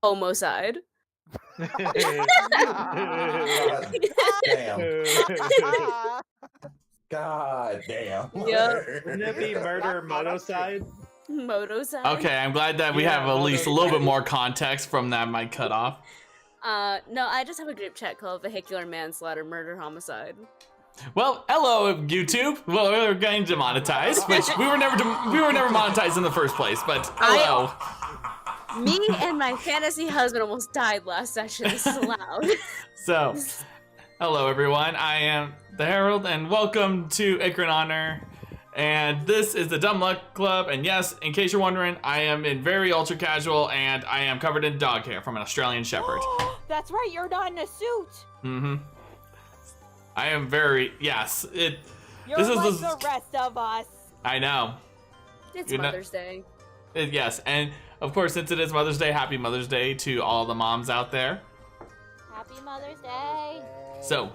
Homicide. God damn. Yep. Wouldn't it be murder motocide? Motocide. Okay, I'm glad that we have at least a little bit more context from that mic cut off. No, I just have a group chat called Vehicular Manslaughter Murder Homicide. Well, hello YouTube. Well, we're getting demonetized, which we were never monetized in the first place. But hello. Me and my fantasy husband almost died last session. This is allowed. So, hello everyone. I am the Herald, and welcome to Ichor in Honor. And this is the Dumb Luck Club. And yes, in case you're wondering, I am in very ultra casual, and I am covered in dog hair from an Australian Shepherd. That's right. You're not in a suit. Mm-hmm. I am very, yes. You're like the rest of us. I know. It's Mother's Day. Yes, and of course, since it is Mother's Day, happy Mother's Day to all the moms out there. Happy Mother's Day. So,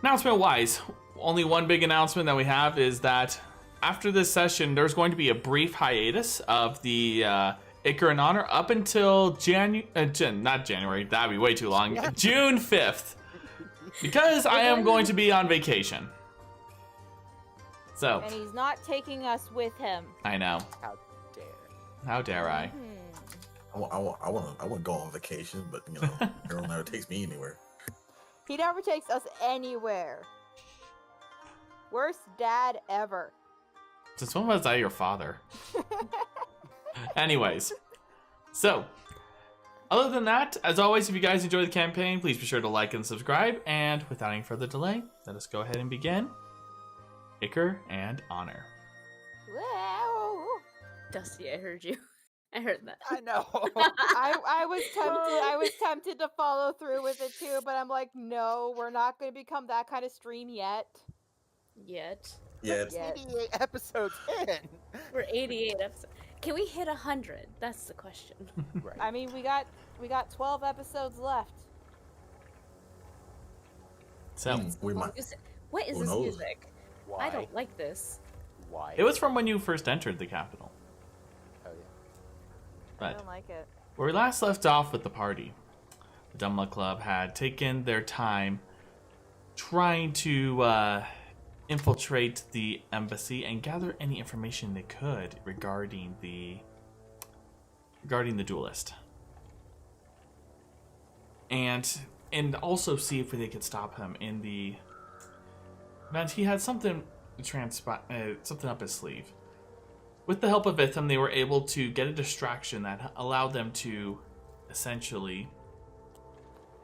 announcement-wise, only one big announcement that we have is that after this session, there's going to be a brief hiatus of the Ichor in Honor up until not January, that'd be way too long, June 5th. Because I am going to be on vacation. So. And he's not taking us with him. I know. How dare I? I wouldn't go on vacation, but you know, girl never takes me anywhere. He never takes us anywhere. Worst dad ever. Since when was I your father? Anyways. So. Other than that, as always, if you guys enjoy the campaign, please be sure to like and subscribe. And without any further delay, let us go ahead and begin Ichor and Honor. Wow. Dusty, I heard you. I heard that. I know. I was tempted to follow through with it too, but I'm like, no, we're not going to become that kind of stream yet. Yet. 88 episodes in. We're 88 episodes. Can we hit 100? That's the question. Right. I mean, we got 12 episodes left. So we might. What is this music? Why? I don't like this. Why? It was from when you first entered the Capidol. Oh yeah. But I don't like it. where we last left off with the party, the Dumb Luck Club had taken their time trying to infiltrate the embassy and gather any information they could regarding the Duelist, and also see if they could stop him in the event he had something up his sleeve. With the help of Itham, they were able to get a distraction that allowed them to essentially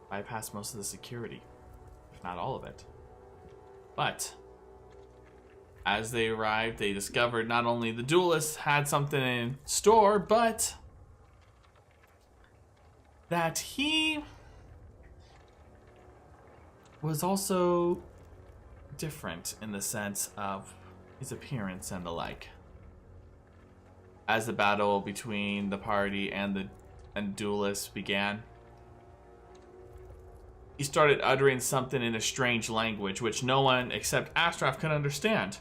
bypass most of the security, if not all of it. But as they arrived, they discovered not only the Duelist had something in store, but that he was also different in the sense of his appearance and the like. As the battle between the party and Duelist began, he started uttering something in a strange language which no one except Astraf could understand.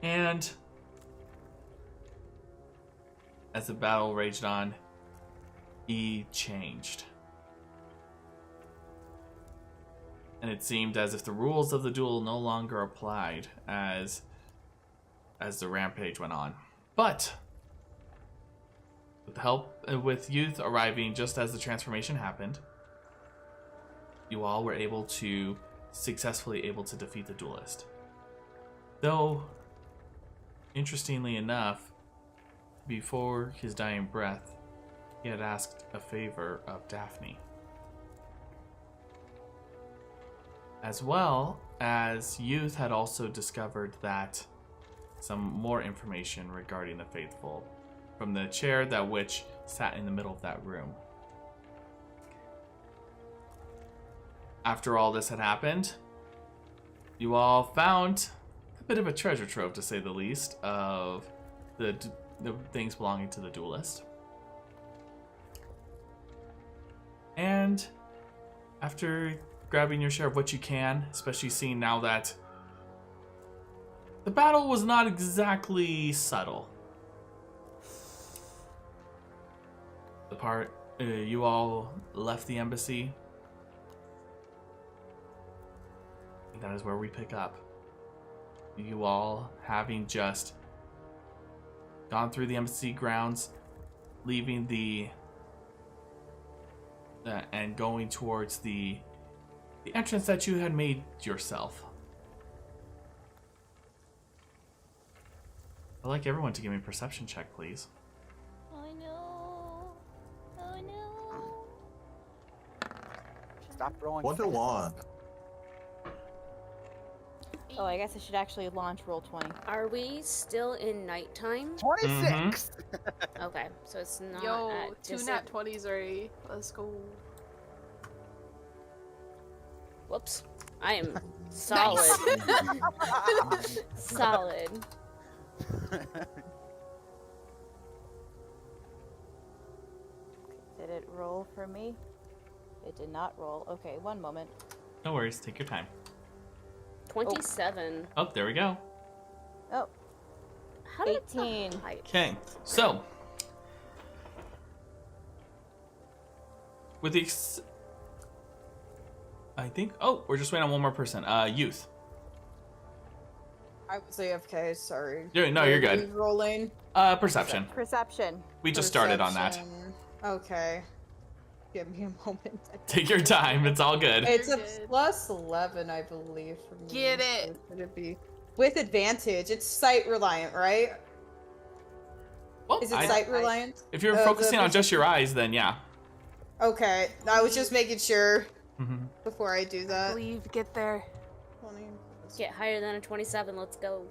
And as the battle raged on, he changed. And it seemed as if the rules of the duel no longer applied as the rampage went on. But with youth arriving just as the transformation happened, you all were successfully able to defeat the Duelist. Though, interestingly enough, before his dying breath, he had asked a favor of Daphne. As well as youth had also discovered that some more information regarding the faithful from the chair that witch sat in the middle of that room. After all this had happened, you all found a bit of a treasure trove, to say the least, of the things belonging to the Duelist. And after grabbing your share of what you can, especially seeing now that the battle was not exactly subtle. the part you all left the embassy. That is where we pick up. You all having just gone through the embassy grounds, leaving the and going towards the entrance that you had made yourself. I'd like everyone to give me a perception check, please. Oh no. Oh no. Stop throwing. 1-1. Oh, I guess I should actually launch roll 20. Are we still in nighttime? 26. Okay, so it's not Yo, at 2 nat 20s already. Let's go. Whoops. I am solid. Solid. Did it roll for me? It did not roll. Okay, one moment. No worries, take your time. 27. Oh, there we go. Oh, How did 18. the height? Okay, so with the I think. Oh, we're just waiting on one more person. Youth. I was AFK, sorry. No, you're good. Rolling. Perception. Perception. We just started on that. Perception. Okay. Give me a moment. Take your time. It's all good. It's a You're good. plus 11, I believe. For me. Get it. So should it be with advantage? It's sight reliant, right? Well, Is it sight reliant? if you're the focusing on just your eyes, then yeah. Okay, I was just making sure Mhm. before I do that. Believe, get there. 20. Get higher than a 27. Let's go.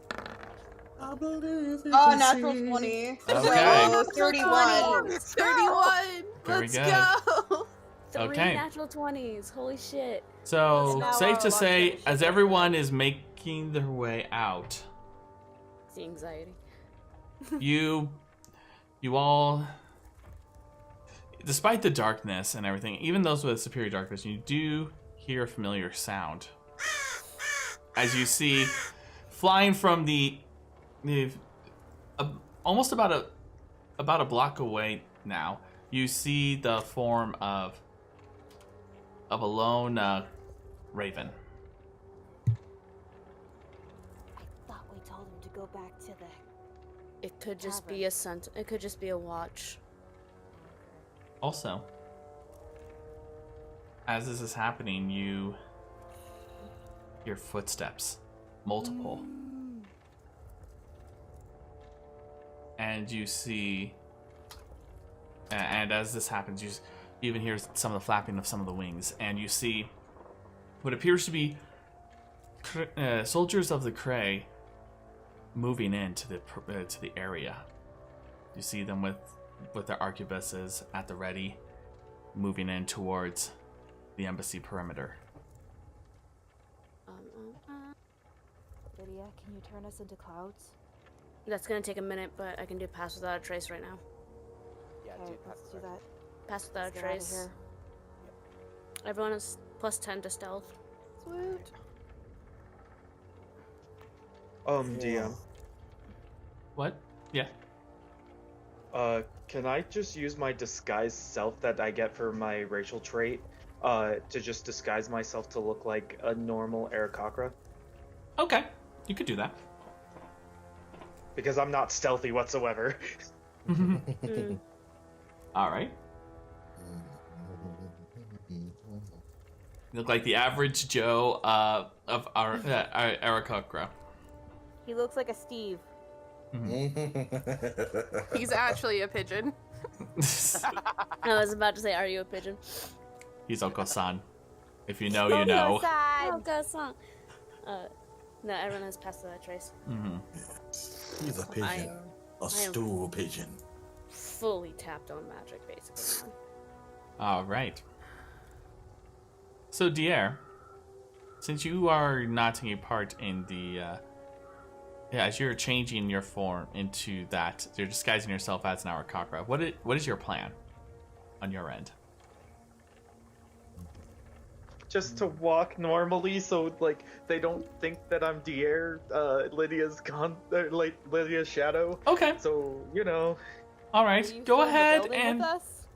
I believe in Oh, the natural sea. 20. Okay. So 31. 31. Very Let's good. go. 3 Okay. natural 20s. Holy shit. So Now safe to our say, launch as everyone is making their way out, It's the anxiety. you all, despite the darkness and everything, even those with superior darkness, you do hear a familiar sound. As you see, flying from almost about a block away now, you see the form of a lone raven. I thought we told him to go back to the... It could just be a it could just be a watch. Also, as this is happening, you hear footsteps, multiple. And you see, and as this happens, you even hear some of the flapping of some of the wings, and you see what appears to be soldiers of the Cray moving into the area. You see them with their arquebuses at the ready, moving in towards the embassy perimeter. Lydia, can you turn us into clouds? That's gonna take a minute, but I can do pass without a trace right now. Yeah, Okay, dude, let's do that. Pass without Let's a get outta trace. here. Everyone is plus 10 to stealth. Sweet. DM. What? Yeah. Can I just use my disguised self that I get for my racial trait, to just disguise myself to look like a normal Aarakocra? Okay, you could do that. Because I'm not stealthy whatsoever. All right. You look like the average Joe of our Aarakocra. He looks like a Steve. He's actually a pigeon. I was about to say, are you a pigeon? He's Oko-san. If you know, you know. Oh, God, song. No, everyone has passed without a trace. He's a pigeon. A stool pigeon. Fully tapped on magic, basically. All right. So, Diar, since you are not taking part in the, as you're changing your form into that, you're disguising yourself as an Aarakocra. What is your plan on your end? Just to walk normally, so like they don't think that I'm Diar, Lydia's shadow. Okay. So Will you All right. stay Go in the ahead building and with us?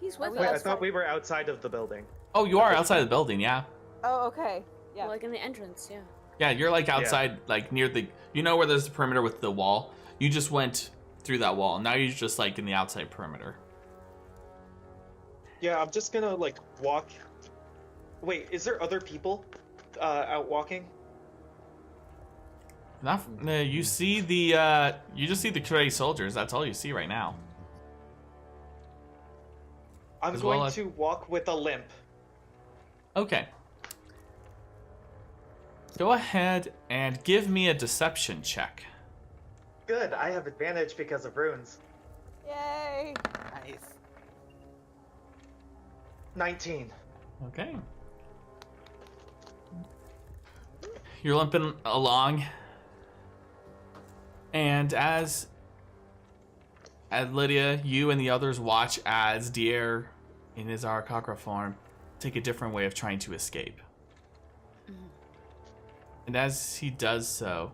He's with Wait, I us. thought we were outside of the building. Oh, you are outside the building, yeah. Oh, okay. Yeah. Like in the entrance, yeah. Yeah, you're like outside, like near the. You know where there's the perimeter with the wall. You just went through that wall. Now you're just like in the outside perimeter. Yeah, I'm just gonna like walk. Wait, is there other people out walking? You see the. You just see the Kree soldiers. That's all you see right now. I'm As going well as- to walk with a limp. Okay. Go ahead and give me a deception check. Good, I have advantage because of runes. Yay! Nice. 19. Okay. You're limping along, and as Lydia, you and the others watch as Diar, in his Arakakra form, take a different way of trying to escape. And as he does so,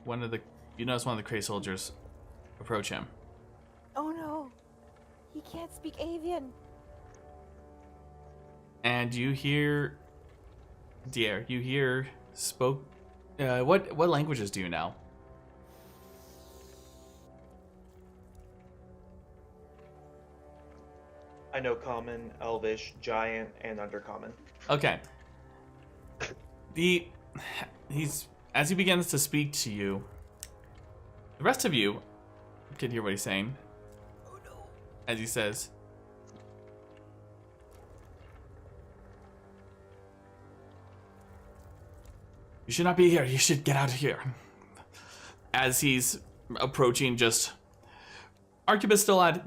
you notice one of the Kree soldiers approach him. Oh no! He can't speak avian. And you hear, Diar, what languages do you know? I know Common, Elvish, Giant, and Undercommon. Okay. As he begins to speak to you, the rest of you can hear what he's saying. Oh no. As he says, "You should not be here. You should get out of here." As he's approaching, just Arquebus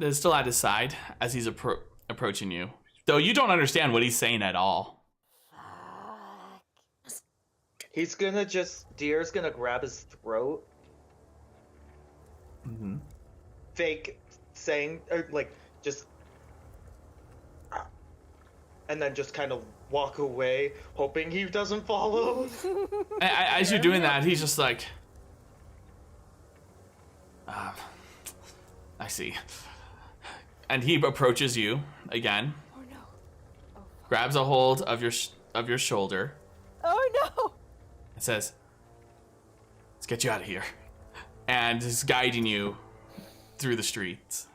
is still at his side as he's approaching you. Though you don't understand what he's saying at all. He's gonna Deer's gonna grab his throat. Mm-hmm. Fake saying, or like, just. And then just kind of walk away, hoping he doesn't follow. As you're doing that, he's just like, I see. And he approaches you again. Oh no! Oh, Grabs a hold of your shoulder. oh no! And says, "Let's get you out of here," and is guiding you through the streets.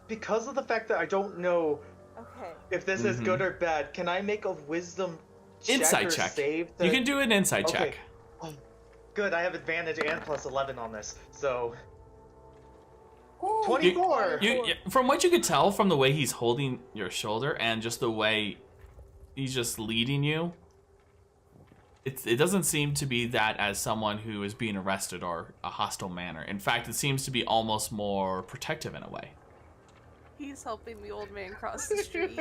Because of the fact that I don't know Okay. if this is good or bad, can I make a wisdom check Insight or check. save? You can do an insight Okay. check. Oh, good, I have advantage and plus 11 on this, so... 24! From what you could tell from the way he's holding your shoulder and just the way he's just leading you, it doesn't seem to be that as someone who is being arrested or a hostile manner. In fact, it seems to be almost more protective in a way. He's helping the old man cross the street.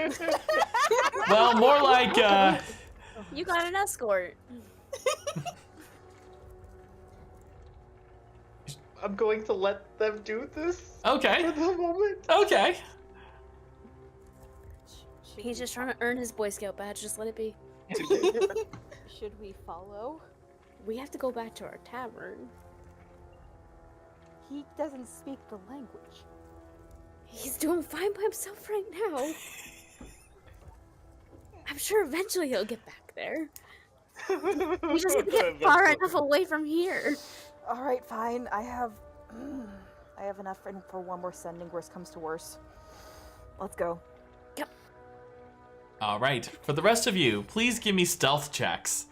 Well, more like, You got an escort. I'm going to let them do this okay, for the moment. okay. He's just trying to earn his Boy Scout badge. Just let it be. Should we follow? We have to go back to our tavern. He doesn't speak the language. He's doing fine by himself right now. I'm sure eventually he'll get back there. We just have to get far enough away from here. All right, fine. I have enough for one more sending. Worst comes to worst. Let's go. All right, for the rest of you, please give me stealth checks.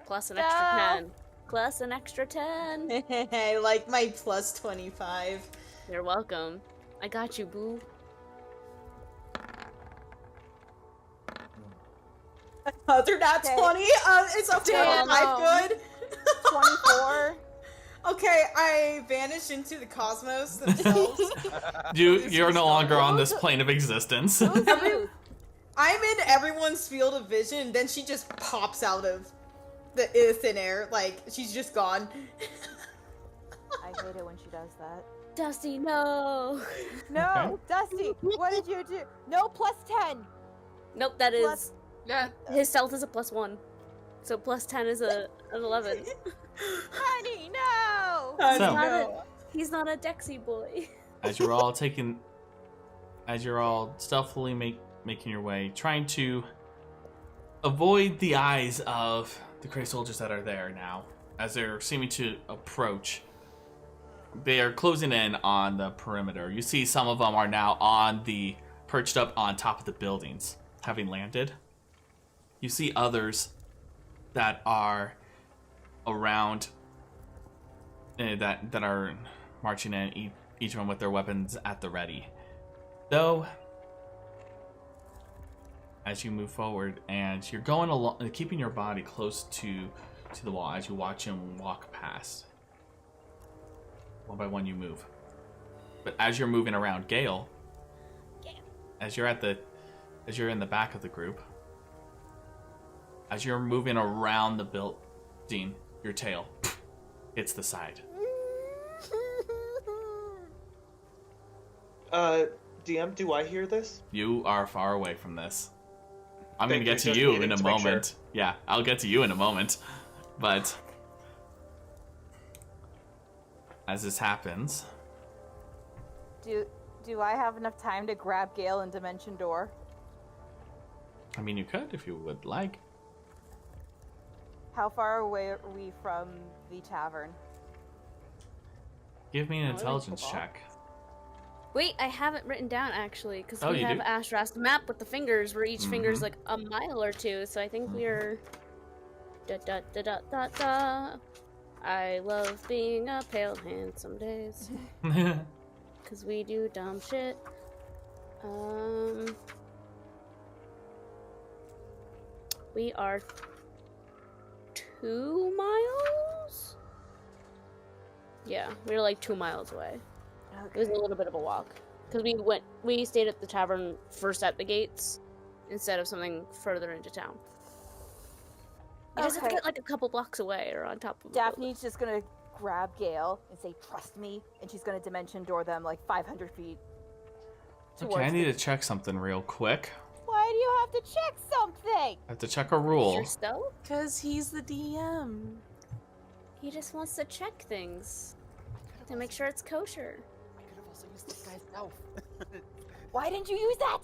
Plus an extra 10. Plus an extra 10. I like my plus 25. You're welcome. I got you, boo. They're not Okay. 20. It's a 45 good. 24. Okay, I vanished into the cosmos themselves. You're no longer on this plane of existence. I'm in everyone's field of vision, and then she just pops out of the thin air, like she's just gone. I hate it when she does that. Dusty, no. No, Dusty, what did you do? No, plus 10. Nope, that is... Plus- Yeah. His stealth is a plus 1. So plus 10 is an 11. Honey, no! I So- know. He's not a Dexy boy. As you're all stealthily making your way, trying to avoid the eyes of the Grey soldiers that are there now, as they're seeming to approach. They are closing in on the perimeter. You see some of them are now perched up on top of the buildings, having landed. You see others that are around, that are marching in, each one with their weapons at the ready. Though, as you move forward and you're going along, keeping your body close to the wall as you watch him walk past. One by one you move. But as you're moving around, Gale, as you're in the back of the group, as you're moving around the building, your tail hits the side. DM, do I hear this? You are far away from this. I'm going to get to Just you needing in a to make moment. sure. Yeah, I'll get to you in a moment. But as this happens, Do I have enough time to grab Gale and Dimension Door? I mean, you could if you would like. How far away are we from the tavern? Give me an Oh, really? intelligence Cool. check. Wait, I have it written down actually, because Oh, we you have do? Ashras map with the fingers, where each finger's Mhm. like a mile or two. So I think we're. Da da da da da da. I love being a pale hand some days, cause we do dumb shit. We are 2 miles. Yeah, we were like 2 miles away. It was a little bit of a walk. Because we stayed at the tavern first at the gates, instead of something further into town. You just have to Okay. get like a couple blocks away or on top of a building. Daphne's just gonna grab Gale and say, "Trust me," and she's gonna Dimension Door them like 500 feet. Okay, I need to check something real quick. Why do you have to check something? I have to check a rule. Your stealth? Because he's the DM. He just wants to check things to make sure it's kosher. I could have also used this guy's stealth. Why didn't you use that?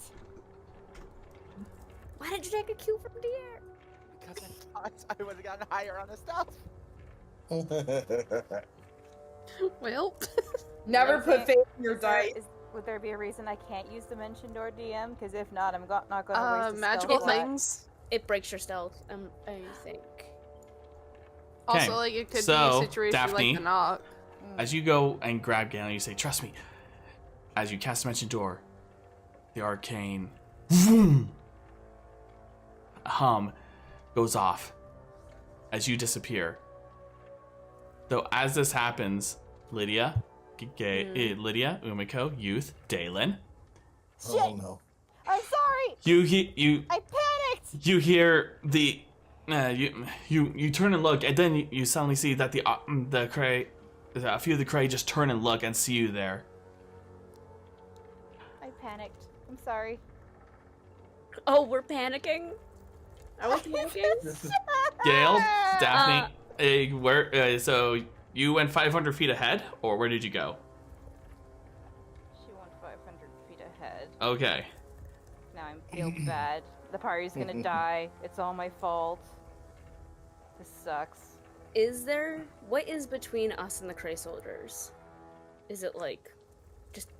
Why did you take a cue from Diar? Because I thought I would have gotten higher on the stealth. Well, Never Okay. put faith in your dice. Would there be a reason I can't use Dimension Door DM? Because if not, I'm not going to waste a magical spell slot. things. It breaks your stealth, I think. Also, like, it could so, be a situation Daphne, like the knock. As you go and grab Gale, you say, "Trust me." As you cast Dimension Door, the arcane vroom, hum goes off as you disappear. Though as this happens, Lydia, Lydia, Umeko, Youth, Delan, Oh no. I'm sorry! you I panicked! you hear the you turn and look, and then you suddenly see that the Cray, a few of the Cray just turn and look and see you there. I panicked. I'm sorry. Oh, we're panicking? Are we panicking? Gale, Daphne, so you went 500 feet ahead, or where did you go? She went 500 feet ahead. Okay. Now I feel bad. The party's gonna die. It's all my fault. This sucks. What is between us and the Cray soldiers? Is it like, just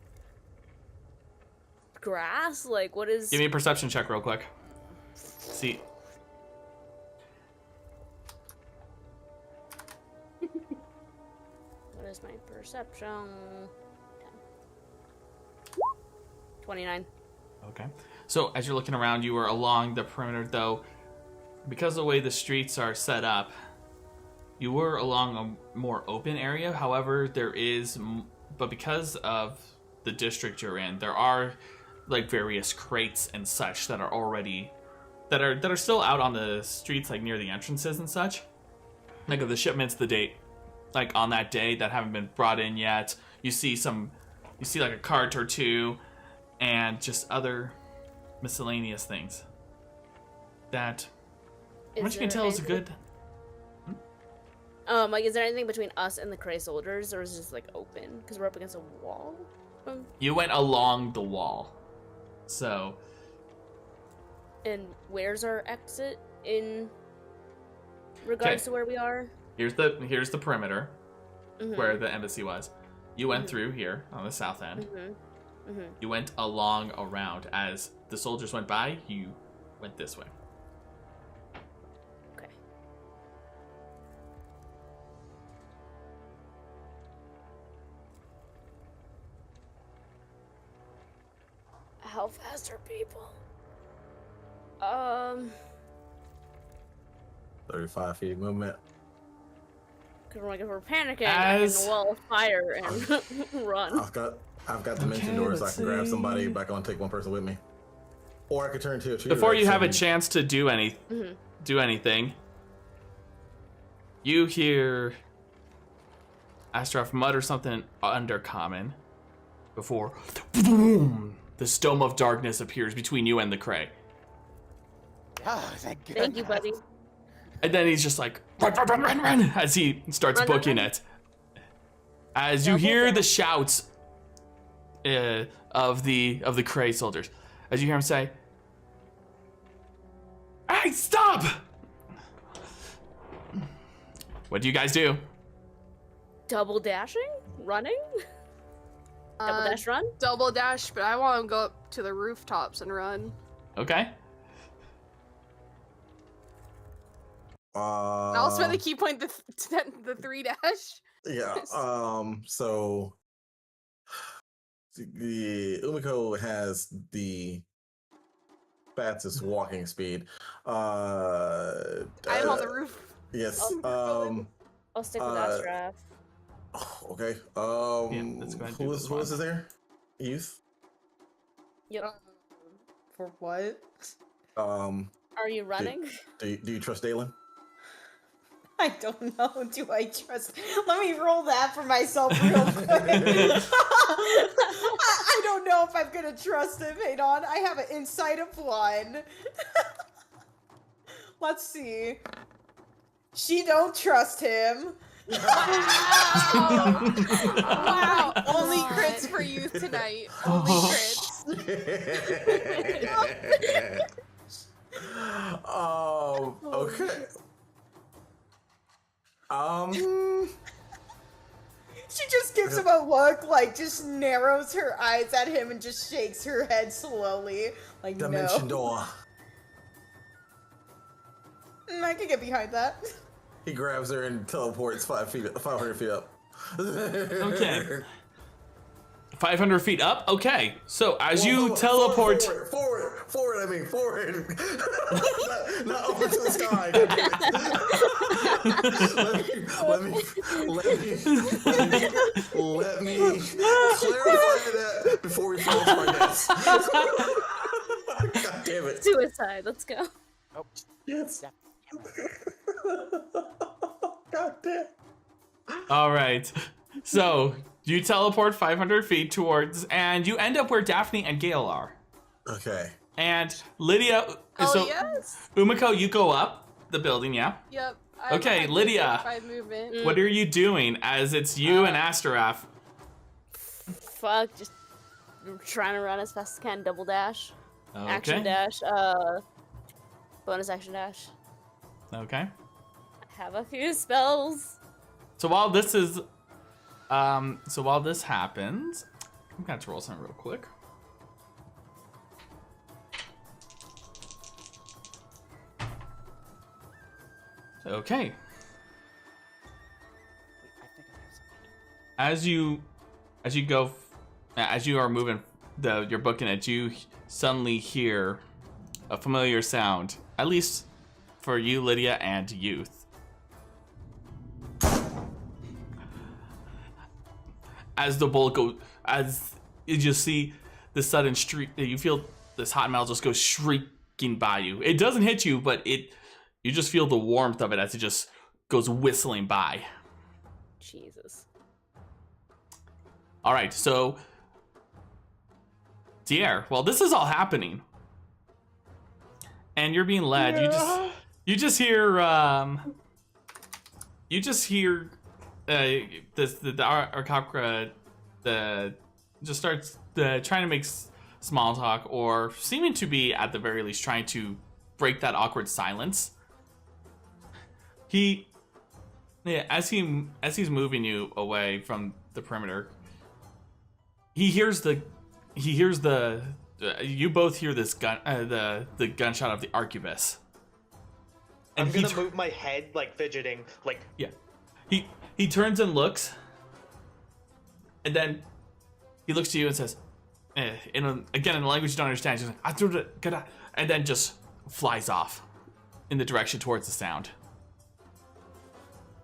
grass? Like, what is... Give me a perception check real quick. See. What is my perception? 29. Okay. So as you're looking around, you are along the perimeter, though, because of the way the streets are set up, you were along a more open area. However, but because of the district you're in, there are like various crates and such that are already that are still out on the streets, like near the entrances and such. Like of the shipments, the date, like on that day that haven't been brought in yet. You see like a cart or two, and just other miscellaneous things that, from what you can tell, is a good. Like, is there anything between us and the Cray soldiers, or is it just like open? Because we're up against a wall. You went along the wall, so. And where's our exit in regards to where we are? Here's the perimeter, where the embassy was. You went through here on the south end. You went along around. As the soldiers went by, you went this way. Okay. How fast are people? 35 feet of movement. Because like if we're panicking, I can wall of fire and run. I've got dimension doors, so I can grab somebody, but I can only take one person with me. Or I could turn to a Before you have a chance to do anything, you hear Astaroth mutter something undercommon before boom, the dome of darkness appears between you and the Cray. Oh, thank you, buddy. And then he's just like, run, as he starts booking it. As you hear the shouts of the Cray soldiers, as you hear him say, "Hey, stop!" What do you guys do? Double dashing? Running? Double dash run? Double dash, but I want to go up to the rooftops and run. Okay. I'll spend the key point the 3 dash. Yeah. So the Umeko has the fastest walking speed. I'm on the roof. Yes. I'll stick with Astrath. Okay. let's go ahead and who is there? Youth. Yep. For what? Are you running? Do you trust Dalan? I don't know. Do I trust? Let me roll that for myself real quick. I don't know if I'm gonna trust him. Hang on. I have an insight of 1. Let's see. She don't trust him. Wow. Only crits for you tonight. Only crits. Okay. She just gives him a look, like just narrows her eyes at him and just shakes her head slowly, like Dimension no. door. I can get behind that. He grabs her and teleports 500 feet up. Okay. 500 feet up? Okay. So as you teleport... Forward, I mean, forward. not over to the sky. let me clarify that before we fall to our deaths. God damn it. Suicide, let's go. Oh, yes. God damn. All right. So you teleport 500 feet towards, and you end up where Daphne and Gale are. Okay. And Lydia. Yes. Umeko, you go up the building, yeah? Yep. Okay, Lydia. 5 movement. What are you doing as it's you and Astaroth? Fuck, just trying to run as fast as I can. Double dash. Okay. Action dash. Bonus action dash. Okay. I have a few spells. So while this happens, I'm gonna have to roll something real quick. Okay. As you are moving you're booking it, you suddenly hear a familiar sound, at least for you, Lydia, and Youth. As the bolt goes, as you just see the sudden streak, you feel this hot metal just go shrieking by you. It doesn't hit you, but you just feel the warmth of it as it just goes whistling by. Jesus. All right, so Diar, well, this is all happening, and you're being led. Yeah. You just hear you just hear the Arcacra just starts trying to make small talk, or seeming to be at the very least trying to break that awkward silence. As he's moving you away from the perimeter, you both hear this gun, the gunshot of the arquebus. And I'm gonna move my head, like fidgeting, like. Yeah, he turns and looks, and then he looks to you and says, in a language you don't understand, he's like, and then just flies off in the direction towards the sound,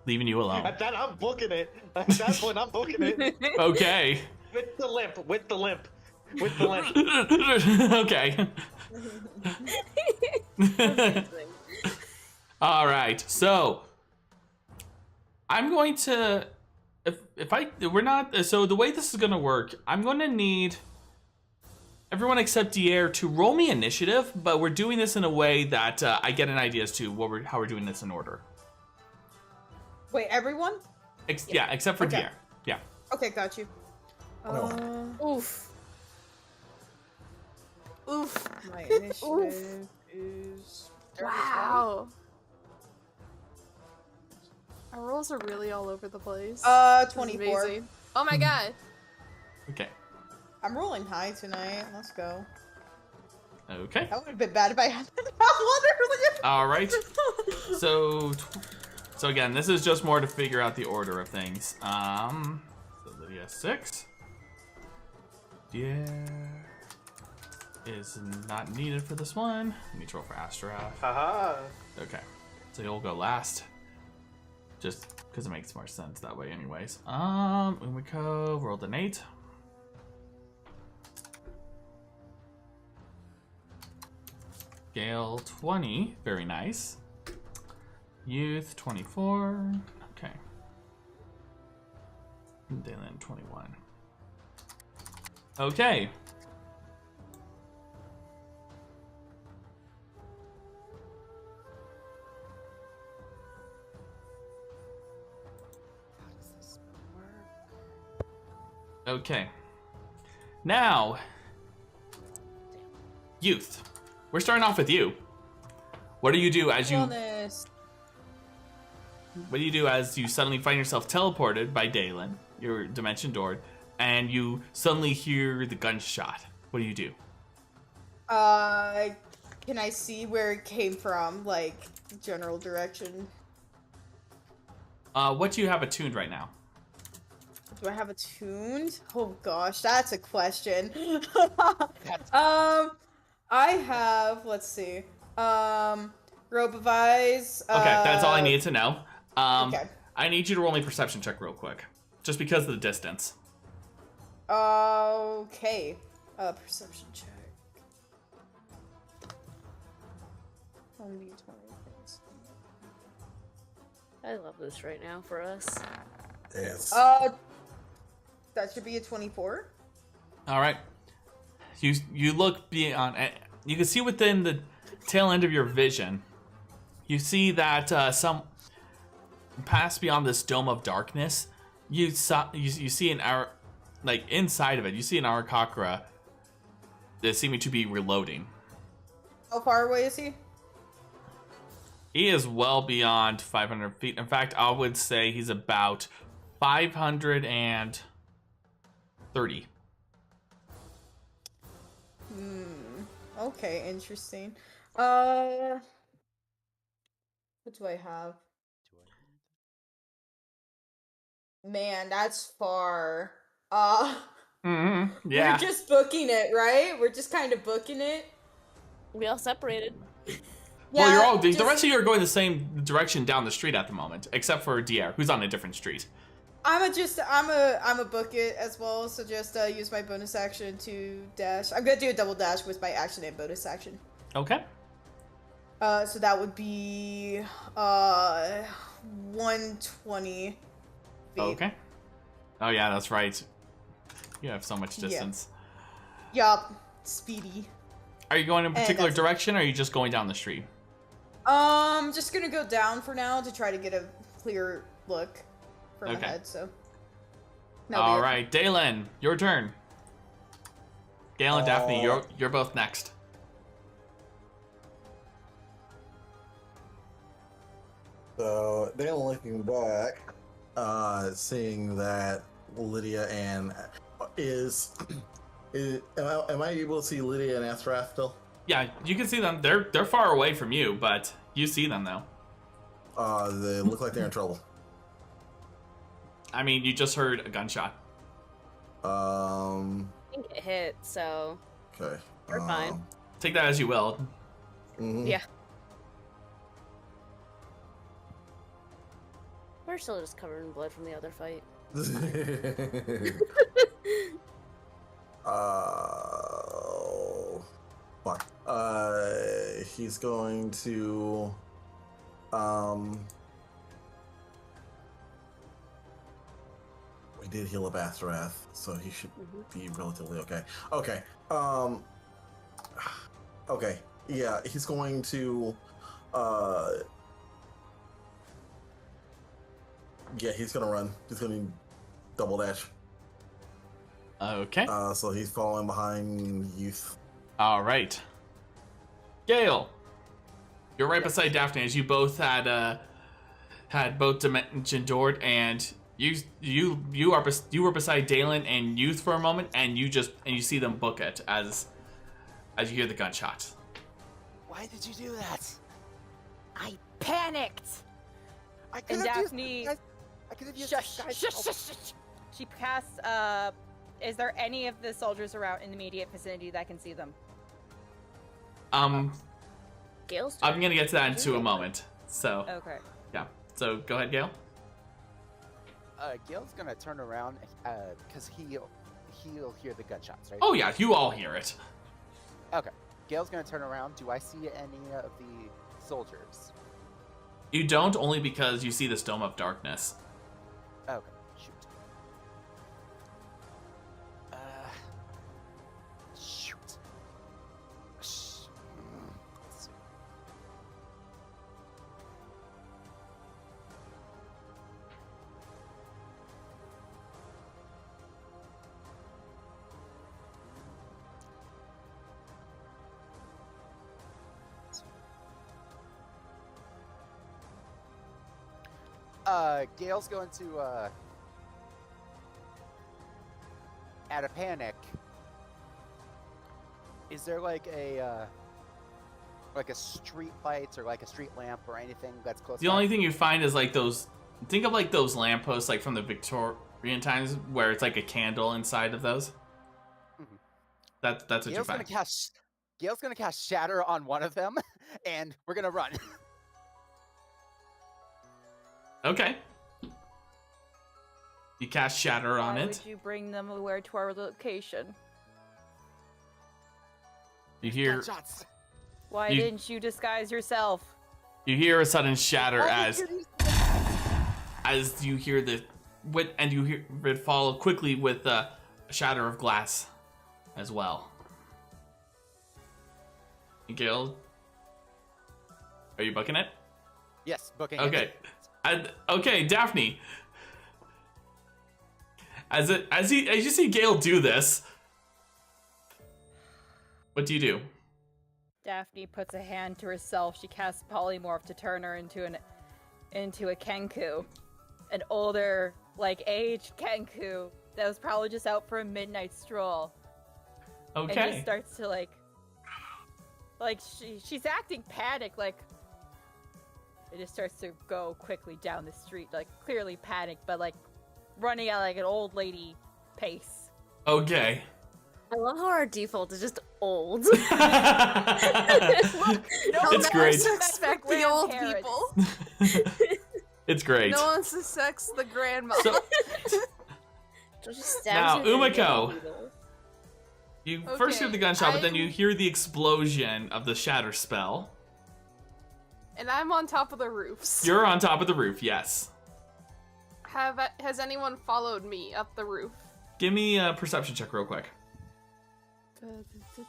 leaving you alone. At that, I'm booking it. At that point, I'm booking it. Okay. With the limp. Okay. All right. So I'm going to, so the way this is going to work, I'm going to need everyone except Diar to roll me initiative, but we're doing this in a way that I get an idea as to how we're doing this in order. Wait, everyone? Yeah, except for Diar. Yeah. Okay, got you. Oof. My initiative is... Wow. Our rolls are really all over the place. 24. Amazing. Oh my god. Okay. I'm rolling high tonight. Let's go. Okay. That would have been bad if I had that one earlier. All right. So again, this is just more to figure out the order of things. So Lydia 6. Yeah. Is not needed for this one. Let me roll for Astaroth. Haha. Okay. So you'll go last. Just because it makes more sense that way anyways. Umeko rolled an 8. Gale 20, very nice. Youth 24, okay. Delan 21. Okay. Okay. Now, Youth. We're starting off with you. What do you do as you... Wellness. What do you do as you suddenly find yourself teleported by Delan, your dimension door, and you suddenly hear the gunshot? What do you do? Can I see where it came from? Like, general direction? What do you have attuned right now? Do I have attuned? Oh gosh, that's a question. I have, let's see, Rope of Eyes. Okay, that's all I need to know. Okay. I need you to roll me a perception check real quick, just because of the distance. Okay. Perception check. I love this right now for us. Yes. That should be a 24. All right. You look beyond. You can see within the tail end of your vision. You see that some past beyond this dome of darkness. You see an hour, like inside of it. You see an Arcacra that's seeming to be reloading. How far away is he? He is well beyond 500 feet. In fact, I would say he's about 530. Okay, interesting. What do I have? Man, that's far. Yeah. We're just booking it, right? We're just kind of booking it. We all separated. Well, Yeah, you're all the rest of you are going the same direction down the street at the moment, except for Diar, who's on a different street. I'm a book it as well, so just use my bonus action to dash. I'm gonna do a double dash with my action and bonus action. Okay. So that would be 120 feet. Okay. Oh yeah, that's right. You have so much distance. Yup, speedy. Are you going in a particular direction, or are you just going down the street? Just gonna go down for now to try to get a clear look from Okay. ahead. So. All right, Delan, your turn. Gale and Daphne, you're both next. So then looking back, seeing that Lydia and am I able to see Lydia and Astrath still? Yeah, you can see them. They're far away from you, but you see them though. They look like they're in trouble. I mean, you just heard a gunshot. I didn't get hit, so Okay. we're fine. Take that as you will. Mhm. Yeah. We're still just covered in blood from the other fight. Fuck. He's going to we did heal up Astrath, so he should be relatively okay. Okay. Okay. Yeah, he's going to yeah, he's gonna run. He's gonna double dash. Okay. So he's following behind Youth. All right. Gale, you're right beside Daphne, as you both had both dimension doored, and you were beside Delan and Youth for a moment, and you see them book it as you hear the gunshot. Why did you do that? I panicked. I could And have Daphne, used, I could have used shush, disguise. shush, shush, shush. She casts. Is there any of the soldiers around in the immediate vicinity that can see them? Gale's I'm gonna get to that in a moment. So Okay. yeah. So go ahead, Gale. Gale's gonna turn around because he'll hear the gunshots, right? Oh yeah, you all hear it. Okay. Gale's gonna turn around. Do I see any of the soldiers? You don't, only because you see this dome of darkness. Okay. Shoot. Shoot. Let's see. Gale's going to, out of panic, is there like a street light or like a street lamp or anything that's close The by? only thing you find is like those. Think of like those lampposts, like from the Victorian times, where it's like a candle inside of those. Mhm. That's what you Gale's find. Gale's gonna cast Shatter on one of them, and we're gonna run. Okay. You cast Shatter on Why it. would you bring them aware to our location? You hear Gunshots. Why You- didn't you disguise yourself? you hear a sudden shatter Oh, as you hear and you hear it follow quickly with a shatter of glass as well. Gale, are you booking it? Yes, booking. Okay. Okay, Daphne. As you see Gale do this, what do you do? Daphne puts a hand to herself. She casts polymorph to turn her into a Kenku, an older, like aged Kenku that was probably just out for a midnight stroll. And just Okay. starts to like she's acting panicked, like it just starts to go quickly down the street, like clearly panicked, but like running at like an old lady pace. Okay. I love how our default is just old. It's great. Suspect the old people. It's great. No one suspects the grandma. So, Just now, stabs you in the Umeko. needle. you first hear Okay, the gunshot, but then I'm- you hear the explosion of the shatter spell. And I'm on top of the roofs. You're on top of the roof, yes. Has anyone followed me up the roof? Give me a perception check real quick.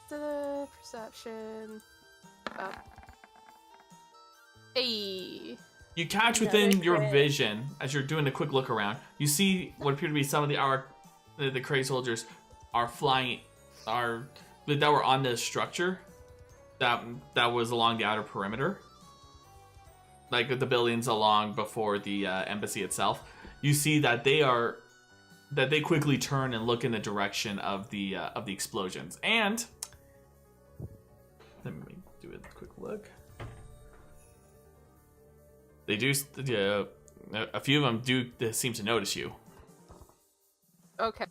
Perception. Hey. You catch within your vision, as you're doing a quick look around, you see what appear to be some of the Kree soldiers are flying, that were on this structure that was along the outer perimeter. Like the buildings along before the embassy itself. You see that they quickly turn and look in the direction of the explosions. And let me do a quick look. They do. A few of them do seem to notice you. Okay.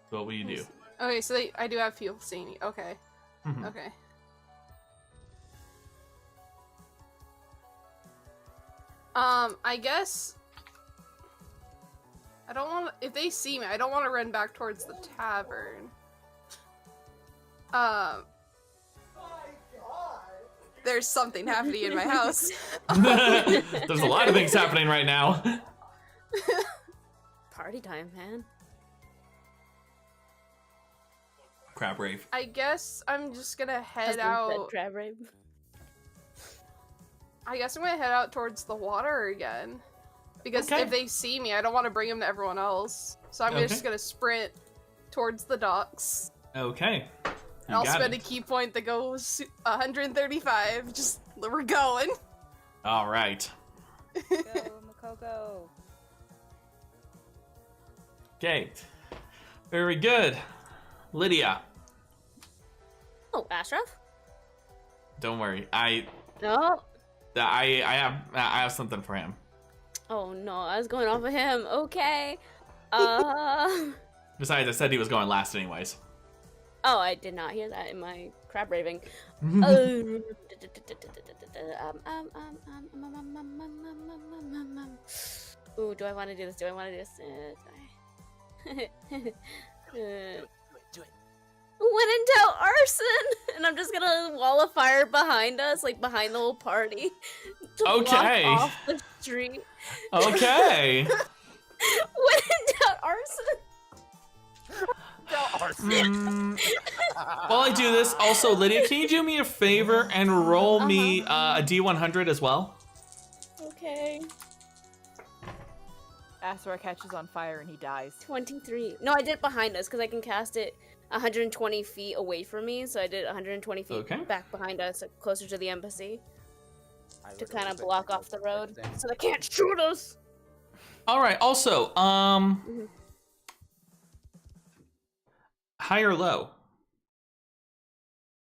What will you do? Okay, so I do have people seeing me. Okay. Mhm. Okay. I guess I don't want. If they see me, I don't want to run back towards the tavern. There's something happening in my house. There's a lot of things happening right now. Party time, man. Crab rave. I guess I'm just gonna head Husband said out. crab rave. I guess I'm gonna head out towards the water again. Because Okay. if they see me, I don't want to bring them to everyone else. So I'm just gonna sprint towards the docks. Okay. And I'll spend a key point that goes 135. Just, we're going. All right. Go, Makoko. Okay. Very good. Lydia. Oh, Ashraf? Don't worry. No. I have something for him. Oh no, I was going off of him. Okay. Besides, I said he was going last anyways. Oh, I did not hear that in my crab raving. Ooh, do I want to do this? Do I want to do this? Do it. When in doubt, arson! And I'm just gonna wall of fire behind us, like behind the whole party. To block Okay. off the street. Okay. When in doubt, arson! While I do this, also, Lydia, can you do me a favor and roll me a D100 as well? Okay. Asura catches on fire and he dies. 23. No, I did it behind us because I can cast it 120 feet away from me. So I did 120 feet back behind us, like, closer to the embassy. To kind of block off the road so they can't shoot us. All right. Also, high or low?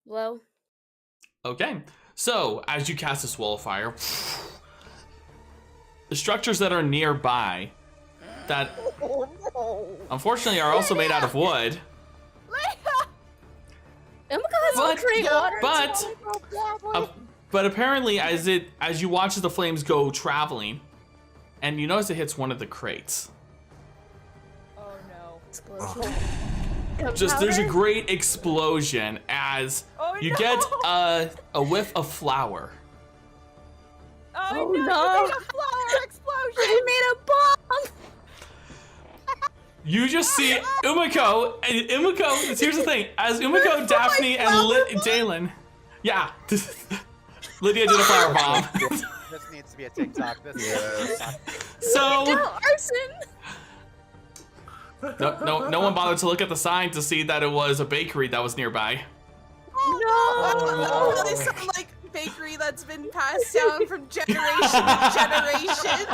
Low. Okay. So, as you cast this wall of fire, the structures that are nearby that unfortunately are also made out of wood. Umeko has some great water. But apparently, as you watch as the flames go traveling, and you notice it hits one of the crates. Oh no. Explosion. There's a great explosion as you get a whiff of flour. Oh no! You made a flower explosion! I made a bomb! You just see Umeko, and Umeko, here's the thing, as Umeko, Daphne, and Dalan, yeah, Lydia did a flower bomb. This needs to be a TikTok. So, arson! no one bothered to look at the sign to see that it was a bakery that was nearby. Oh, they sound like bakery that's been passed down from generation to generation.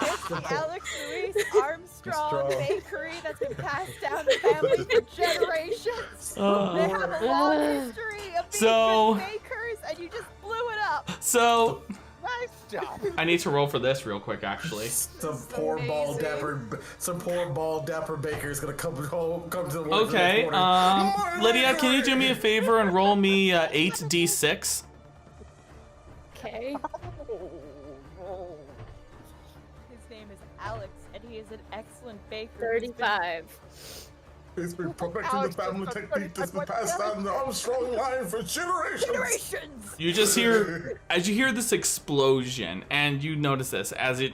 It's the Alex Louise Armstrong bakery that's been passed down the family for generations. They have a long history of being good bakers, and you just blew it up. So, Nice job. I need to roll for this real quick, actually. Some poor bald dapper baker is gonna come to the work. Okay, Lydia, can you do me a favor and roll me 8d6? Okay. His name is Alex, and he is an excellent baker. 35. It's been perfecting the family technique that's been passed down the Armstrong line for generations. You just hear, as you hear this explosion, and you notice this, as it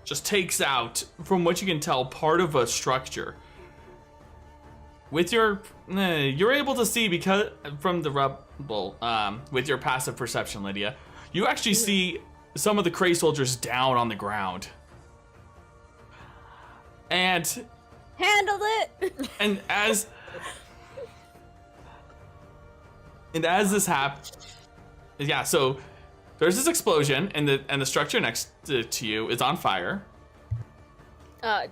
just takes out, from what you can tell, part of a structure. with your, you're able to see because from the rubble, with your passive perception, Lydia, you actually see some of the Kree soldiers down on the ground. And handled it. And as this happens, yeah. So there's this explosion, and the structure next to you is on fire.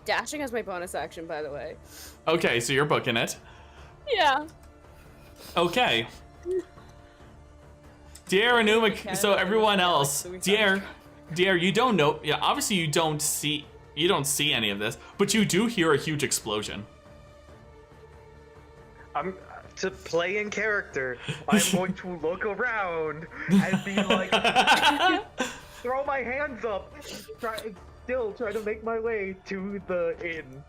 Dashing has my bonus action, by the way. Okay, so you're booking it. Yeah. Okay. Diar and Umeko, so everyone else, Diar, you don't know. Yeah, obviously you don't see any of this, but you do hear a huge explosion. To play in character, I'm going to look around and be like, throw my hands up, try to make my way to the inn.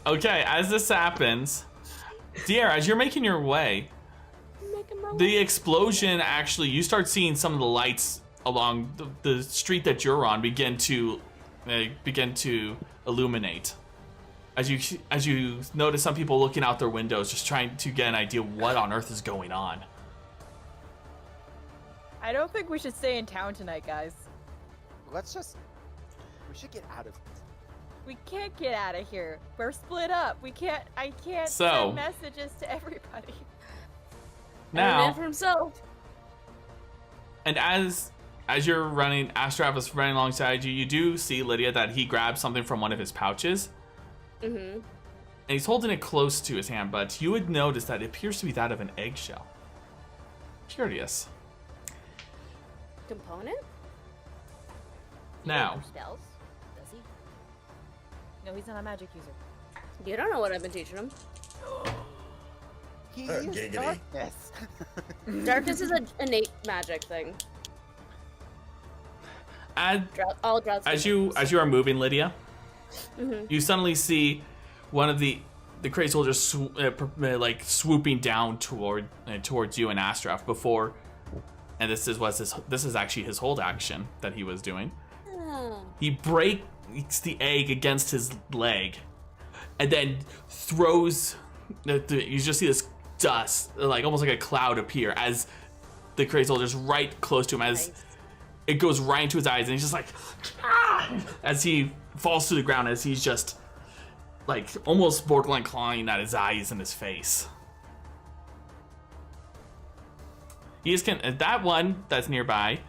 Okay, as this happens, Diar, as you're making your way, the explosion actually, you start seeing some of the lights along the street that you're on begin to illuminate. As you notice some people looking out their windows, just trying to get an idea what on earth is going on. I don't think we should stay in town tonight, guys. We should get out of here. We can't get out of here. We're split up. I can't So, send messages to everybody. Now, man for himself. And as you're running, Astraf is running alongside you, you do see, Lydia, that he grabs something from one of his pouches. Mm-hmm. And he's holding it close to his hand, but you would notice that it appears to be that of an eggshell. Curious. Component? Now. Spells? Does he? No, he's not a magic user. You don't know what I've been teaching him. He is darkness. Darkness is an innate magic thing. As you are moving, Lydia, you suddenly see one of the Kree soldiers swooping down towards you and Astraf before, and this is actually his hold action that he was doing. Oh. He breaks the egg against his leg, and then throws. You just see this dust, almost like a cloud, appear as the Kree soldier's right close to him. As it goes right into his eyes, and he's just like, as he falls to the ground, as he's just almost borderline clawing at his eyes and his face. He is that one that's nearby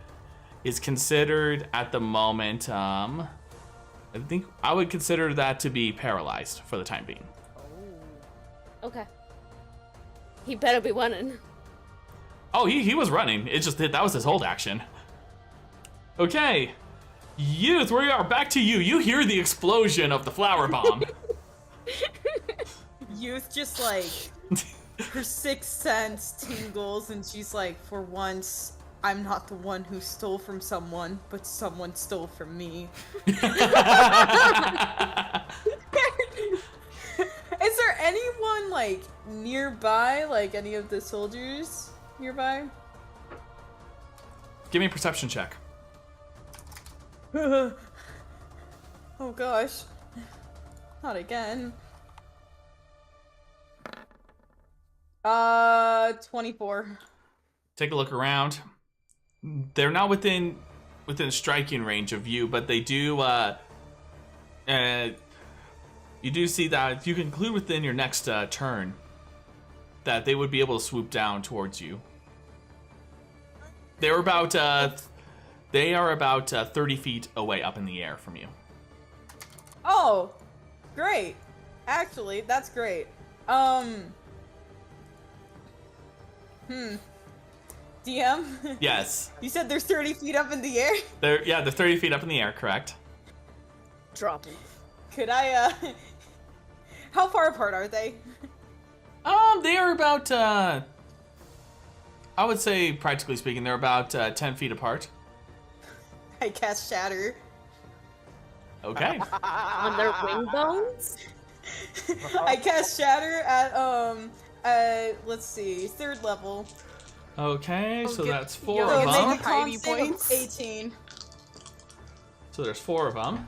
is considered at the moment. I think I would consider that to be paralyzed for the time being. Okay. He better be running. Oh, he was running. It just that was his hold action. Okay, Youth, we are back to you. You hear the explosion of the flower bomb. Youth just her sixth sense tingles, and she's like, for once, I'm not the one who stole from someone, but someone stole from me. Is there anyone nearby, any of the soldiers nearby? Give me a perception check. Oh gosh. Not again. 24. Take a look around. They're not within striking range of you, but they do you do see that if you conclude within your next turn that they would be able to swoop down towards you. They are about 30 feet away up in the air from you. Oh, great. Actually, that's great. DM? Yes. You said they're 30 feet up in the air? They're 30 feet up in the air, correct? Dropping. Could I, how far apart are they? They are about, I would say, practically speaking, they're about 10 feet apart. I cast Shatter. Okay. On their wing bones? I cast Shatter at, let's see, 3rd level. Okay, so that's 4 So of make them. a con save of 18. So there's 4 of them.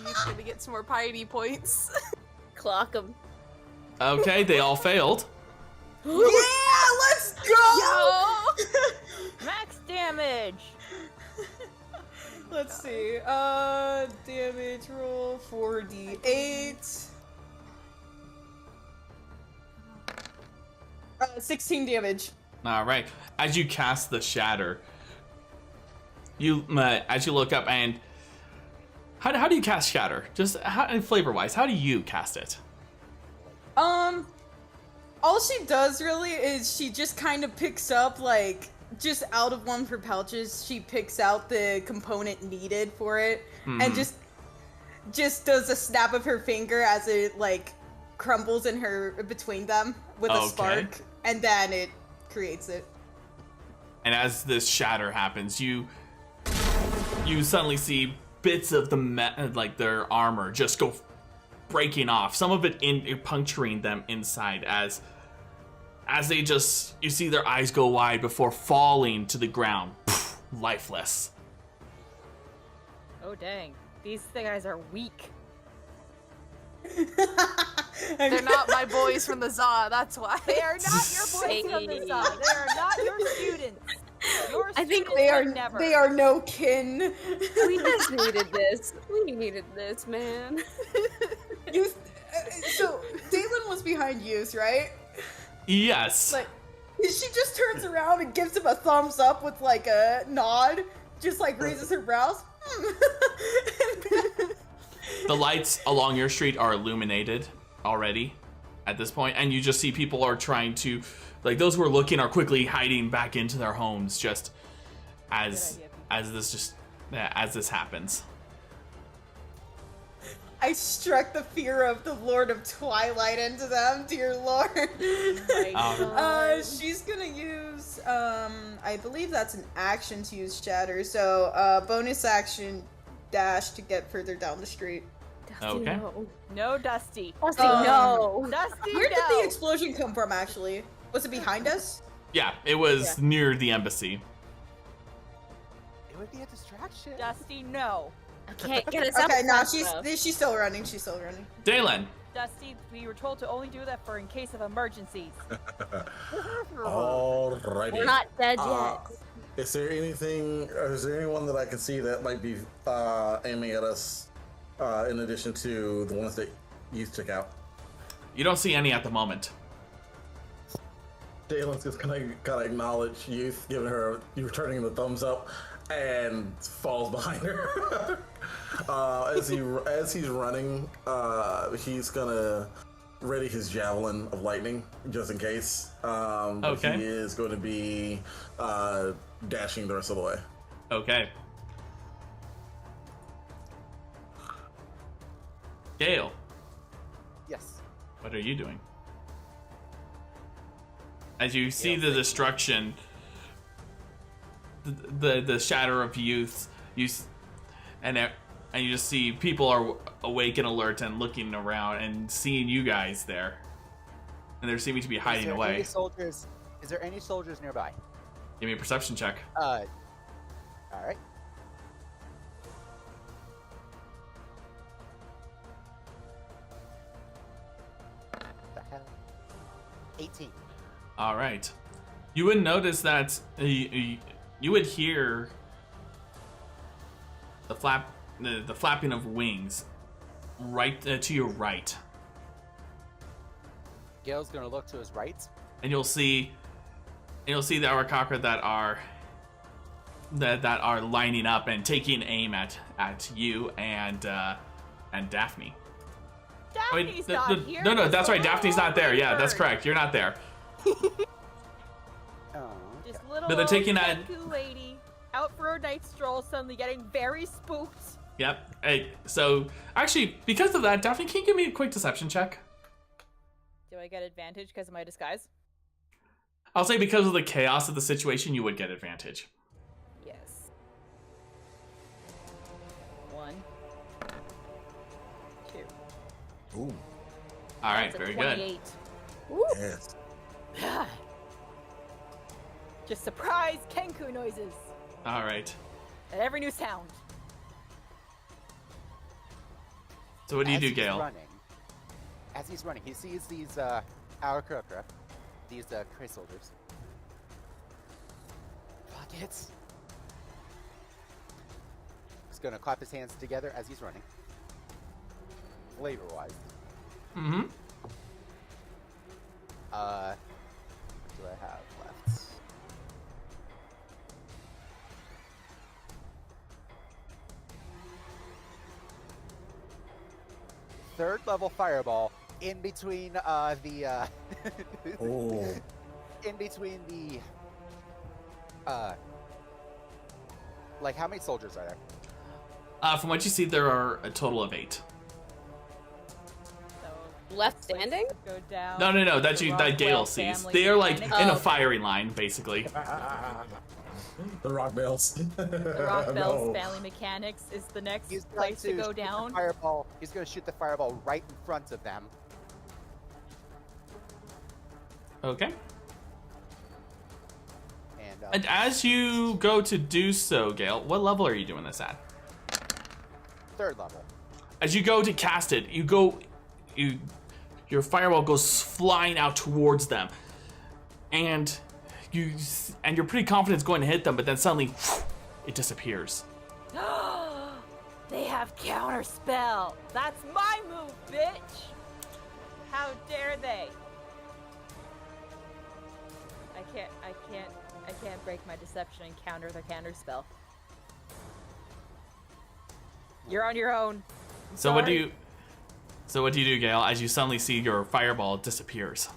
You're gonna get some more piety points. Clock them. Okay, they all failed. Yeah, let's go! Max damage. Let's see. Damage roll 4d8. 16 damage. All right. As you cast the shatter, as you look up and how do you cast shatter? Just flavor wise, how do you cast it? All she does really is she just kind of picks up, like, just out of one of her pouches, she picks out the component needed for it, and just does a snap of her finger as it, like, crumbles in her between them with a spark, and then it creates it. And as this shatter happens, you suddenly see bits of their armor just go breaking off. Some of it puncturing them inside as you see their eyes go wide before falling to the ground, lifeless. Oh dang, these guys are weak. They're not my boys from the ZA, that's why. They are not your boys from the ZA. They are not your students. I think they are no kin. We just needed this. We needed this, man. So, Dalan was behind Youth, right? Yes. Like, she just turns around and gives him a thumbs up with, like, a nod. Just, like, raises her brows. The lights along your street are illuminated already at this point, and you just see people are trying to, like, those who are looking are quickly hiding back into their homes just as this happens. I struck the fear of the Lord of Twilight into them, dear Lord. She's gonna use, I believe that's an action to use Shatter, so bonus action dash to get further down the street. Dusty, Okay. No, Dusty. Dusty, no. Dusty, Where did the explosion come from, actually? Was it behind us? Yeah, it was near the embassy. It would be a distraction. Dusty, no. I can't get us up. Okay, no, she's still running. She's still running. Dalen. Dusty, we were told to only do that for in case of emergencies. Alrighty. We're not dead yet. Is there anyone that I can see that might be aiming at us in addition to the ones that you took out? You don't see any at the moment. Dalen's just kind of acknowledge Youth, giving her, you returning the thumbs up, and falls behind her. As he's running, he's gonna ready his javelin of lightning just in case. But he is going to be dashing the rest of the way. Okay. Gale. Yes. What are you doing? As you see the destruction, the shatter of Youth, and you just see people are awake and alert and looking around and seeing you guys there, and they're seeming to be hiding away. Is there any soldiers nearby? Give me a perception check. All right. The hell? 18. All right. You would notice that you would hear the flapping of wings right to your right. Gale's gonna look to his right. And you'll see the Arakakra that are lining up and taking aim at you and Daphne. Daphne's not here. No, that's right. Daphne's not there. Yeah, that's correct. You're not there. Just little But they're taking that Kenku lady out for a night stroll, suddenly getting very spooked. Yep. Hey, so actually, because of that, Daphne, can you give me a quick deception check? Do I get advantage because of my disguise? I'll say because of the chaos of the situation, you would get advantage. Yes. 1, 2. Ooh. All right, That's a very 28. good. Yes. Just surprise Kenku noises All right. at every new sound. So what do you As do, he's Gale? running, as he's running, he sees these Arakokra, these Kree soldiers. Pockets. He's gonna clap his hands together as he's running. Flavor-wise. Mm-hmm. What do I have left? Third level fireball in between the Oh. in between the like how many soldiers are there? From what you see, there are a total of 8. So Left standing? go down. No. That The Gale Rockwell sees. family They are like mechanics. in a Oh, okay. firing line, basically. The rock bells. The Rock Bells No. family mechanics is the next He's going place to shoot go the down. Fireball. He's going to shoot the fireball right in front of them. Okay. And And as you go to do so, Gale, what level are you doing this at? third level. As you go to cast it, your fireball goes flying out towards them, and you're pretty confident it's going to hit them, but then suddenly it disappears. They have counter spell. That's my move, bitch. How dare they? I can't break my deception and counter their counter spell. You're on your own. So what do you do, Gale, as you suddenly see your fireball disappears?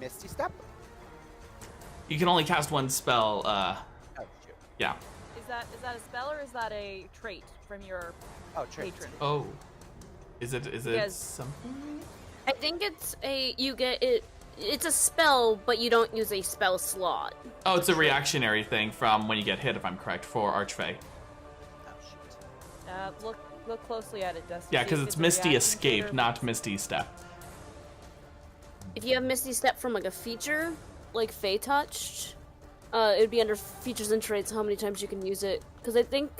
Misty Step? You can only cast one spell. Oh, shoot. Yeah. Is that a spell or is that a trait from your Oh, trick. patron? Oh. Is it Yes. something? I think it's it's a spell, but you don't use a spell slot. Oh, it's a reactionary thing from when you get hit, if I'm correct, for Archfey. Oh, shoot. Look closely at it, Dusty. Yeah, See because if it's a Misty reaction Escape, trigger. not Misty Step. If you have Misty Step from like a feature, like Fey Touched, it would be under features and traits how many times you can use it. Because I think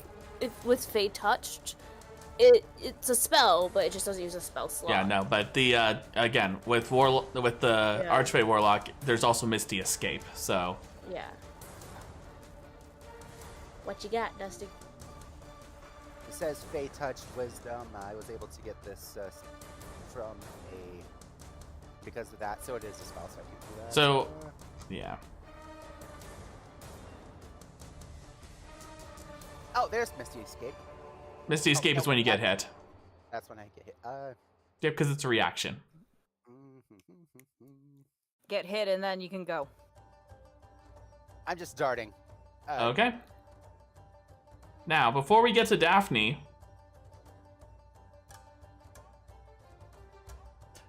with Fey Touched, it's a spell, but it just doesn't use a spell slot. Yeah, no, but the again with the Archfey Warlock, there's also Misty Escape. So Yeah. What you got, Dusty? It says Fey Touched Wisdom. I was able to get this from because of that, so it is a spell, so I can do that. So, yeah. Oh, there's Misty Escape. Misty Escape is when you get hit. That's when I get hit. Yeah, because it's a reaction. Get hit and then you can go. I'm just darting. Okay. Now, before we get to Daphne,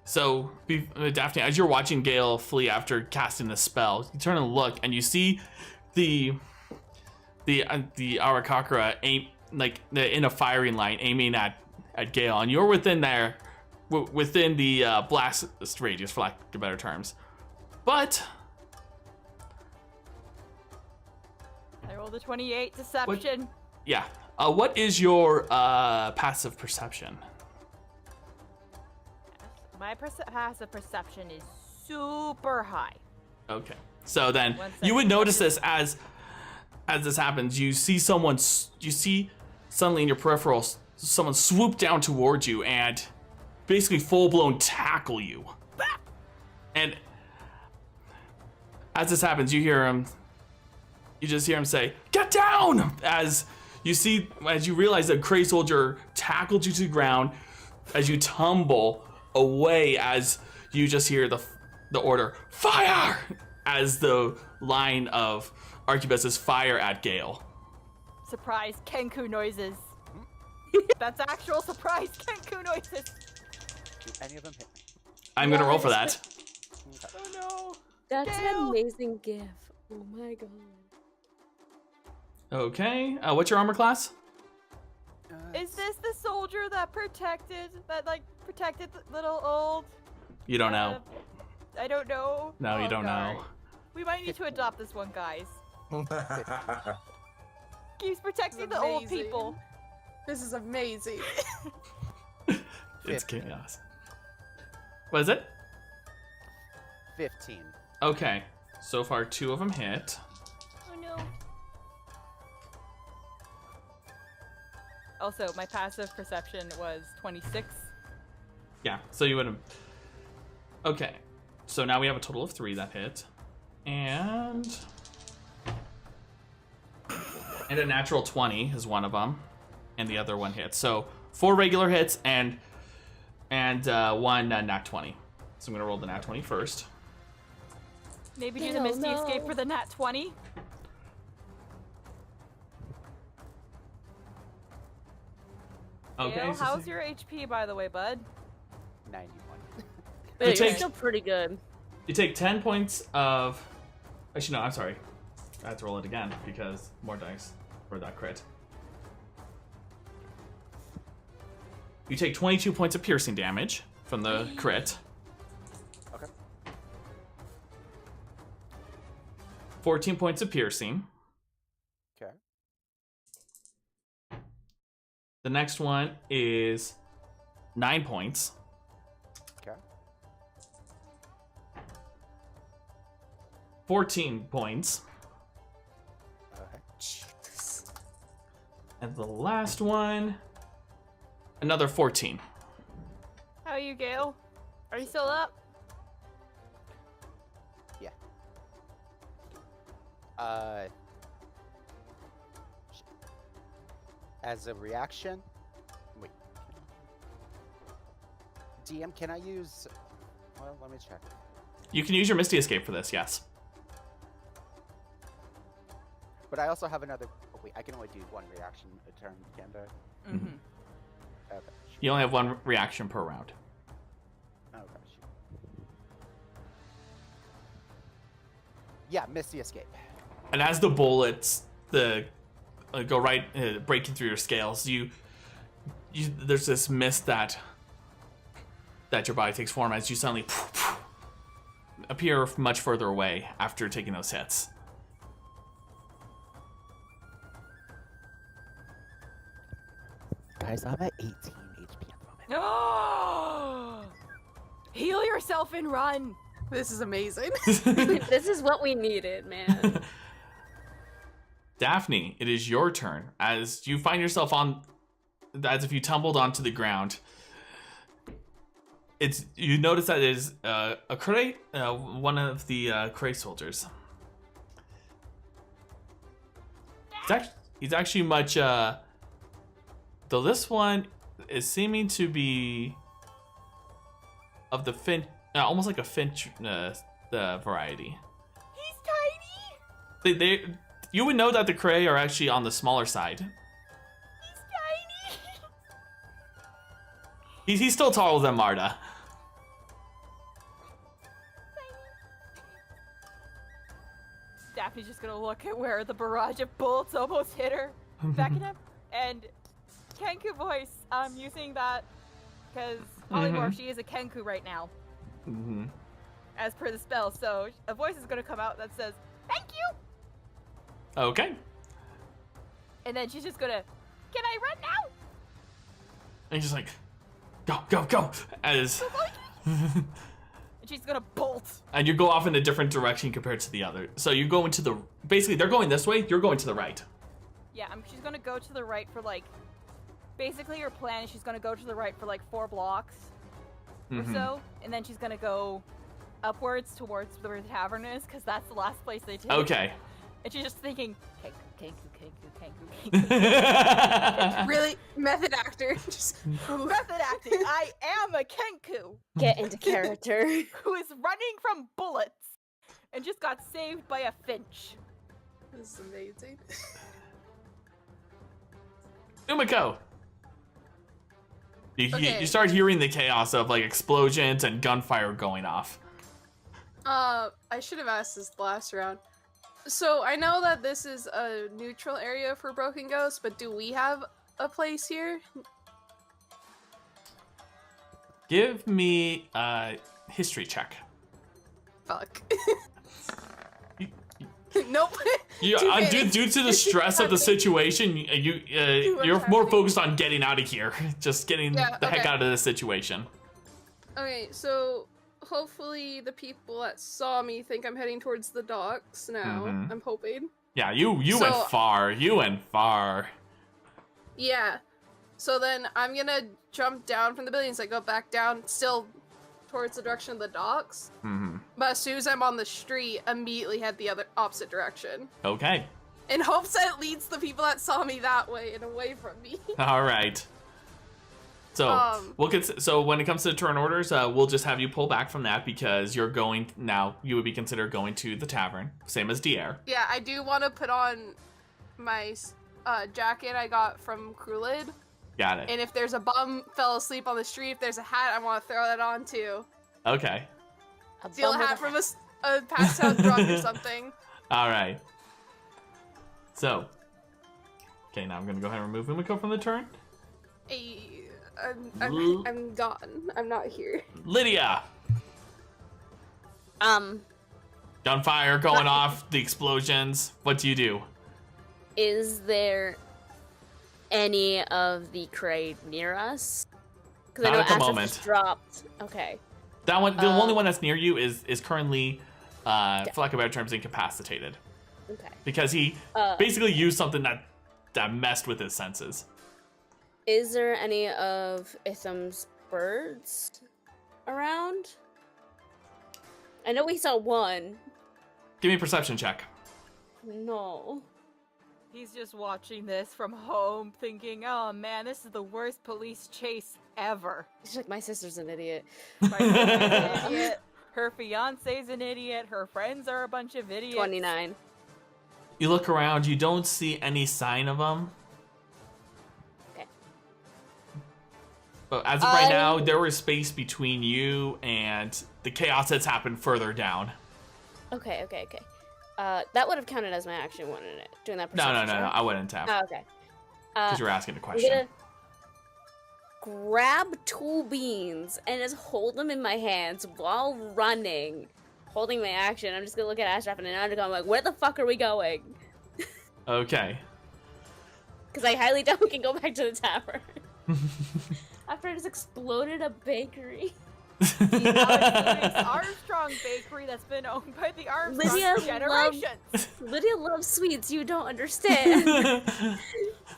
so Daphne, as you're watching Gale flee after casting the spell, you turn and look, and you see the Arakokra aim in a firing line, aiming at Gale, and you're within there, within the blast radius, for lack of better terms. But I rolled a 28 deception. yeah, what is your passive perception? My passive perception is super high. Okay, so then One you would second. notice this as this happens. You see suddenly in your peripheral, someone swoop down towards you and basically full-blown tackle you. And as this happens, you just hear him say, "Get down!" As you realize that Kree soldier tackled you to the ground, as you tumble away, as you just hear the order, "Fire!" as the line of arquebuses fire at Gale. Surprise Kenku noises. That's actual surprise Kenku noises. Do any of them hit me? I'm gonna roll for that. Oh no. That's Gale! an amazing gif. Oh my god. Okay, what's your armor class? Is this the soldier that protected the little old? You don't know. I don't know. No, you Oh, don't God. know. We might need to adopt this one, guys. Keeps protecting the old Amazing. people. This is amazing. It's chaos. What is it? 15. Okay. So far, 2 of them hit. Oh no. Also, my passive perception was 26. Yeah, so you would have... Okay. So now we have a total of 3 that hit. And a natural 20 is one of them. And the other one hits. So 4 regular hits and 1 nat 20. So I'm going to roll the nat 20 first. Maybe do the Misty Escape for the nat 20. Okay. Gale, so how's your HP, by the way, bud? 91. But You you're take- still pretty good. You take 10 points of... Actually, no, I'm sorry. I have to roll it again because more dice for that crit. You take 22 points of piercing damage from the crit. Okay. 14 points of piercing. Okay. The next one is 9 points. Okay. 14 points. Okay. And the last one, another 14. How are you, Gale? Are you still up? Yeah. As a reaction, wait. DM, can I use? Well, let me check. You can use your Misty Escape for this, yes. But I also have another. Oh wait, I can only do 1 reaction a turn, can't I? Mm-hmm. Okay. You only have 1 reaction per round. Okay. Yeah, Misty Escape. And as the bullets go right breaking through your scales, you there's this mist that your body takes form as you suddenly appear much further away after taking those hits. Guys, I'm at 18 HP at the moment. No! Heal yourself and run. This is amazing. This is what we needed, man. Daphne, it is your turn as you find yourself as if you tumbled onto the ground. You notice that it is a Cray, one of the Cray soldiers. He's actually much though this one is seeming to be of the finch, almost like a finch the variety. He's tiny. They you would know that the Cray are actually on the smaller side. He's tiny. He's still taller than Marta. Daphne's just gonna look at where the barrage of bullets almost hit her, backing up, and Kenku voice. I'm using that because polymorph. She is a Kenku right now, as per the spell. So a voice is gonna come out that says, "Thank you," Okay. and then she's just gonna, "Can I run now?" And he's just like, go, as And she's gonna bolt. and you go off in a different direction compared to the other. So you go into basically they're going this way, you're going to the right. Yeah, she's gonna go to the right for basically her plan is she's gonna go to the right for 4 blocks or so, and then she's gonna go upwards towards where the tavern is, because that's the last place they take. Okay. And she's just thinking, Kenku. Really? Method actor. Just Method acting. I am a Kenku Get into character. who is running from bullets and just got saved by a finch. This is amazing. Umeko. Okay. You start hearing the chaos of explosions and gunfire going off. I should have asked this last round. So I know that this is a neutral area for Broken Ghost, but do we have a place here? Give me a history check. Fuck. Nope. Due to the stress of the situation, you're more focused on getting out of here. Just getting the heck out of this situation. Okay, so hopefully the people that saw me think I'm heading towards the docks now. I'm hoping. Yeah, you went far. You went far. Yeah. So then I'm gonna jump down from the buildings. I go back down, still towards the direction of the docks. But as soon as I'm on the street, immediately head the other opposite direction. Okay. In hopes that it leads the people that saw me that way and away from me. All right. So so when it comes to turn orders, we'll just have you pull back from that because you're going now. You would be considered going to the tavern, same as Diar. Yeah, I do want to put on my jacket I got from Krulid. Got it. And if there's a bum fell asleep on the street, if there's a hat, I want to throw that on too. Okay. Steal a hat from a passed out drunk or something. All right. So, okay, now I'm gonna go ahead and remove Umeko from the turn. Hey, I'm gone. I'm not here. Lydia. Gunfire going off. The explosions. What do you do? Is there any of the crate near us? Because I know Not at the Ashraf moment. just dropped. Okay. That one, the only one that's near you is currently, for lack of better terms, incapacitated. Okay. Because he basically used something that messed with his senses. Is there any of Itham's birds around? I know we saw one. Give me a perception check. No. He's just watching this from home thinking, oh man, this is the worst police chase ever. She's like, my sister's an idiot. My sister's an idiot. Her fiance's an idiot. Her friends are a bunch of idiots. 29. You look around, you don't see any sign of them. Okay. But as of right now, there is space between you and the chaos that's happened further down. Okay. That would have counted as my action, wouldn't it? Doing that No, perception check? I wouldn't have. Oh, okay. Because you're asking a I'm question. gonna grab 2 beans and just hold them in my hands while running, holding my action. I'm just gonna look at Ashraf and I'm like, where the fuck are we going? Okay. Because I highly doubt we can go back to the tavern. After I just exploded a bakery. It's Armstrong Bakery that's been owned by the Armstrong for generations. Lydia loves sweets. You don't understand.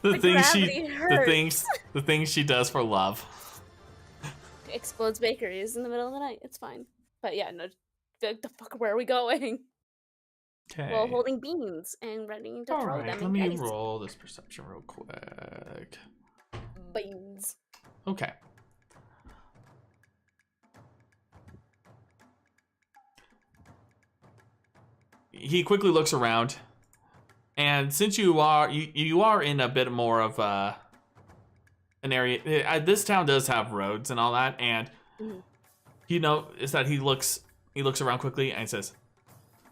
the things she does for love. Explodes bakeries in the middle of the night. It's fine. But yeah, no. The fuck, where are we going? Okay. Well, holding beans and ready to throw Alright, them. let me roll this perception real quick. Beans. Okay. He quickly looks around, and since you are in a bit more of an area, this town does have roads and all that, and you know is that he looks around quickly and says,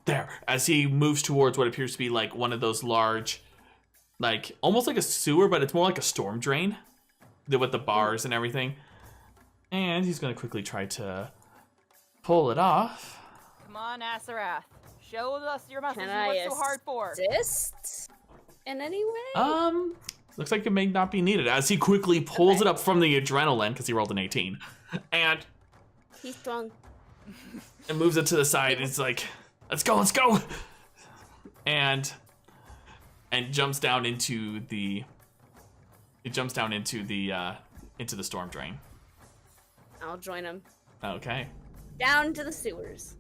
"There," as he moves towards what appears to be like one of those large, like almost like a sewer, but it's more like a storm drain, with the bars and everything, and he's gonna quickly try to pull it off. Come on, Asarath. Show us your muscles Can you I worked so hard for. assist in any way? Looks like it may not be needed as he quickly pulls it up from the adrenaline because he rolled an 18, and He's strong. and moves it to the side. It's like, let's go, and jumps down into the into the storm drain. I'll join him. Okay. Down to the sewers.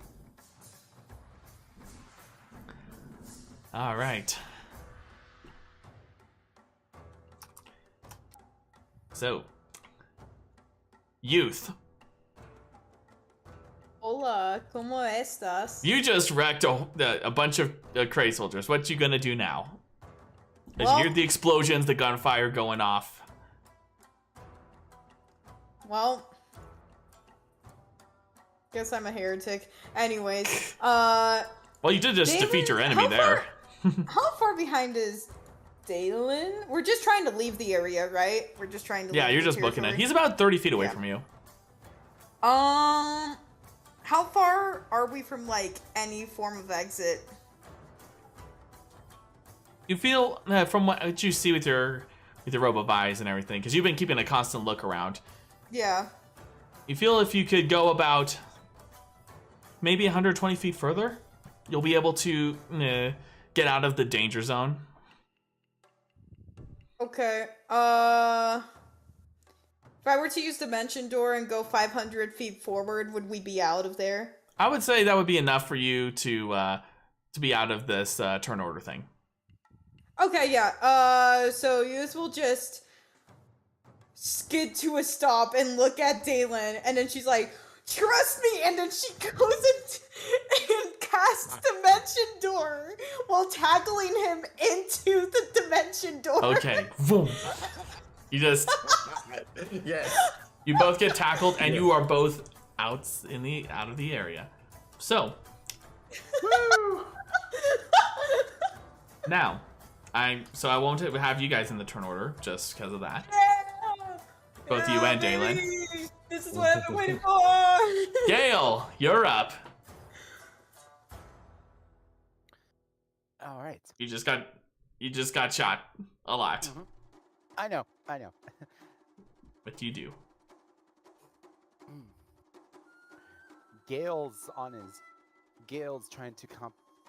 All right. So, youth, Hola, ¿cómo estás? you just wrecked a bunch of Cray soldiers. What you gonna do now? As Well- you hear the explosions, the gunfire going off. Well, guess I'm a heretic. Anyways, Well, you did just defeat your enemy there. how far behind is Delan? We're just trying to leave the area, right? We're just trying to. Yeah, leave you're the just booking it. territory. He's about 30 feet away Yeah. from you. How far are we from, like, any form of exit? You feel, from what you see with your robe of eyes and everything, because you've been keeping a constant look around. Yeah. You feel if you could go about maybe 120 feet further, you'll be able to get out of the danger zone. Okay. If I were to use Dimension Door and go 500 feet forward, would we be out of there? I would say that would be enough for you to be out of this turn order thing. Okay, yeah. So Yuz will just skid to a stop and look at Delan, and then she's like, "Trust me," and then she goes and casts Dimension Door while tackling him into the Dimension Door. Okay. Boom. You just... Yes. You both get tackled, and you are both out of the area. So... Now... I won't have you guys in the turn order, just because of that. Yeah! Both you and Dalan. Baby! This is what I've been waiting for! Gale, you're up. All right. You just got shot a lot. Mm-hmm. I know. What do you do? Gale's trying to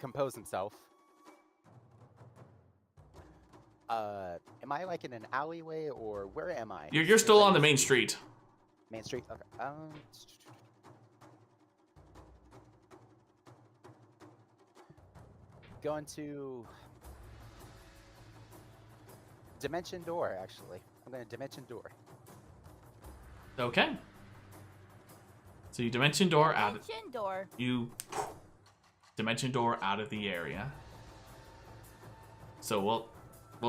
compose himself. Am I like in an alleyway or where am I? You're still on the main street. Main street. Okay. Going to Dimension Door. Actually, I'm going to Dimension Door. Okay. So you Dimension Door out. Dimension Door. You Dimension Door out of the area. So we'll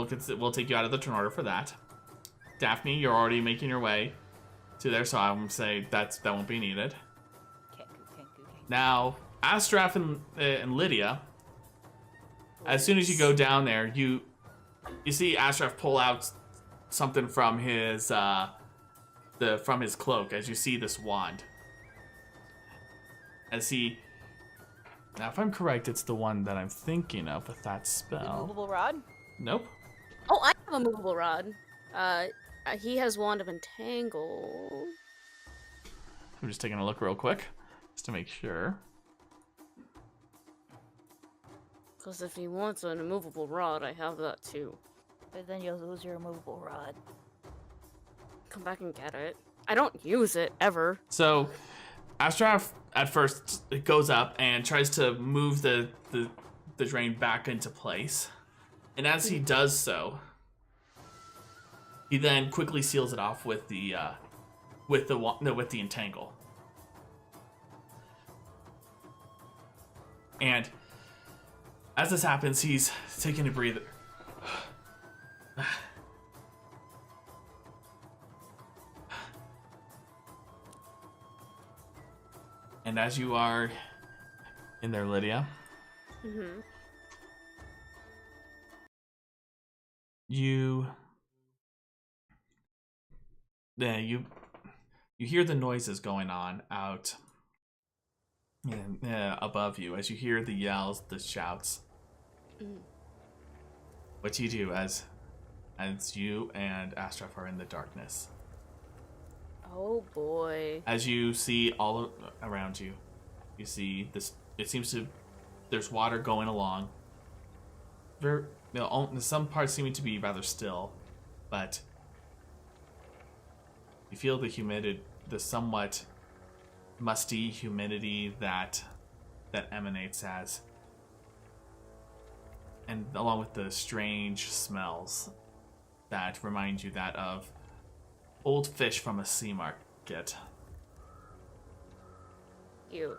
take you out of the turn order for that. Daphne, you're already making your way to there, so I'm gonna say that won't be needed. Now, Astraf and Lydia, as soon as you go down there, you see Astraf pull out something from his from his cloak as you see this wand. Now if I'm correct, it's the one that I'm thinking of with that spell. Movable rod? Nope. Oh, I have a movable rod. He has Wand of Entangle. I'm just taking a look real quick, just to make sure. Because if he wants an immovable rod, I have that too. But then you'll lose your immovable rod. Come back and get it. I don't use it, ever. So, Astraf at first it goes up and tries to move the drain back into place. And as he does so, he then quickly seals it off with the entangle. And as this happens, he's taking a breather. And as you are in there, Lydia, you hear the noises going on out above you as you hear the yells, the shouts. What do you do as you and Astraf are in the darkness? Oh boy. As you see all around you, you see this. It seems to there's water going along. Some parts seeming to be rather still, but you feel the somewhat musty humidity that emanates and along with the strange smells that remind you that of old fish from a sea market. You.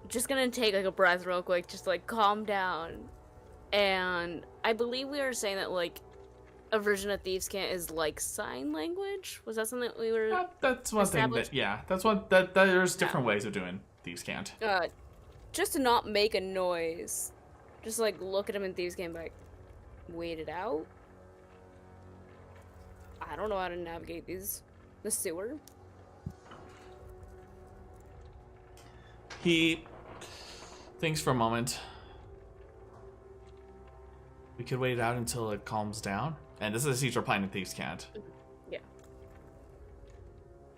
Just gonna take like a breath real quick, just like calm down. And I believe we were saying that like a version of Thieves' Cant is like sign language. Was that something that we were? That's one thing. That's one that there's different ways of doing Thieves' Cant. Just to not make a noise, Just like look at him in Thieves' Game, like, wait it out. I don't know how to navigate the sewer. He thinks for a moment. We could wait it out until it calms down. And this is a siege replying to Thieves can't. Yeah.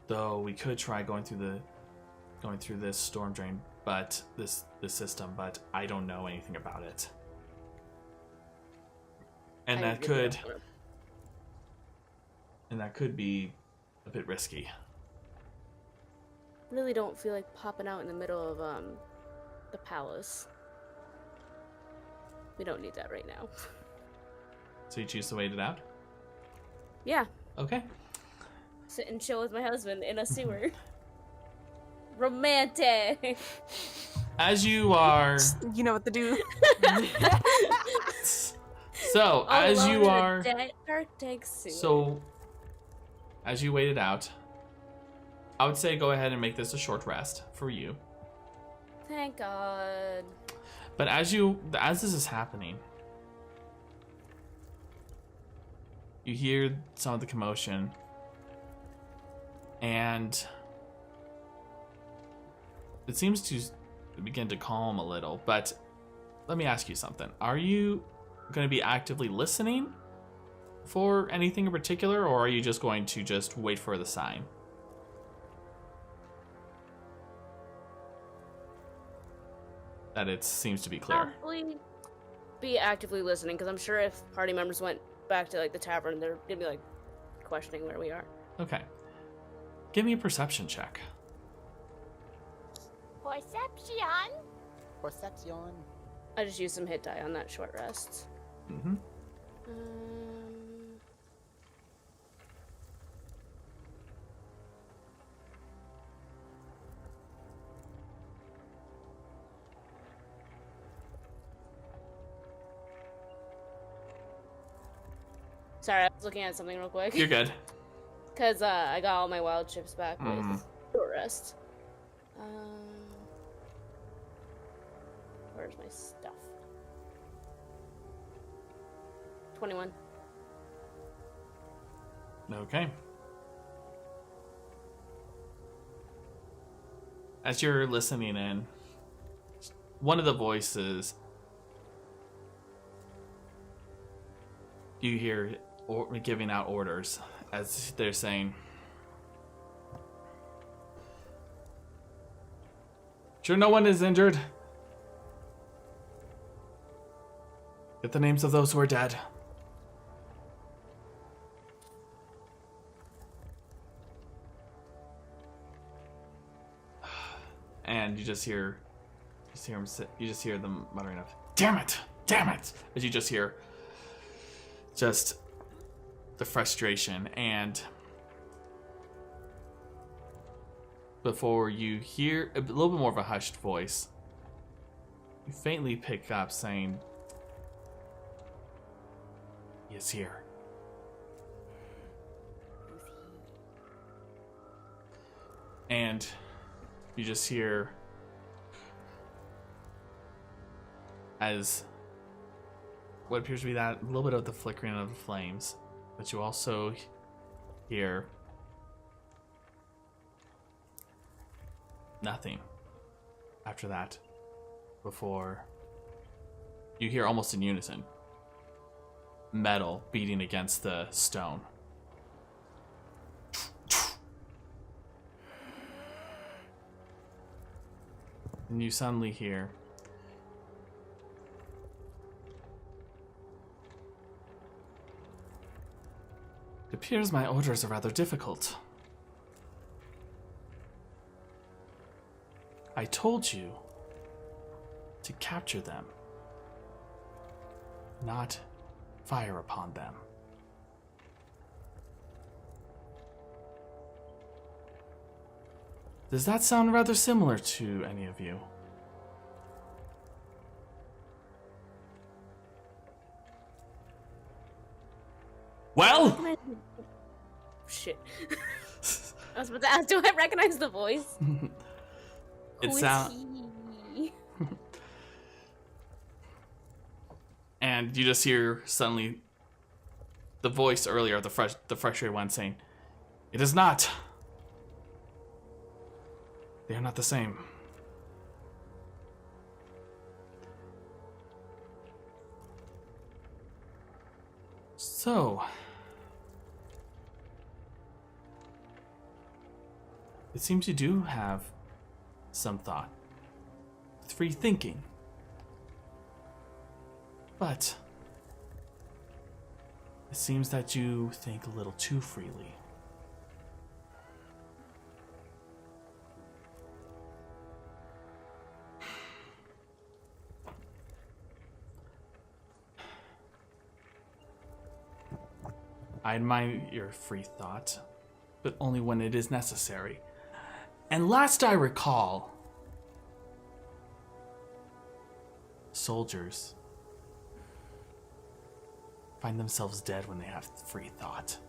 Though we could try going through this storm drain, but this system, but I don't know anything about it. And that could be a bit risky. Really don't feel like popping out in the middle of the palace. We don't need that right now. So you choose to wait it out? Yeah. Okay. Sit and chill with my husband in a sewer. Romantic. As you are, You know what to do. so as Alone you in a are, Arctic sewer. so as you wait it out, I would say go ahead and make this a short rest for you. Thank God. But as this is happening, you hear some of the commotion, and it seems to begin to calm a little. But let me ask you something. Are you going to be actively listening for anything in particular, or are you just going to just wait for the sign? That it seems to be clear. Probably be actively listening, because I'm sure if party members went back to like the tavern, they're gonna be like questioning where we are. Okay. Give me a perception check. Perception. I just used some hit die on that short rest. Mm-hmm. Sorry, I was looking at something real quick. You're good. Because I got all my wild chips back with short rest. Where's my stuff? 21. Okay. As you're listening in, one of the voices you hear giving out orders as they're saying, "Sure, no one is injured. Get the names of those who are dead." And you just hear them muttering of, damn it, as you just hear just the frustration. And before you hear a little bit more of a hushed voice, you faintly pick up saying, "He is here." And you just hear as what appears to be that little bit of the flickering of the flames, but you also hear nothing after that, before you hear almost in unison metal beating against the stone. And you suddenly hear, "It appears my orders are rather difficult. I told you to capture them, not fire upon them." Does that sound rather similar to any of you? Well, Shit. I was about to ask, do I recognize the voice? it Who is sounds. he? And you just hear suddenly the voice earlier, the frustrated one saying, "It is not. They are not the same." So, it seems you do have some thought, with free thinking. But it seems that you think a little too freely. I admire your free thought, but only when it is necessary. And last I recall, soldiers find themselves dead when they have free thought.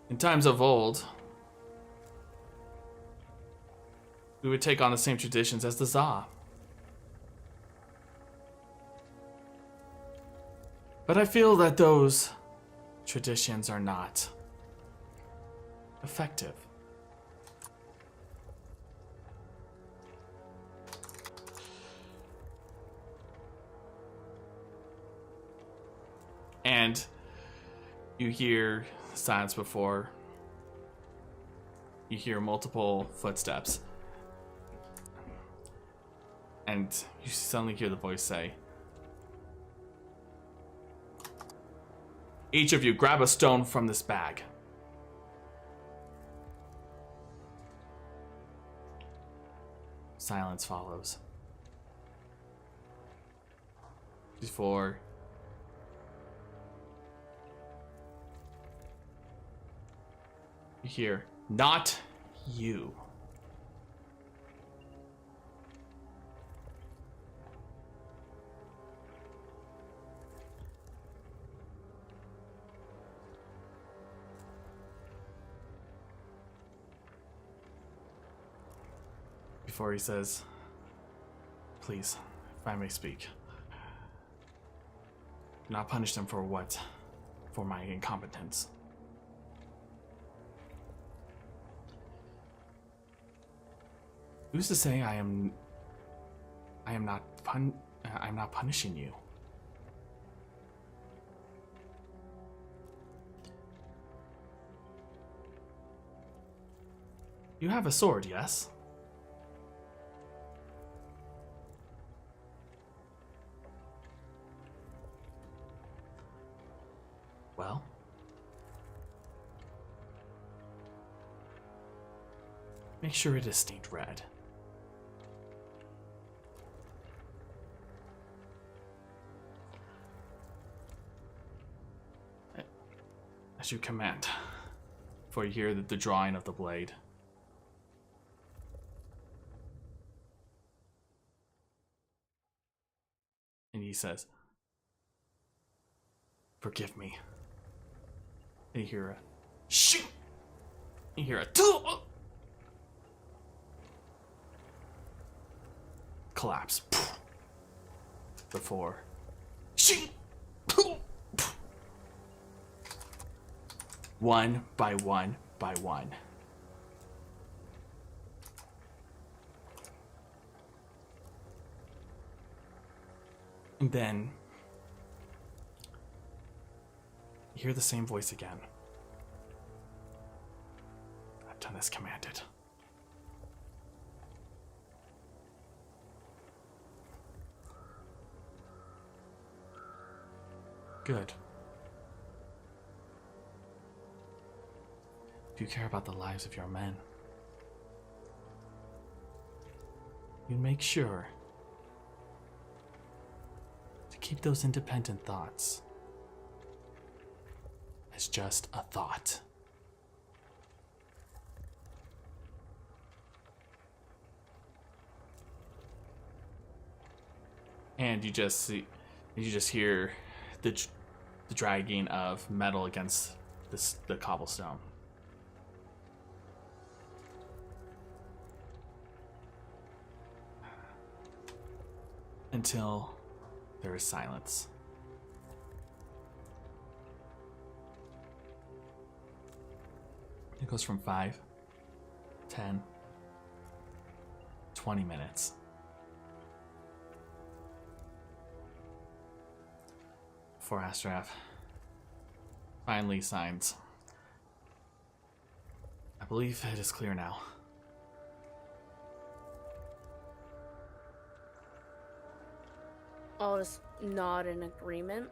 In times of old, we would take on the same traditions as the Za. But I feel that those traditions are not effective. And you hear silence before you hear multiple footsteps. And you suddenly hear the voice say, "Each of you grab a stone from this bag." Silence follows. Before you hear, "Not you." Before he says, "Please, if I may speak, do not punish them for what? For my incompetence. Who's to say I am not punishing you? You have a sword, yes? Well, make sure it is stained red. As you command, for you hear the drawing of the blade. And he says, "Forgive me." And you hear a shoot. You hear a collapse before shoot. One by one by one. And then you hear the same voice again. "I've done as commanded." Good. If you care about the lives of your men, you make sure to keep those independent thoughts as just a thought. And you just see, You just hear the dragging of metal against the cobblestone. Until there is silence. It goes from 5, 10, 20 minutes. Before Astraf finally signs. I believe it is clear now. I'll just nod in agreement.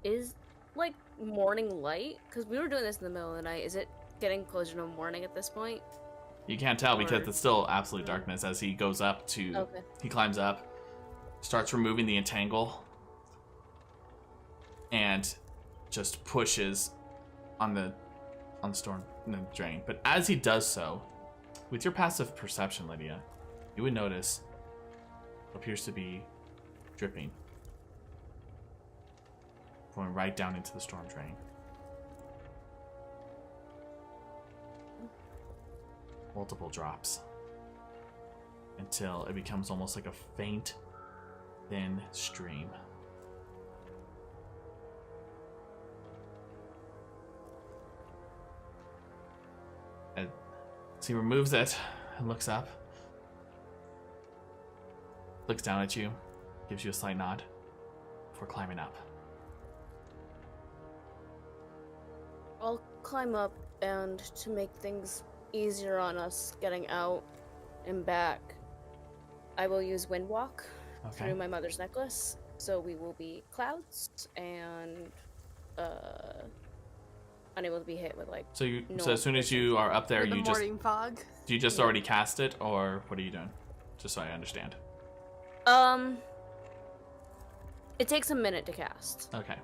Is, like, morning light? Because we were doing this in the middle of the night. Is it getting closer to morning at this point? You can't tell because it's still absolute darkness as he goes up to... Okay. He climbs up, starts removing the entangle, and just pushes on the storm drain. But as he does so, with your passive perception, Lydia, you would notice what appears to be dripping, going right down into the storm drain. Multiple drops until it becomes almost like a faint, thin stream. As he removes it and looks up, looks down at you, gives you a slight nod before climbing up. I'll climb up, and to make things easier on us getting out and back, I will use wind walk through my mother's necklace, so we will be clouds and unable to be hit with like. So as soon as you are up there, the you just morning fog. do you just already cast it, or what are you doing? Just so I understand. It takes a minute to cast. Okay.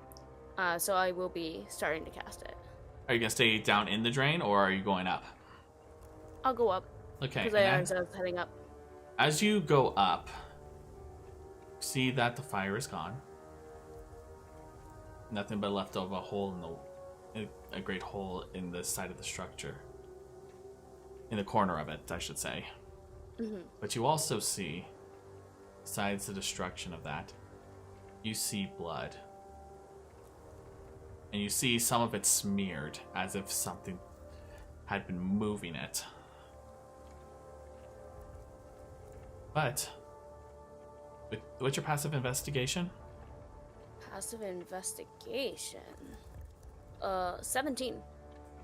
So I will be starting to cast it. Are you gonna stay down in the drain, or are you going up? I'll go up. Okay. Because I was heading up. As you go up, see that the fire is gone. Nothing but left of a hole a great hole in the side of the structure. In the corner of it, I should say. Mm-hmm. But you also see, besides the destruction of that, you see blood. And you see some of it smeared, as if something had been moving it. But, what's your passive investigation? Passive investigation. 17.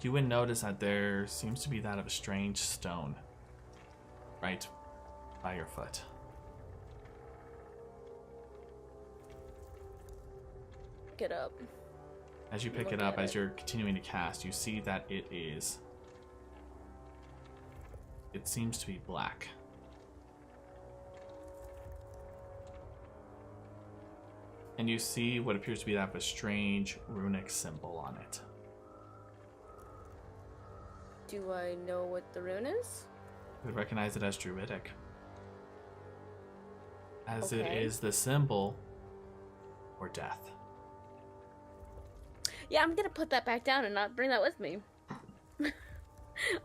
You would notice that there seems to be that of a strange stone right by your foot. Pick it up. As you pick it up, as you're continuing to cast, you see that it seems to be black. And you see what appears to be that of a strange runic symbol on it. Do I know what the rune is? You would recognize it as Druidic. As it is the symbol for death. Yeah, I'm gonna put that back down and not bring that with me.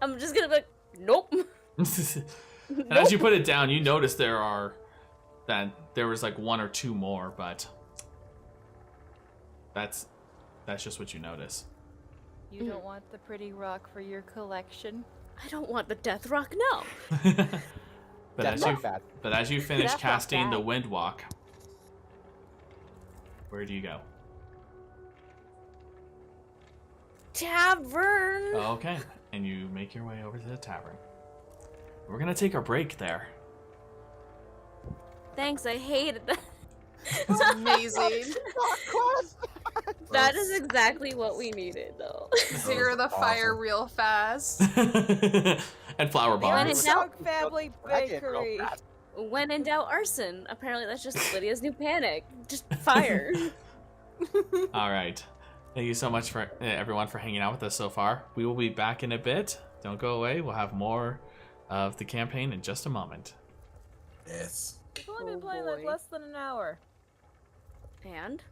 I'm just gonna be like, nope. And as you put it down, you notice there was like one or two more, but that's just what you notice. You don't want the pretty rock for your collection? I don't want the death rock, no. But as you finish casting the wind walk, where do you go? Tavern. Okay, and you make your way over to the tavern. We're gonna take a break there. Thanks, I hated that. Amazing. That is exactly what we needed, though. Zero the fire real fast. And flower bombs. Family bakery. When in doubt, arson. Apparently, that's just Lydia's new panic. Just fire. All right. Thank you so much for everyone for hanging out with us so far. We will be back in a bit. Don't go away. We'll have more of the campaign in just a moment. Yes. We've only been Oh, playing like boy. less than an hour. And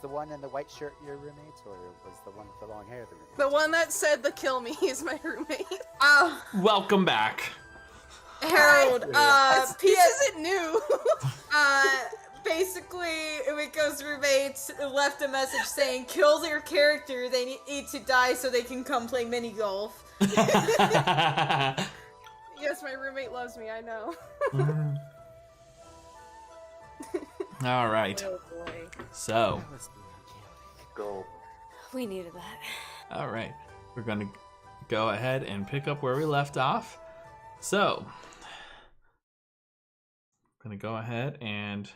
the one in the white shirt your roommate, or was the one with the long hair the roommate? The one that said the kill me is my roommate. Welcome back. Harold, This isn't new. Basically, Umiko's roommates left a message saying, kill their character, they need to die so they can come play mini golf. Yes, my roommate loves me, I know. All right. Oh boy. So, Go. We needed that. all right. We're going to go ahead and pick up where we left off. So, I'm going to go ahead and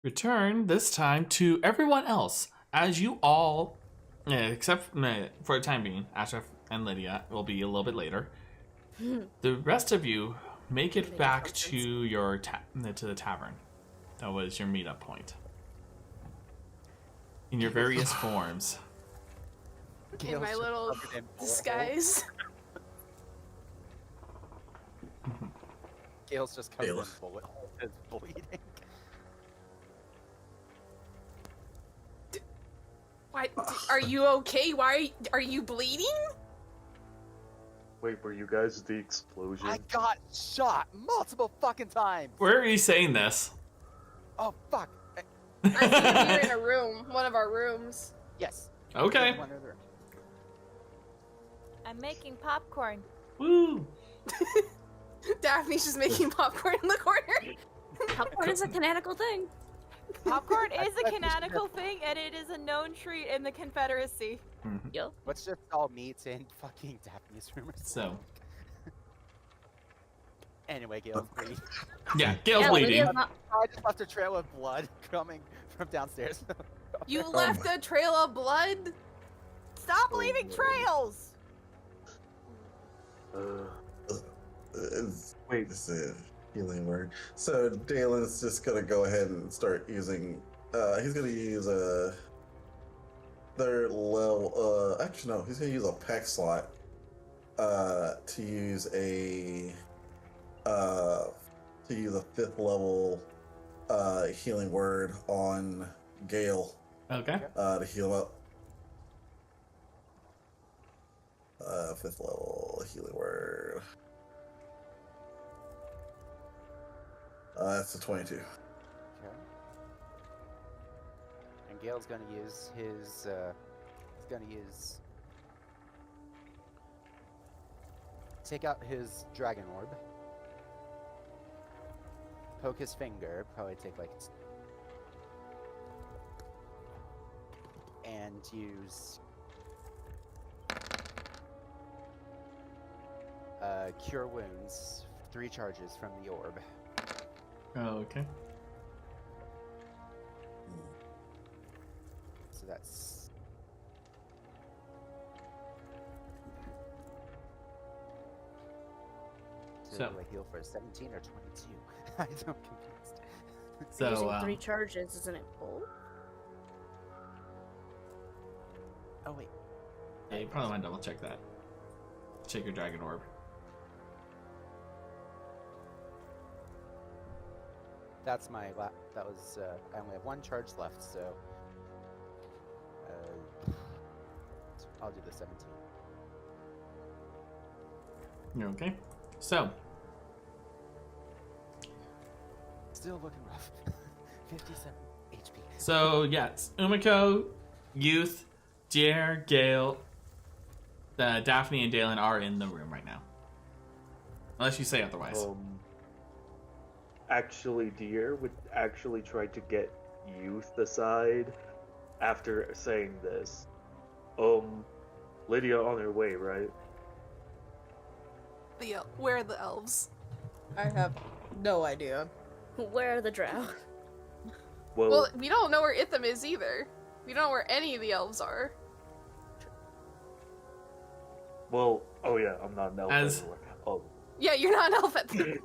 return this time to everyone else. As you all, except for the time being, Ashraf and Lydia will be a little bit later. The rest of you make it back to your to the tavern. That was your meetup point. In your various forms. In my little disguise. Gale's just covered in Gale. bullet holes and bleeding. Why? Are you okay? Why are you bleeding? Wait, were you guys the explosion? I got shot multiple fucking times. Where are you saying this? Oh fuck. I think you're in a room, one of our rooms. Yes. Okay. One other. I'm making popcorn. Woo! Daphne's just making popcorn in the corner. Popcorn is a canonical thing. Popcorn is a canonical thing, and it is a known treat in the Confederacy. Yo. Let's just all meet in fucking Daphne's room. So, Anyway, Gale's bleeding. yeah, Gale's Yeah, bleeding. Lydia's not- I just left a trail of blood coming from downstairs. You left a trail of blood? Stop leaving trails! Wait. This is a healing word. So Dalen's just gonna go ahead and start using. He's gonna use a third level. Actually, no. He's gonna use a pack slot. To use a. To use a 5th level. Healing word on Gale. Okay. To heal up. 5th level healing word. That's a 22. Okay. And Gale's gonna use his, he's gonna use... Take out his dragon orb. Poke his finger, probably take like... And use... Cure Wounds, 3 charges from the orb. Oh, okay. So that's... So- do I heal for 17 or 22? I'm confused. So, Using 3 charges, isn't it full? Oh wait. yeah, you probably want to double check that. Check your dragon orb. That's my that was I only have 1 charge left, so I'll do the 17. You're okay. So, Still looking rough. 57 HP. so yes, Umeko, Youth, Diar, Gale, Daphne, and Delan are in the room right now. Unless you say otherwise. Actually, Diar would actually try to get Youth aside after saying this. Lydia on her way, right? Where are the elves? I have no idea. Where are the Drow? Well, we don't know where Itham is either. We don't know where any of the elves are. well, oh yeah, I'm not an elf As- anymore. Oh, Yeah, you're not an elf at the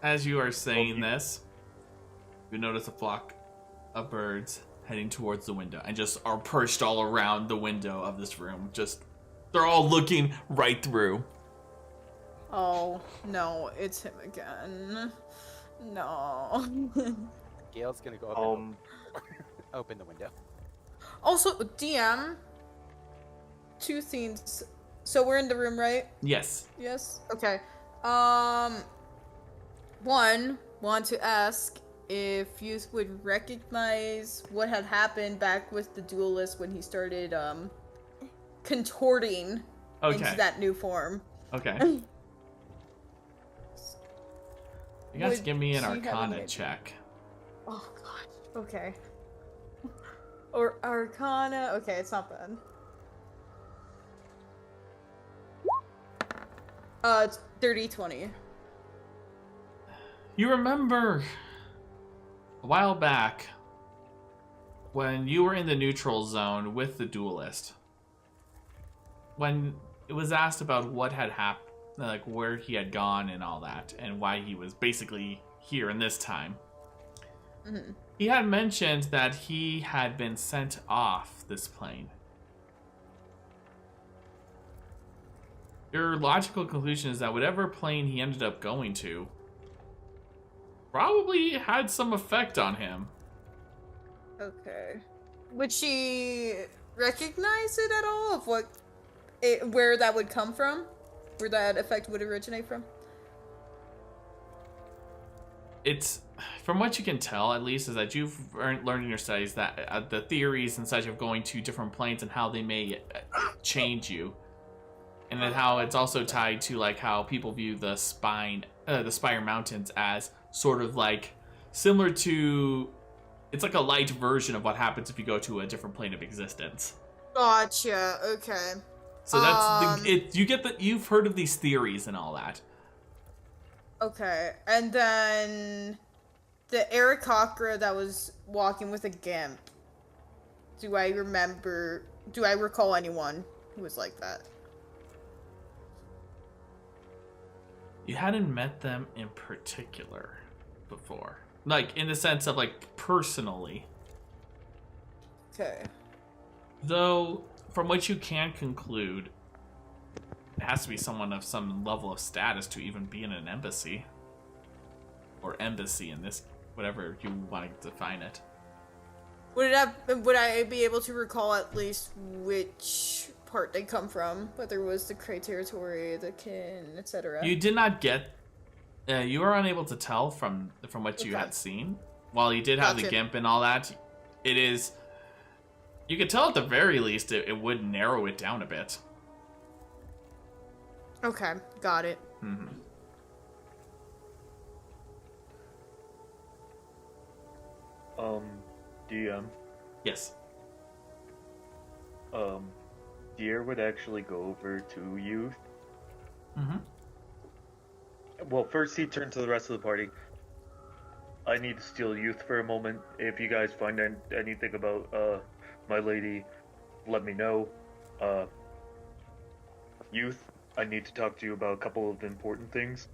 As you are saying this, you notice a flock of birds heading towards the window and just are perched all around the window of this room. Just, they're all looking right through. Oh, no, it's him again. No. Gale's gonna go up and open the window. Also, DM, two things. So we're in the room, right? Yes. Yes. Okay. One, want to ask if you would recognize what had happened back with the duelist when he started contorting into that new form. Okay. You guys give me an Arcana check. Oh god. Okay. Or Arcana. Okay, it's not bad. It's 30-20. You remember a while back when you were in the neutral zone with the duelist, when it was asked about what had happened, like where he had gone and all that, and why he was basically here in this time. Mm-hmm. He had mentioned that he had been sent off this plane. Your logical conclusion is that whatever plane he ended up going to probably had some effect on him. Okay. Would she recognize it at all, of where that would come from? Where that effect would originate from? It's, from what you can tell, at least, is that you've learned in your studies that the theories and such of going to different planes and how they may change you. And then how it's also tied to like how people view the Spire Mountains as sort of like similar to, it's like a light version of what happens if you go to a different plane of existence. Gotcha. Okay. So that's you've heard of these theories and all that. Okay, and then the Aarakocra that was walking with a gimp. Do I recall anyone who was like that? You hadn't met them in particular before. Like, in the sense of, like, personally. Okay. Though, from what you can conclude, it has to be someone of some level of status to even be in an embassy. Or embassy in this, whatever you want to define it. Would I be able to recall at least which part they come from? Whether it was the Krayt territory, the kin, etc. You did not get... you were unable to tell from what you had seen. While you did have the gimp and all that, it is... You could tell at the very least it would narrow it down a bit. Okay, got it. Mm-hmm. DM. Yes. Diar would actually go over to youth. Mm-hmm. Well, first he turned to the rest of the party. I need to steal youth for a moment. If you guys find anything about my lady, let me know. Youth, I need to talk to you about a couple of important things.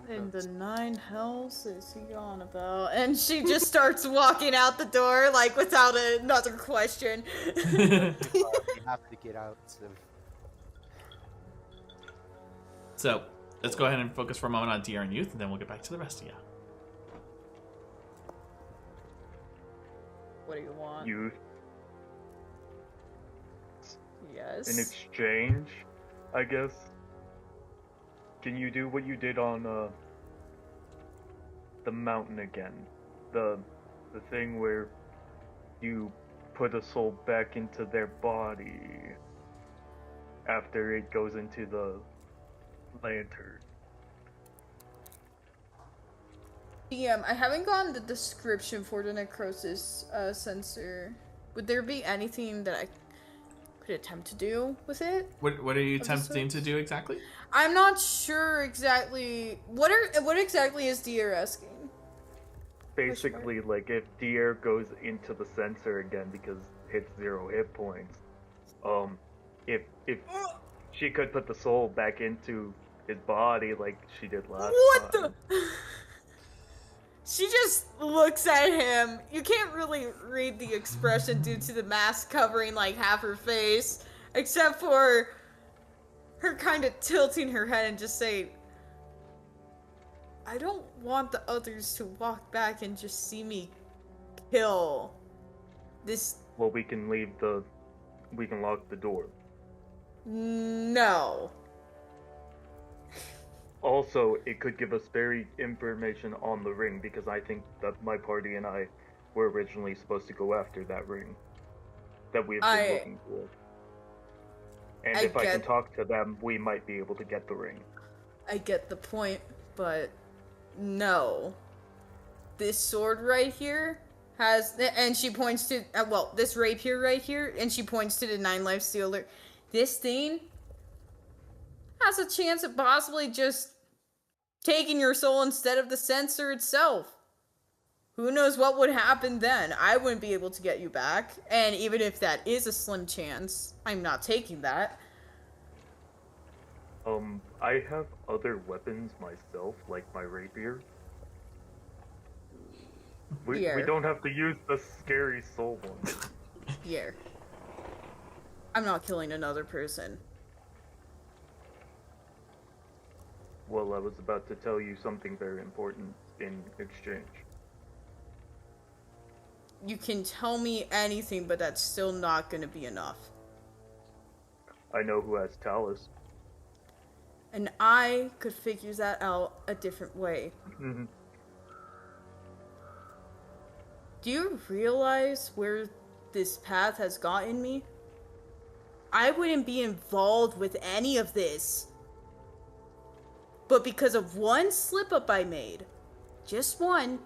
In the 9 hells is he on about? And she just starts walking out the door, like, without another question. You have to get out of... So, let's go ahead and focus for a moment on Diar and youth, and then we'll get back to the rest of you. What do you want? Youth. Yes. In exchange, I guess. Can you do what you did on the mountain again? The thing where you put a soul back into their body after it goes into the lantern. I haven't gotten the description for the necrosis sensor. Would there be anything that I could attempt to do with it? What are you attempting to do exactly? I'm not sure exactly. What exactly is Diar asking? Basically, like, if Diar goes into the sensor again because it's 0 hit points, if she could put the soul back into his body like she did last time. What the? She just looks at him. You can't really read the expression due to the mask covering like half her face, except for her kind of tilting her head and just saying, I don't want the others to walk back and just see me kill this. Well, we can lock the door. No. Also, it could give us very information on the ring, because I think that my party and I were originally supposed to go after that ring that we've been looking for. And if I can talk to them, we might be able to get the ring. I get the point, but no. This sword right here has, and she points to, this rapier right here, and she points to the 9 life stealer. This thing has a chance of possibly just taking your soul instead of the censer itself. Who knows what would happen then? I wouldn't be able to get you back, and even if that is a slim chance, I'm not taking that. I have other weapons myself, like my rapier. We don't have to use the scary soul one. Yeah. I'm not killing another person. Well, I was about to tell you something very important in exchange. You can tell me anything, but that's still not gonna be enough. I know who has Talis. And I could figure that out a different way. Mm-hmm. Do you realize where this path has gotten me? I wouldn't be involved with any of this. But because of one slip-up I made, just one,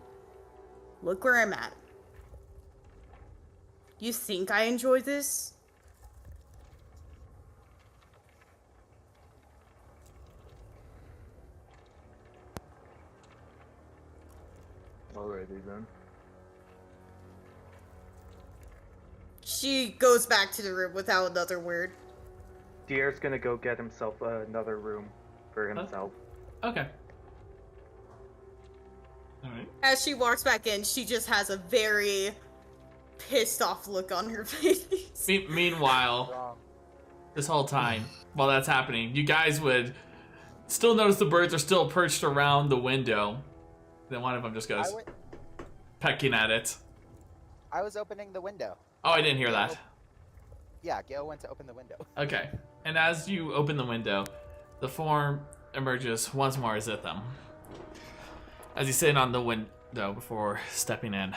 look where I'm at. You think I enjoy this? Alrighty then. She goes back to the room without another word. Diar's gonna go get himself another room for himself. Okay. Alright. As she walks back in, she just has a very pissed off look on her face. Meanwhile, this whole time, while that's happening, you guys would still notice the birds are still perched around the window. Then one of them just goes pecking at it. I was opening the window. Oh, I didn't hear that. Yeah, Gale went to open the window. Okay. And as you open the window, the form emerges once more as Itham. As he's sitting on the window before stepping in.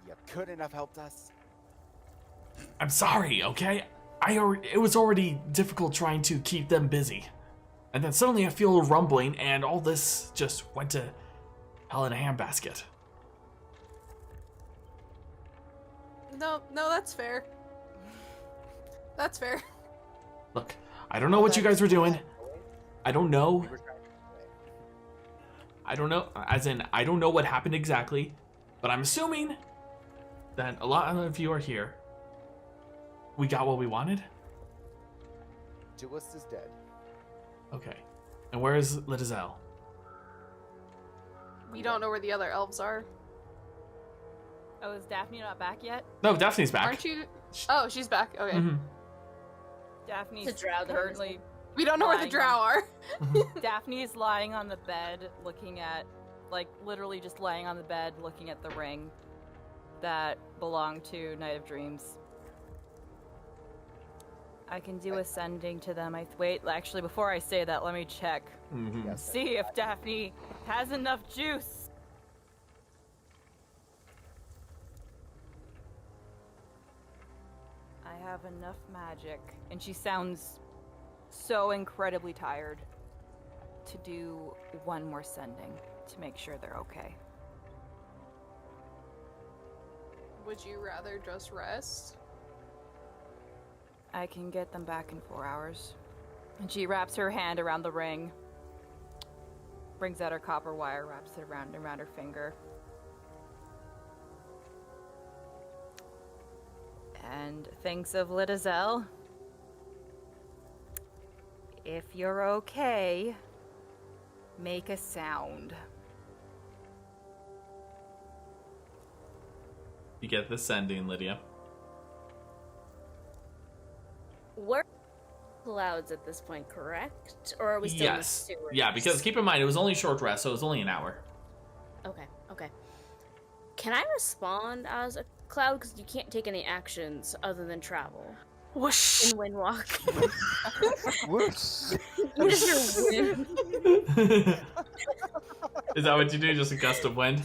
You couldn't have helped us. I'm sorry, okay? It was already difficult trying to keep them busy. And then suddenly I feel a rumbling and all this just went to hell in a handbasket. No, that's fair. That's fair. Look, I don't know what you guys were doing. I don't know. I don't know, as in, I don't know what happened exactly, but I'm assuming that a lot of you are here. We got what we wanted? Duelist is dead. Okay. And where is Lydia? We don't know where the other elves are. Oh, is Daphne not back yet? No, Daphne's back. Aren't you? Oh, she's back. Okay. Mm-hmm. Daphne's The Drow that currently... We don't know where the Drow are. Daphne is lying on the bed looking at, like, literally just laying on the bed looking at the ring that belonged to Night of Dreams. I can do ascending to them. Wait, actually, before I say that, let me check. Mm-hmm. Yes. See if Daphne has enough juice. I have enough magic. And she sounds so incredibly tired to do one more sending to make sure they're okay. Would you rather just rest? I can get them back in 4 hours. And she wraps her hand around the ring. Brings out her copper wire, wraps it around her finger. And thinks of Lydia. If you're okay, make a sound. You get the sending, Lydia. Where clouds at this point, correct? Or are we still in the sewers? Yeah, because keep in mind, it was only a short rest, so it was only an hour. Okay. Can I respond as a cloud? Because you can't take any actions other than travel. Whoosh! In Windwalk. Whoosh! What is your wind? Is that what you do? Just a gust of wind?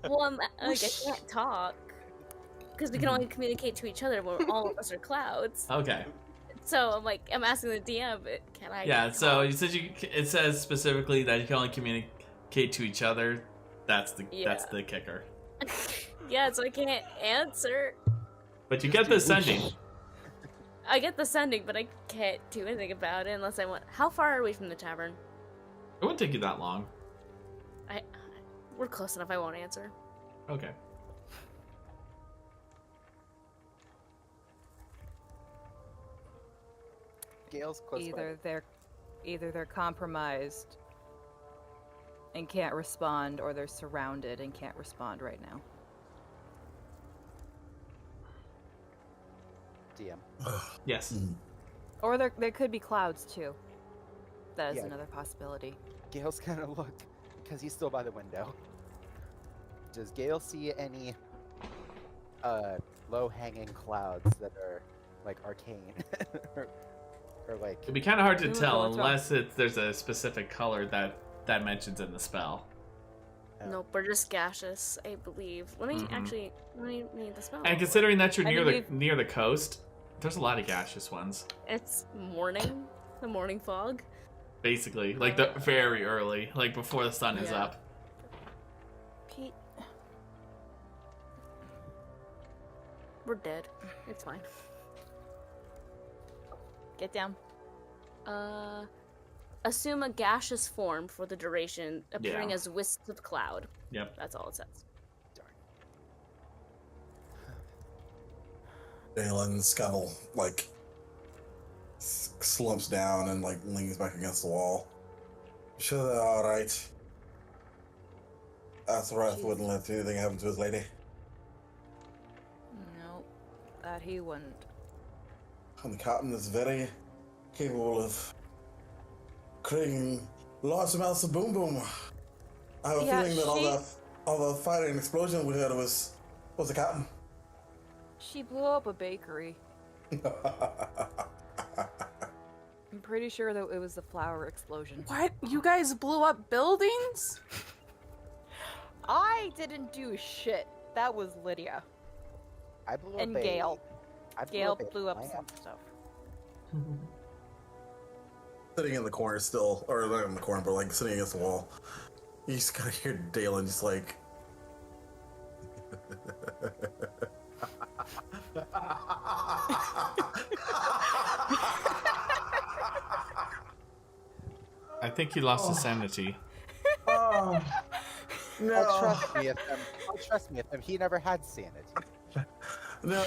Well, I can't talk. Because we can only communicate to each other when all of us are clouds. Okay. So I'm asking the DM, but can I? Yeah. So it says specifically that you can only communicate to each other. That's the kicker. Yeah, so I can't answer. But you get the sending. I get the sending, but I can't do anything about it unless I want. How far are we from the tavern? It wouldn't take you that long. We're close enough. I won't answer. Okay. Gale's close by. Either they're compromised and can't respond, or they're surrounded and can't respond right now. DM. Yes. Or there could be clouds too. That is Yeah. another possibility. Gale's gonna look because he's still by the window. Does Gale see any low-hanging clouds that are like arcane, or like? It'd be kind of hard to tell what's wrong? unless there's a specific color that mentions in the spell. Nope, we're just gaseous, I believe. Let me read the spell. And considering that you're I near the coast, there's a lot of gaseous ones. It's morning, the morning fog. Basically, like the very early, like before the sun is Yeah. up. Pete. We're dead. It's fine. Get down. Assume a gaseous form for the duration, appearing Yeah. as wisps of cloud. Yep. That's all it says. Dalen's kind of like slumps down and like leans back against the wall. Sure, they're all right. Azarath wouldn't let anything happen to his lady. No, that he wouldn't. And the captain is very capable of creating large amounts of boom boom. I have a feeling that all the fighting and explosion we heard was the captain. She blew up a bakery. I'm pretty sure that it was the flower explosion. What? You guys blew up buildings? I didn't do shit. That was Lydia. I blew And up Gale. I Gale a blew up lamp. some stuff. Sitting in the corner still, or not in the corner, but like sitting against the wall. You just kind of hear Dalan just like. I think he lost his sanity. Oh, no. Oh, trust me, if he never had sanity. No.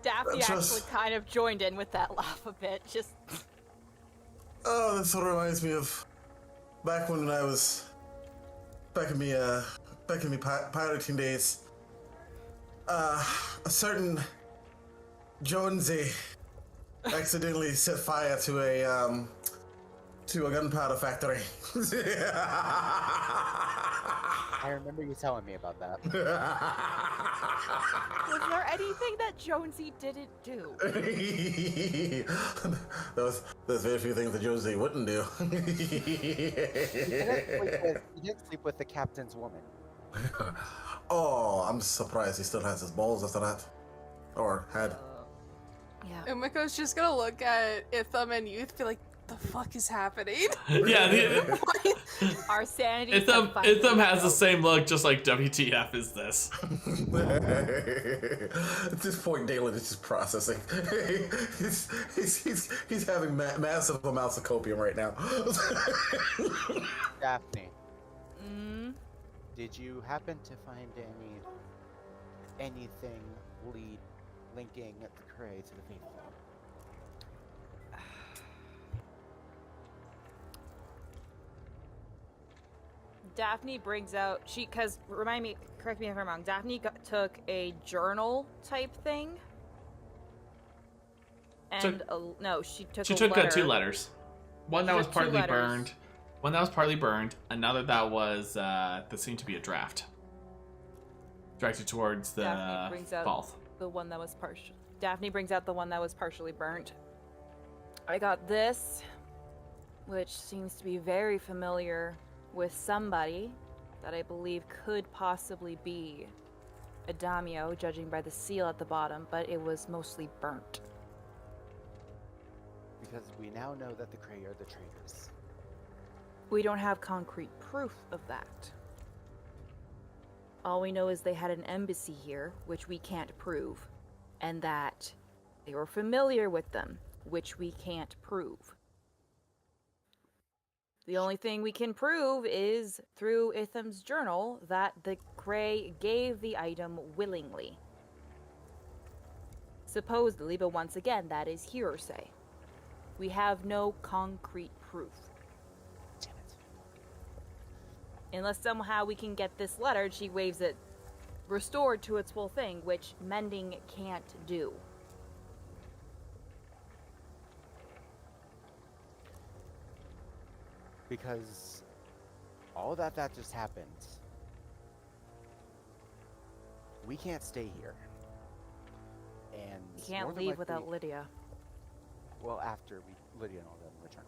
Daphne Just- actually kind of joined in with that laugh a bit. Just Oh, that sort of reminds me of back when I was back in me pirating days. A certain Jonesy accidentally set fire to a gunpowder factory. I remember you telling me about that. was there anything that Jonesy didn't do? There's very few things that Jonesy wouldn't do. He didn't sleep with the captain's woman. Oh, I'm surprised he still has his balls after that. Or had. Yeah. Umeko's just gonna look at Itham and Youth, be like, "The fuck is happening?" Yeah, Our sanity. Itham has the same look, just like WTF is this. At this point, Dalan is just processing. he's having massive amounts of copium right now. Daphne, did you happen to find anything linking the Cray to the faithful? Daphne brings out correct me if I'm wrong. Daphne took a journal type thing And no, she took. She a took letter. 2 letters. One that was took 2 partly letters. burned. One that was partly burned. Another that was that seemed to be a draft. Directed towards the Daphne brings out vault. the one that was partial. Daphne brings out the one that was partially burnt. I got this, which seems to be very familiar with somebody that I believe could possibly be a daimyo, judging by the seal at the bottom, but it was mostly burnt. Because we now know that the Kree are the traitors. We don't have concrete proof of that. All we know is they had an embassy here, which we can't prove, and that they were familiar with them, which we can't prove. The only thing we can prove is through Itham's journal that the Kree gave the item willingly. Supposedly, but once again, that is hearsay. We have no concrete proof. Damn it. Unless somehow we can get this letter, she waves it, restored to its full thing, which mending can't do. Because all that just happened. We can't stay here. And We can't more than leave likely- without Lydia. Well, after Lydia and all them return.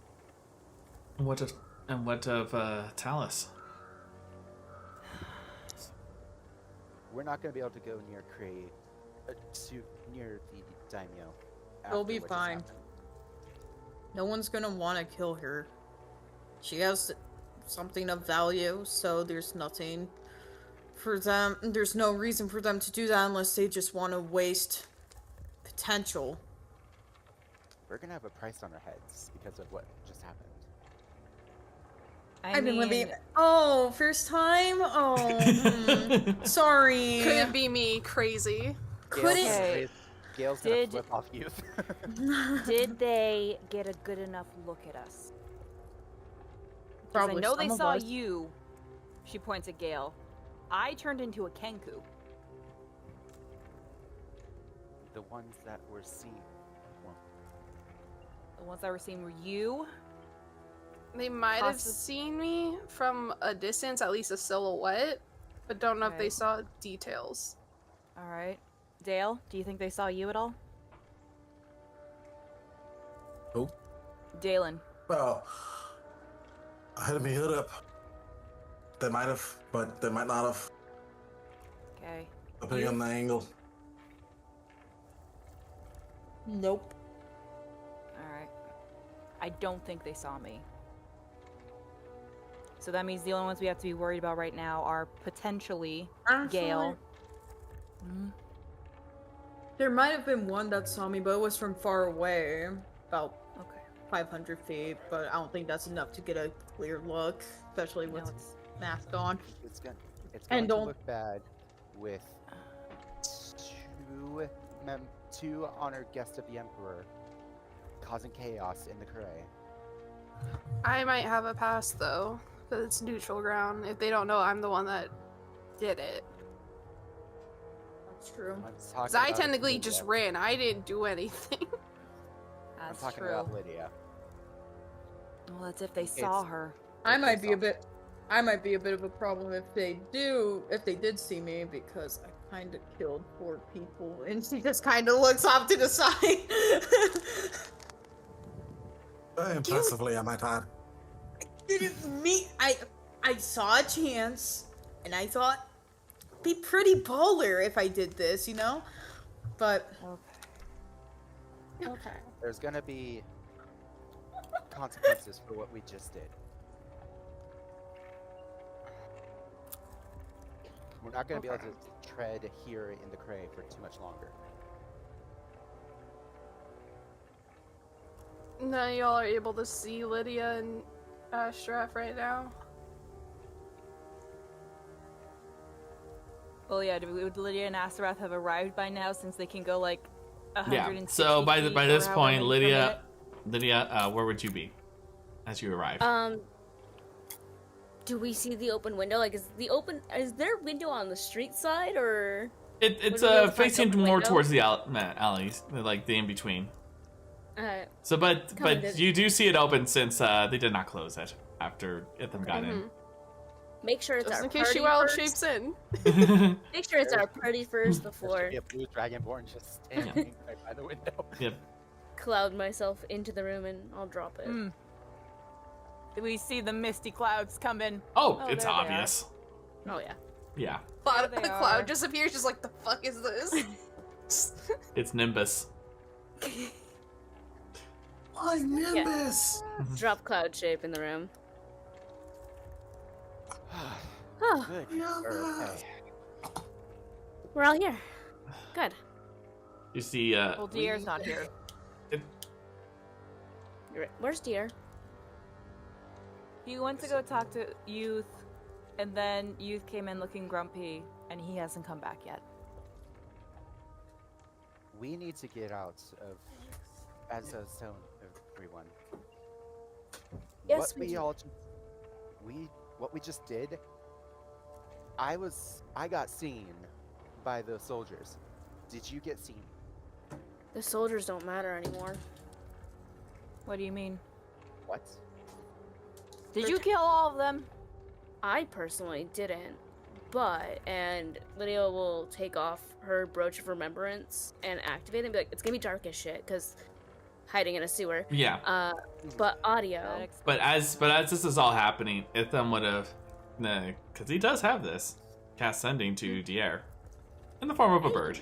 What of Talis? We're not going to be able to go near near the daimyo. It'll be after what just fine. happened. No one's gonna want to kill her. She has something of value, so there's nothing for them. There's no reason for them to do that unless they just want to waste potential. We're going to have a price on our heads because of what just happened. I've been living. Oh, first time. Oh, sorry. Couldn't be me, crazy. Okay. Gale's gonna flip off youth. Did they get a good enough look at us? 'Cause Probably I know they some of saw us. you. She points at Gale. I turned into a Kenku. The ones that were seen. Well, The ones I were seeing were you. They might have seen me from a distance, at least a silhouette, but don't know if they Right. saw details. All right. Dale, do you think they saw you at all? Who? Dalan. Well, I had me hood up. They might have, but they might not have, Okay. depending on the angle. Nope. All right. I don't think they saw me. So that means the only ones we have to be worried about right now are potentially Gale. Mhm. There might have been one that saw me, but it was from far away, about Okay. 500 feet. But I don't think that's enough to get a clear look, especially with No, it's mask on. it's going And to don't- look bad with two honored guests of the Emperor causing chaos in the Kree. I might have a pass though, because it's neutral ground. If they don't know I'm the one that did it. That's true. I'm talking Because I about technically Lydia. just ran. I didn't do anything. I'm That's talking true. about Lydia. Well, that's if they saw her. I If they might be saw a bit. I might be a bit of a problem if they did see me, because I kind of killed 4 people, and she just kind of looks off to the side. Very impressively, I might add. I saw a chance, and I thought it'd be pretty baller if I did this, you know? But okay. There's going to be consequences for what we just did. We're not going to be able to tread here in the Kree for too much longer. None of y'all are able to see Lydia and Straff right now. Well, yeah. Would Lydia and Astaroth have arrived by now, since they can go like 160 Yeah. So by feet this or however point, many per Lydia, where would you be as you arrive? Do we see the open window? Like, is there a window on the street side, or? It's would we be able to find facing open more window? towards the alleys, like the in between. So, but you do see it open since they did not close it after Itham got in. Make sure it's Just our in case party she wild first. shapes in. Make sure it's our party first before A blue dragonborn just standing right by the window. Yep. cloud myself into the room and I'll drop it. We see the misty clouds coming. Oh, Oh, it's there they are. obvious. Oh yeah. Yeah, Cloud, There they the cloud are. just appears, just like, the fuck is this? it's Nimbus. Why Nimbus? Drop cloud shape in the room. Good. Okay. We're all here. Good. You see, Well, Diar's not here. You're right. Where's Dear? He went to go talk to Youth, and then Youth came in looking grumpy, and he hasn't come back yet. We need to get out of as a zone, everyone. Yes, what we we do. all just, what we just did. I got seen by the soldiers. Did you get seen? The soldiers don't matter anymore. What do you mean? What? Did you kill all of them? I personally didn't, and Lydia will take off her brooch of remembrance and activate it and be like, it's gonna be dark as shit, because hiding in a sewer. yeah. But audio. But as this is all happening, Itham would have, because he does have this, cast sending to Diar in the form of a bird.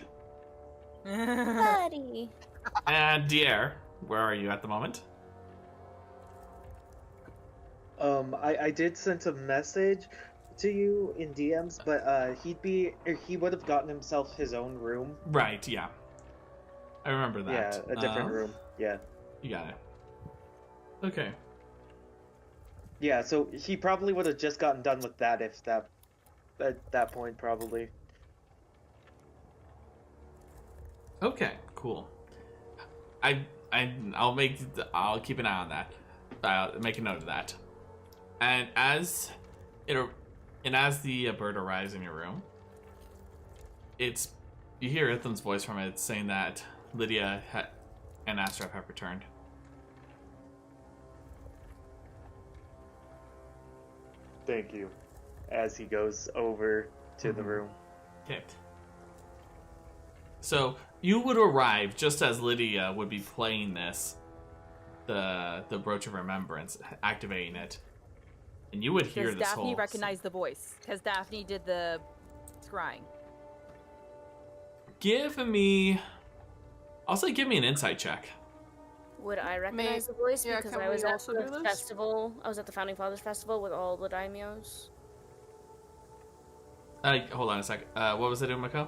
Buddy. And Diar, where are you at the moment? I did send a message to you in DMs, but he would have gotten himself his own room. Right. Yeah. I remember that. Yeah, a different room. Yeah. You got it. Okay. Yeah, so he probably would have just gotten done with that if that at that point probably. Okay. Cool. I'll keep an eye on that. I'll make a note of that. And as the bird arrives in your room, you hear Itham's voice from it saying that Lydia and Astrap have returned. Thank you. As he goes over to the room. Okay. So you would arrive just as Lydia would be playing this, the Brooch of Remembrance, activating it, and you would hear Does this Daphne whole. recognize the voice? Because Daphne did the scrying. Give me an insight check. Would I recognize the voice? Yeah, Because can I was we at also the do this? festival. I was at the Founding Fathers Festival with all the daimyos. Hold on a sec. What was it, Umeko?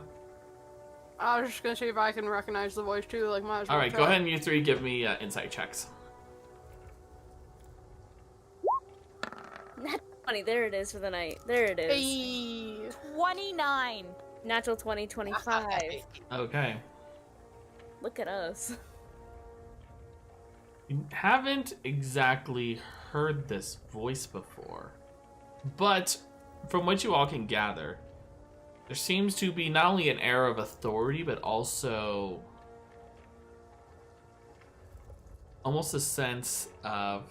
I was just gonna see if I can recognize the voice too, like, might as well All right, try. go ahead and you three give me insight checks. Nat 20, there it is for the night. There it is. Hey. 29! Natural 20, 25. Okay. Look at us. You haven't exactly heard this voice before, but from what you all can gather, there seems to be not only an air of authority, but also almost a sense of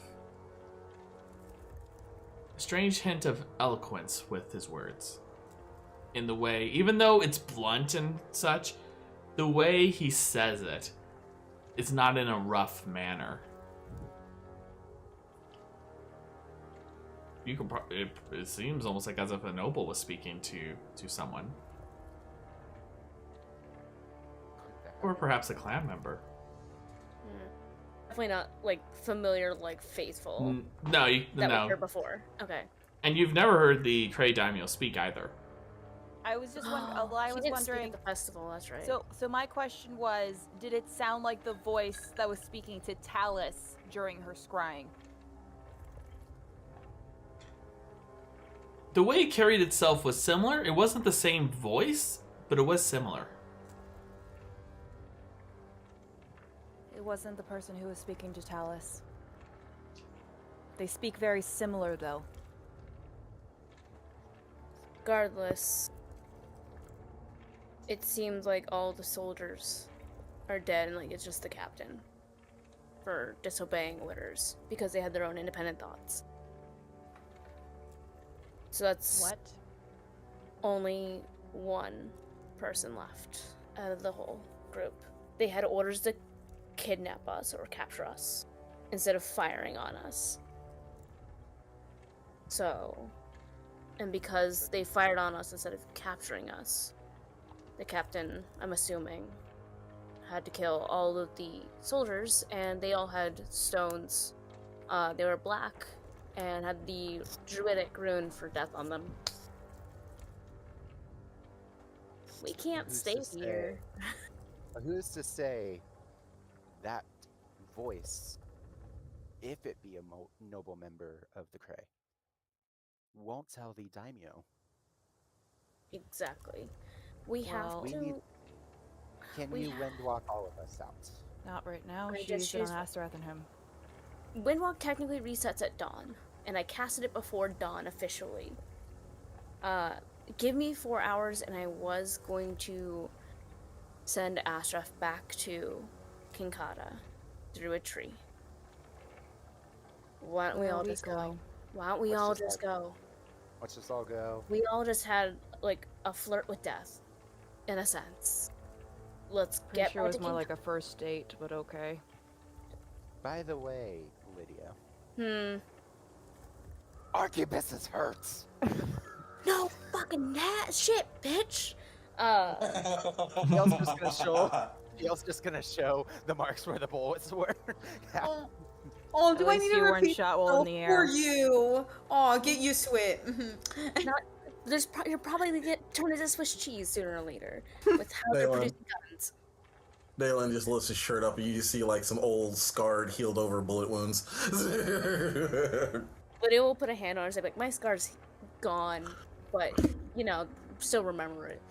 a strange hint of eloquence with his words. In the way, even though it's blunt and such, the way he says it, it's not in a rough manner. You can it seems almost like as if a noble was speaking to someone. Or perhaps a clan member. Definitely not, like, familiar, like, faithful. No, That no. we've heard before. Okay. And you've never heard the Krei Daimyo speak either. I was just wondering. I He was didn't speak wondering. at the festival, that's right. So my question was, did it sound like the voice that was speaking to Talis during her scrying? The way it carried itself was similar. It wasn't the same voice, but it was similar. It wasn't the person who was speaking to Talis. They speak very similar, though. Regardless, it seems like all the soldiers are dead and, like, it's just the captain. for disobeying orders because they had their own independent thoughts. So that's What? only one person left out of the whole group. They had orders to kidnap us or capture us instead of firing on us. So, and because they fired on us instead of capturing us, the captain, I'm assuming, had to kill all of the soldiers, and they all had stones. They were black and had the druidic rune for death on them. We can't stay here. Who's to say that voice, if it be a noble member of the Cray, won't tell the daimyo? Exactly. We have We to. need- Can you windwalk all of us out? Not right now. I She's just on used- Astaroth and him. Windwalk technically resets at dawn, and I casted it before dawn officially. Give me 4 hours, and I was going to send Astraf back to Kinkata through a tree. Why don't we Where all are we just go? going? Why don't we Let's all just just go? Let's just all go. We all just had like a flirt with death, in a sense. Let's Pretty get sure it back was to more Kinkata. like a first date, but okay. By the way, Lydia, Hmm. Arquebus hurts. No fucking shit, bitch. Gale's just gonna show. Gale's just gonna show the marks where the bullets were. Yeah. Oh, do At I least need to you weren't repeat shot while in the for air. you? Oh, get used to it. You're probably gonna get turned into Swiss cheese sooner or later with how they're Dalan. producing guns. Dalan just lifts his shirt up and you just see like some old, scarred, healed over bullet wounds. Lydia will put a hand on her and say, like, my scar's gone, but, you know, still remember it.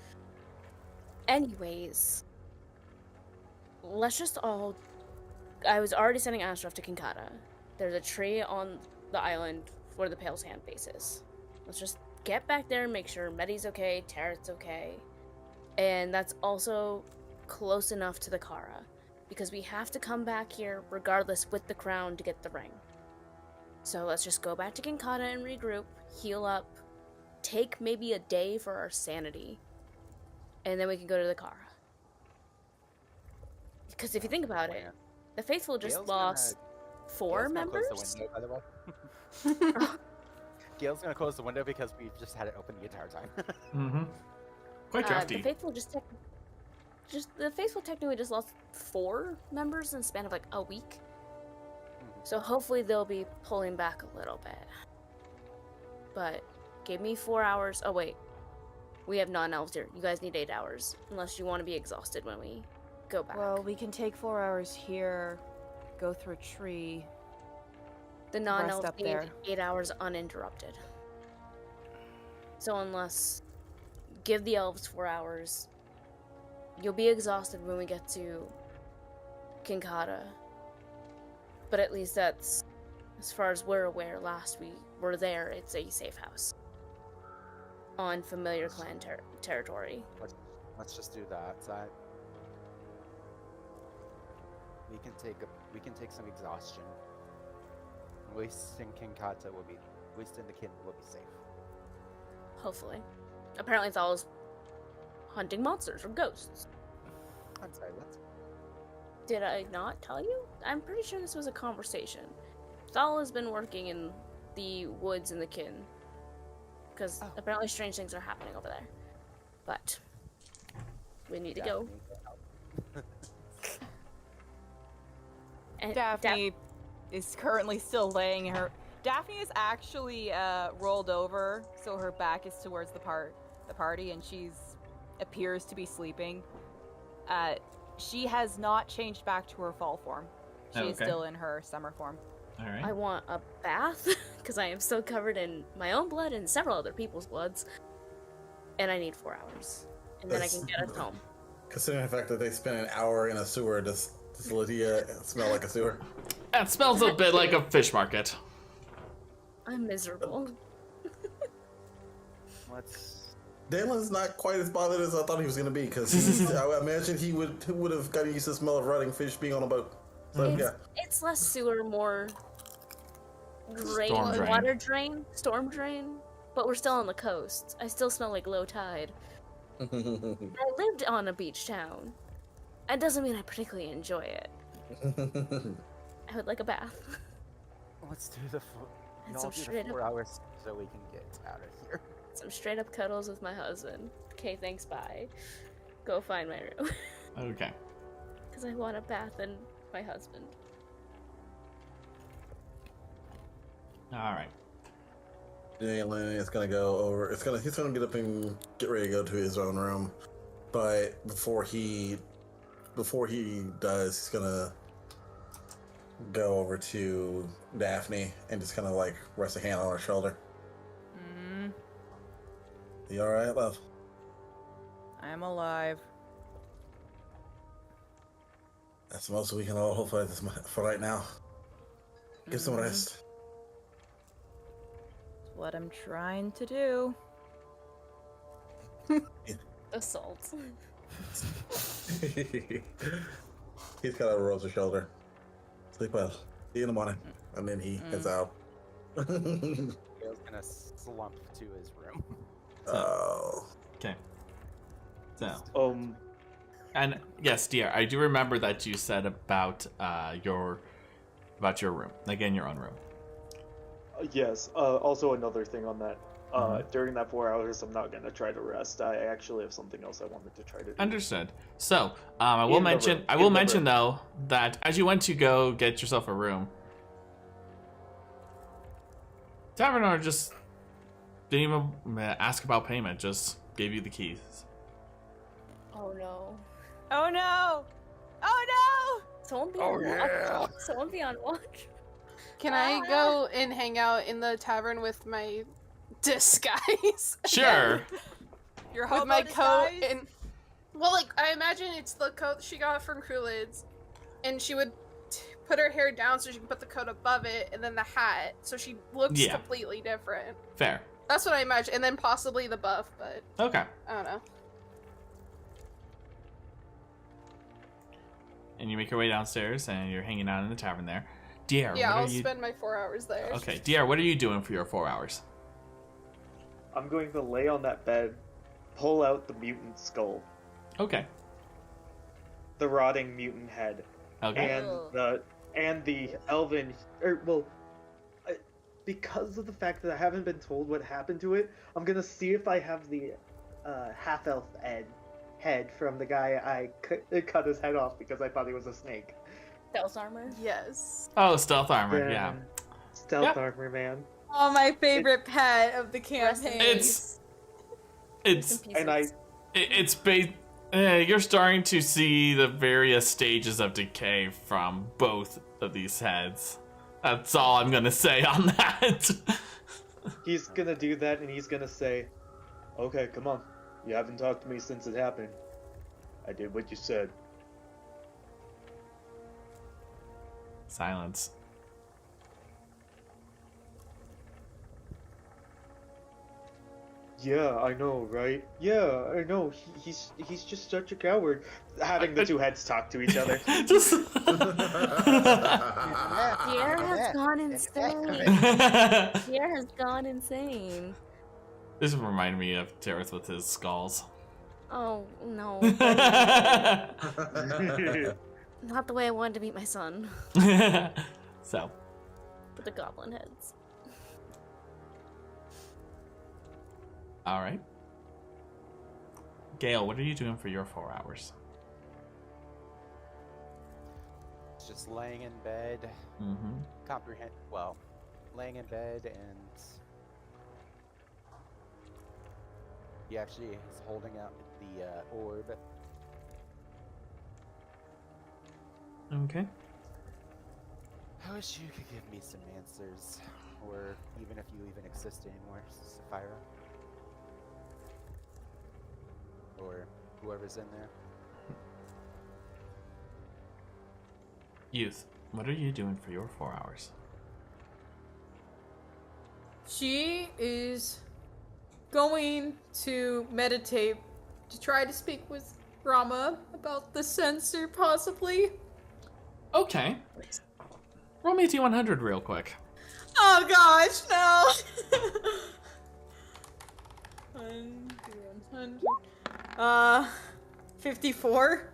Anyways, let's just all... I was already sending Astraf to Kinkata. There's a tree on the island where the Pale's Hand base is. Let's just get back there and make sure Medi's okay, Tarot's okay. And that's also close enough to the Kara, because we have to come back here regardless with the crown to get the ring. So let's just go back to Kinkata and regroup, heal up, take maybe a day for our sanity, and then we can go to the Kara. Because if you think about it, the Faithful just Gale's lost gonna- 4 Gale's gonna members? Close the window, by the way. Gale's gonna close the window because we've just had it open the entire time. Mm-hmm. Quite drafty. The Faithful the Faithful technically just lost 4 members in the span of like a week. So hopefully they'll be pulling back a little bit. But give me 4 hours. Oh wait, we have non-elves here. You guys need 8 hours, unless you want to be exhausted when we go back. Well, we can take 4 hours here, go through a tree. The rest non-elves up need there. 8 hours uninterrupted. So unless give the elves 4 hours, you'll be exhausted when we get to Kinkata. But at least that's, as far as we're aware, last we were there, it's a safe house. On familiar clan territory. Let's just do that. We can take some exhaustion. At least in Kinkata will be, at least in the kin will be safe. Hopefully. Apparently Thal's hunting monsters or ghosts. I'm sorry, what? Did I not tell you? I'm pretty sure this was a conversation. Thal has been working in the woods in the kin. Because apparently strange things are happening over there. But we need to go. And Daphne is currently still laying her. Daphne is actually rolled over, so her back is towards the party, and she's appears to be sleeping. She has not changed back to her fall form. She is still in her summer form. All right. I want a bath because I am still covered in my own blood and several other people's bloods, and I need 4 hours, and then I can get us home. Considering the fact that they spent an hour in a sewer, does Lydia smell like a sewer? That smells a bit like a fish market. I'm miserable. Dalen's not quite as bothered as I thought he was going to be, because I imagine he would have gotten used to the smell of rotting fish being on a boat. So yeah, It's less sewer, more drain, Storm drain. water drain, storm drain. But we're still on the coast. I still smell like low tide. I lived on a beach town. That doesn't mean I particularly enjoy it. I would like a bath. Let's do the And y'all some do the straight 4 up, hours so we can get out of here. some straight up cuddles with my husband. Okay, thanks, bye. Go find my room. Okay. Because I want a bath and my husband. All right. Delan is gonna go over. He's gonna get up and get ready to go to his own room, but before he does, he's gonna go over to Daphne and just kind of like rest a hand on her shoulder. You all right, love? I'm alive. That's the most we can all hope for right now. Get some rest. It's what I'm trying to do. Assault. He's kind of rolls his shoulder. Sleep well. See you in the morning. And then he heads out. Gale's gonna slump to his room. Oh. Okay. So. And yes, Diar, I do remember that you said about your room, like in your own room. Yes. Also, another thing on that. During that 4 hours, I'm not gonna try to rest. I actually have something else I wanted to try to do. Understood. So, I will mention though that as you went to go get yourself a room, Taverner just didn't even ask about payment. Just gave you the keys. Oh no. Oh no! Oh Someone be on watch. Someone be on watch. Can I go and hang out in the tavern with my disguise? Sure. no! Your With hobo my coat disguise? and... Well, like, I imagine it's the coat she got from Coolidge's, and she would put her hair down so she can put the coat above it, and then the hat, so she looks completely different. Fair. That's what I imagine, and then possibly the buff, but Okay. I don't know. And you make your way downstairs, and you're hanging out in the tavern there. Diar, Yeah, what are I'll you... spend my 4 hours there. Okay, Diar, what are you doing for your 4 hours? I'm going to lay on that bed, pull out the mutant skull, Okay. the rotting mutant head, Okay. and the elven. Because of the fact that I haven't been told what happened to it, I'm gonna see if I have the half elf head from the guy I cut his head off because I thought he was a snake. Stealth armor? Yes. Oh, stealth armor, Then yeah. Stealth armor, man. Oh, my favorite pet of the campaign. It's And you're starting to see the various stages of decay from both of these heads. That's all I'm gonna say on that. He's gonna do that, and he's gonna say, "Okay, come on. You haven't talked to me since it happened. I did what you said." Silence. Yeah, I know, right? Yeah, I know. He's just such a coward. Having the two heads talk to each other. Just... Pierre has gone insane. Pierre has gone insane. This reminded me of Terrace with his skulls. Oh, no. Not the way I wanted to meet my son. So. With the goblin heads. Alright. Gale, what are you doing for your 4 hours? Just laying in bed. Laying in bed, and he actually is holding out the orb. Okay. I wish you could give me some answers, or even if you even exist anymore, Sapphira. Or whoever's in there. Youth, what are you doing for your 4 hours? She is going to meditate to try to speak with Rama about the censor, possibly. Okay. Roll me a D100 real quick. Oh gosh, no. 100. 54.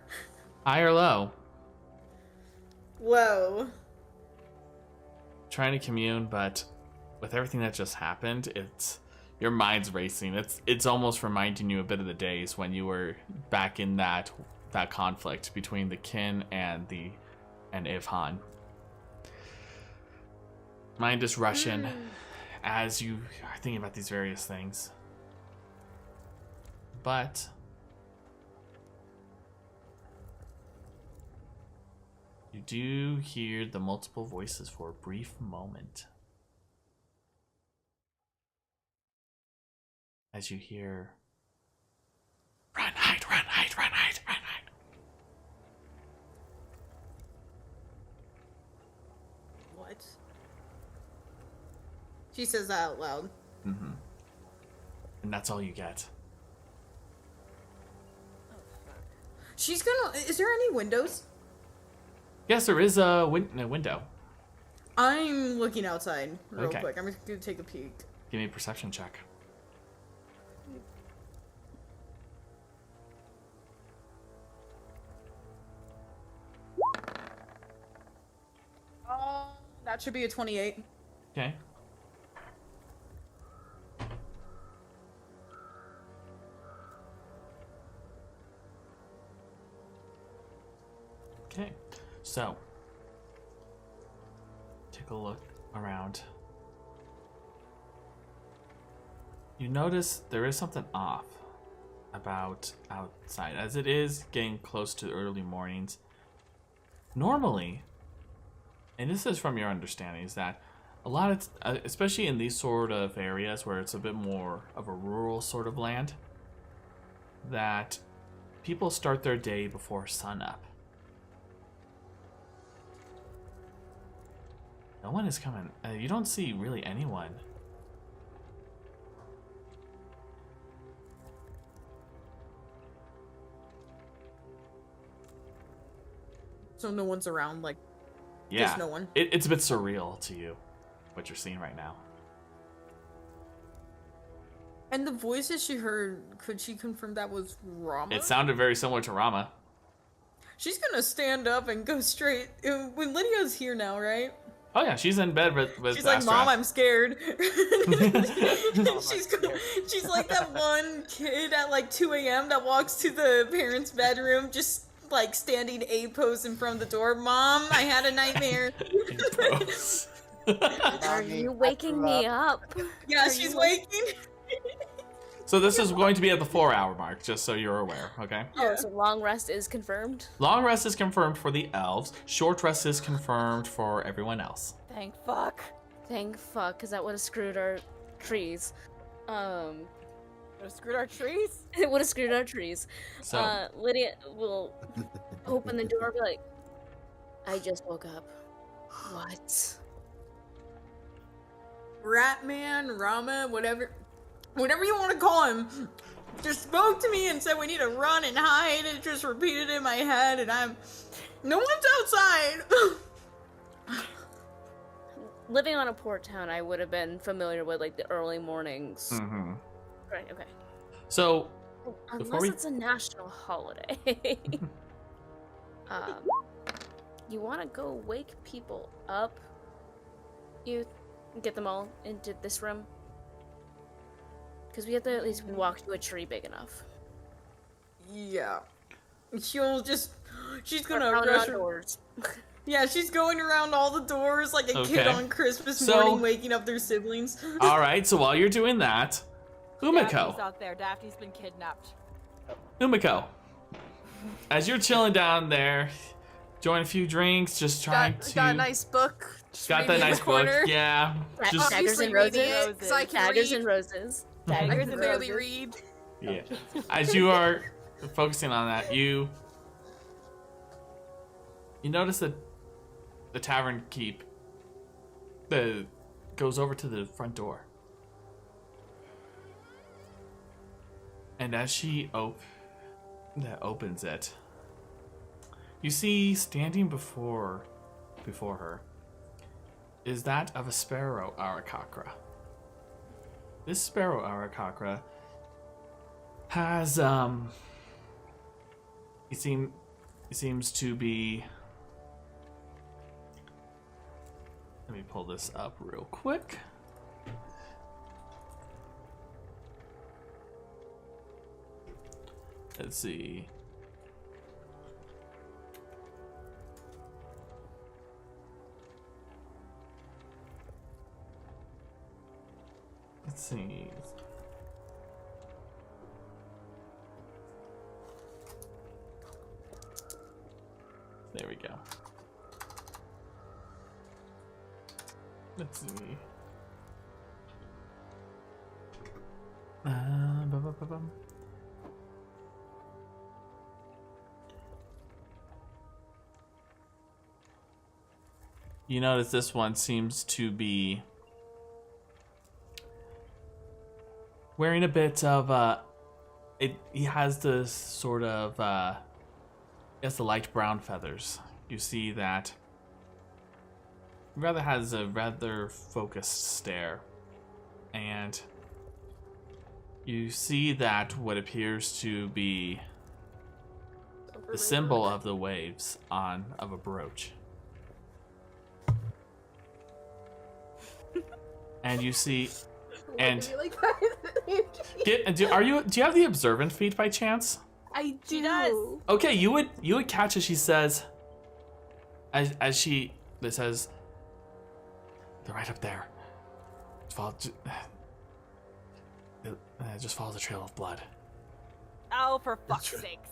High or low? Low. Trying to commune, but with everything that just happened, your mind's racing. It's almost reminding you a bit of the days when you were back in that conflict between the kin and Ivhan. Mind is rushing as you are thinking about these various things. But you do hear the multiple voices for a brief moment. As you hear, run, hide, run, hide, run, hide, run, hide. What? She says that out loud. Mm-hmm. And that's all you get. She's gonna. Is there any windows? Yes, there is a window. I'm looking outside real Okay. quick. I'm just gonna take a peek. Give me a perception check. That should be a 28. Okay. Okay, so take a look around. You notice there is something off about outside, as it is getting close to the early mornings. Normally, and this is from your understanding, is that a lot of, especially in these sort of areas where it's a bit more of a rural sort of land, that people start their day before sunup. No one is coming. You don't see really anyone. So no one's around, like, Yeah, there's no one. It's a bit surreal to you, what you're seeing right now. And the voices she heard, could she confirm that was Rama? It sounded very similar to Rama. She's gonna stand up and go straight. When Lydia's here now, right? Oh yeah, she's in bed with She's like, Astrath. Mom, I'm scared. She's like that one kid at like 2 a.m. that walks to the parents' bedroom, just like standing A pose in front of the door. Mom, I had a nightmare. Are you waking me up? Yeah, she's waking. So this is going to be at the 4-hour mark, just so you're aware, okay? Oh, so long rest is confirmed? Long rest is confirmed for the elves. Short rest is confirmed for everyone else. Thank fuck. Thank fuck, because that would have screwed our trees. Would have screwed our trees? It would have screwed our trees. So Lydia will open the door and be like, I just woke up. What? Ratman, Rama, whatever you want to call him, just spoke to me and said we need to run and hide. It just repeated in my head, and no one's outside. Living on a port town, I would have been familiar with like the early mornings. mm-hmm. Right, okay. So Unless it's a national holiday. You want to go wake people up? You get them all into this room? Because we have to at least walk to a tree big enough. Yeah. She's gonna Or rush. doors. Yeah, she's going around all the doors like a kid Okay. on Christmas So- morning waking up their siblings. all right, so while you're doing that, Daphne's Umeko, out there. Daphne's been kidnapped. as you're chilling down there, enjoying a few drinks, just trying Got a nice book. Just got that reading in nice the book, corner. yeah. Just Daggers and Obviously reading roses. it, 'cause I can Daggers read. and roses. I Daggers can and barely roses. read. yeah. As you are focusing on that, you notice that the tavern keep goes over to the front door, and as she opens it, You see, standing before her is that of a sparrow Arakakra. This sparrow Arakakra has it seems to be. Let me pull this up real quick. Let's see. Let's see. There we go. Let's see. Bum. You notice this one seems to be wearing a bit of he has this sort of he has the light brown feathers. You see that he rather has a rather focused stare, and you see that what appears to be the symbol of the waves of a brooch. And you see, and do you have the observant feat by chance? I do. She does. Okay, you would catch as she says, as she says, they're right up there. Just follow the trail of blood. Oh, for fuck's sakes!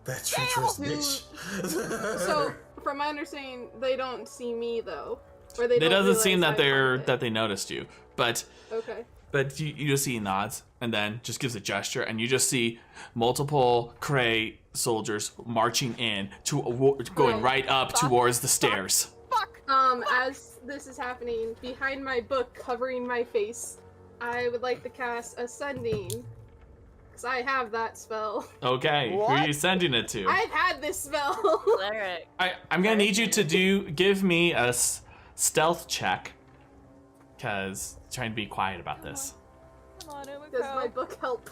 That treacherous bitch. So, from my understanding, they don't see me though, or they. It don't doesn't seem realize that they noticed you, but okay. But you just see he nods and then just gives a gesture, and you just see multiple Kree soldiers marching in going right up towards the stairs. As this is happening, behind my book covering my face, I would like to cast Ascending. Because I have that spell. Okay, What? who are you sending it to? I've had this spell. Cleric. I'm gonna need you to give me a stealth check, because trying to be quiet about this. Come on, Umeko. Does my book help?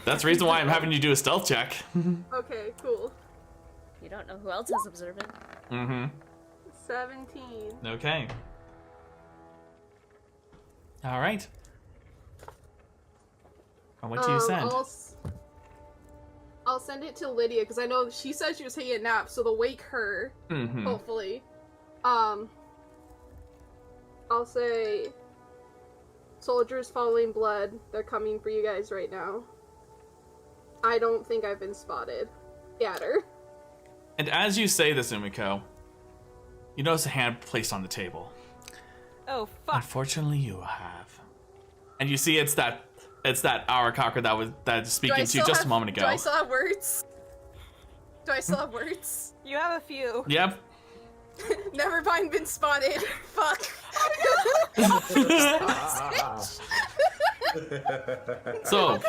That's the reason why I'm having you do a stealth check. Okay, cool. You don't know who else is observant. Mm-hmm. 17. Okay. All right. And what do you send? I'll send it to Lydia because I know she said she was taking a nap, so they'll wake her. Mm-hmm. Hopefully. I'll say, soldiers following blood. They're coming for you guys right now. I don't think I've been spotted. Scatter. And as you say this, Umeko, you notice a hand placed on the table. Oh fuck! Unfortunately, you have. And you see it's that Arakakra that was speaking to you just a moment ago. Do I still have words? You have a few. Yep. Never mind, been spotted. Fuck. So.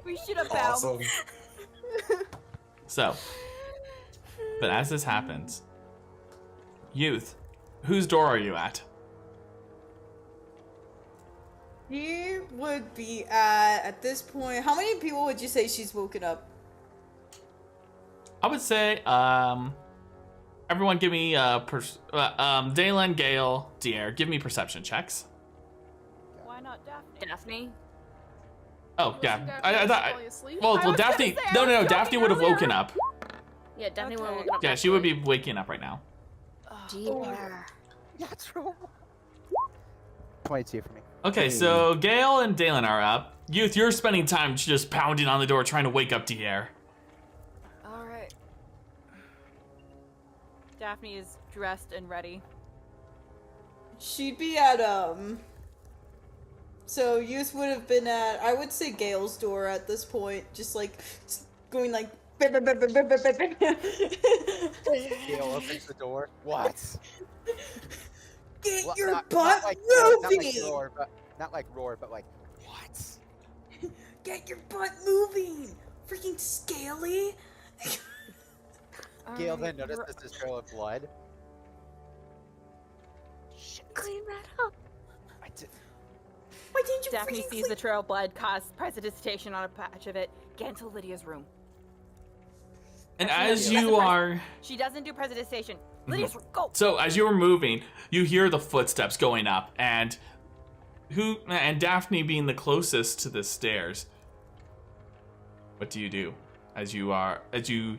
We should have found. Awesome. So. But as this happens, youth, whose door are you at? He would be at this point. How many people would you say she's woken up? I would say, everyone give me, Delan, Gale, Diar, give me perception checks. Why not Daphne? Daphne? Oh, yeah. I thought, asleep? well, I was Daphne, gonna say, I no, was Daphne joking would have earlier. woken up. Yeah, Daphne Okay. would have woken up. Yeah, she would be waking up right now. Dear. That's wrong. 22 for me. Okay, so Gale and Delan are up. Youth, you're spending time just pounding on the door trying to wake up Diar. Alright. Daphne is dressed and ready. She'd be at So Youth would have been at, I would say, Gale's door at this point, just like going like. Gale opens the door. What? Get Well, your not butt like moving! roar, but not like roar, but like what? Get your butt moving! Freaking scaly! Gale then notices this trail of blood. Clean that up. Why didn't you Daphne freaking sees the trail of blood, casts prestidigitation on a patch of it. Get into Lydia's room. And Actually, as no, you are... She doesn't do prestidigitation. Lydia's room, go! So as you were moving, you hear the footsteps going up, and Daphne being the closest to the stairs. What do you do as you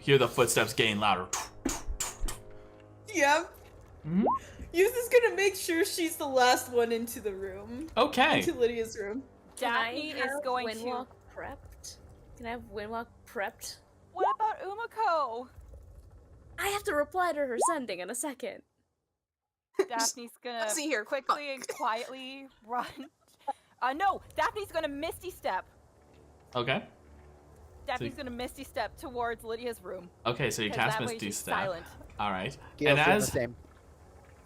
hear the footsteps getting louder? Yep. Mhm. Youth is gonna make sure she's the last one into the room. Okay. Into Lydia's room. Daphne is going to... Windwalk prepped. Can I have Windwalk prepped? What about Umeko? I have to reply to her sending in a second. Daphne's gonna See here, quickly and quietly run. No! Daphne's gonna Misty Step. Okay. Daphne's gonna Misty Step towards Lydia's room. Okay, so you 'cause cast that way Misty she's Step. silent. All right. Gale's doing the same.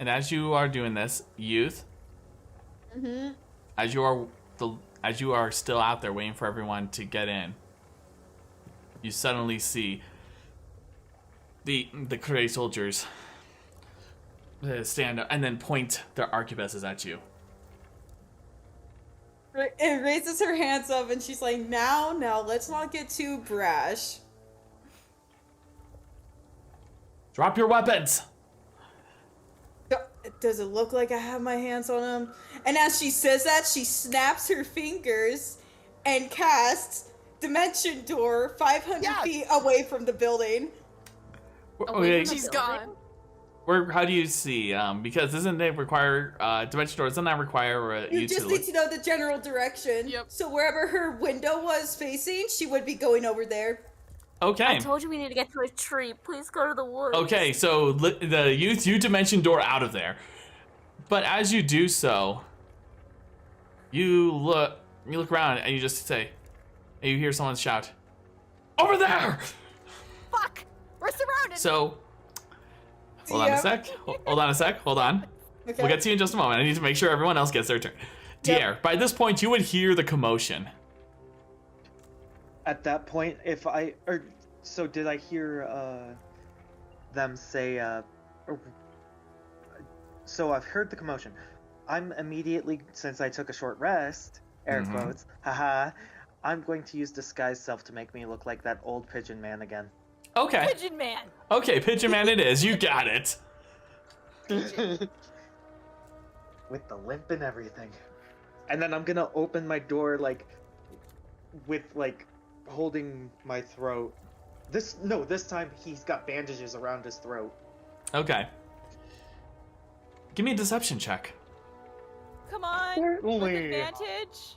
And as you are doing this, Youth, as you are still out there waiting for everyone to get in, you suddenly see the Kree soldiers stand up and then point their arquebuses at you. It raises her hands up and she's like, now, let's not get too brash. Drop your weapons! Does it look like I have my hands on them? And as she says that, she snaps her fingers and casts Dimension Door 500 feet away from the building. Okay, She's gone. how do you see? Because doesn't it require Dimension Door? Doesn't that require You just need to know the general direction. Yep. So wherever her window was facing, she would be going over there. Okay. I told you we need to get to a tree. Please go to the woods. Okay, so the you Dimension Door out of there. But as you do so, you look around and you just say, and you hear someone shout, "Over there!" Fuck! We're surrounded! So, hold on a sec. Hold on. Okay. We'll get to you in just a moment. I need to make sure everyone else gets their turn. Diar, by this point, you would hear the commotion. At that point, so did I hear them say, so I've heard the commotion. I'm immediately, since I took a short rest, air quotes, haha, I'm going to use disguise self to make me look like that old pigeon man again. Okay. Pigeon Man! Okay, Pigeon Man it is. You got it. With the limp and everything. And then I'm gonna open my door, holding my throat. This time he's got bandages around his throat. Okay. Give me a deception check. Come on! Certainly. With advantage?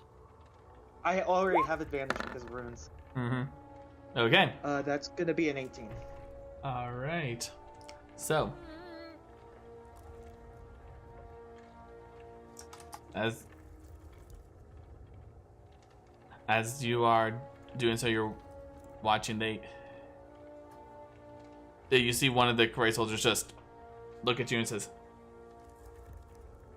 I already have advantage because of runes. Okay. That's gonna be an 18. All right. So, as you are doing so, you're watching. You see one of the Kree soldiers just look at you and says,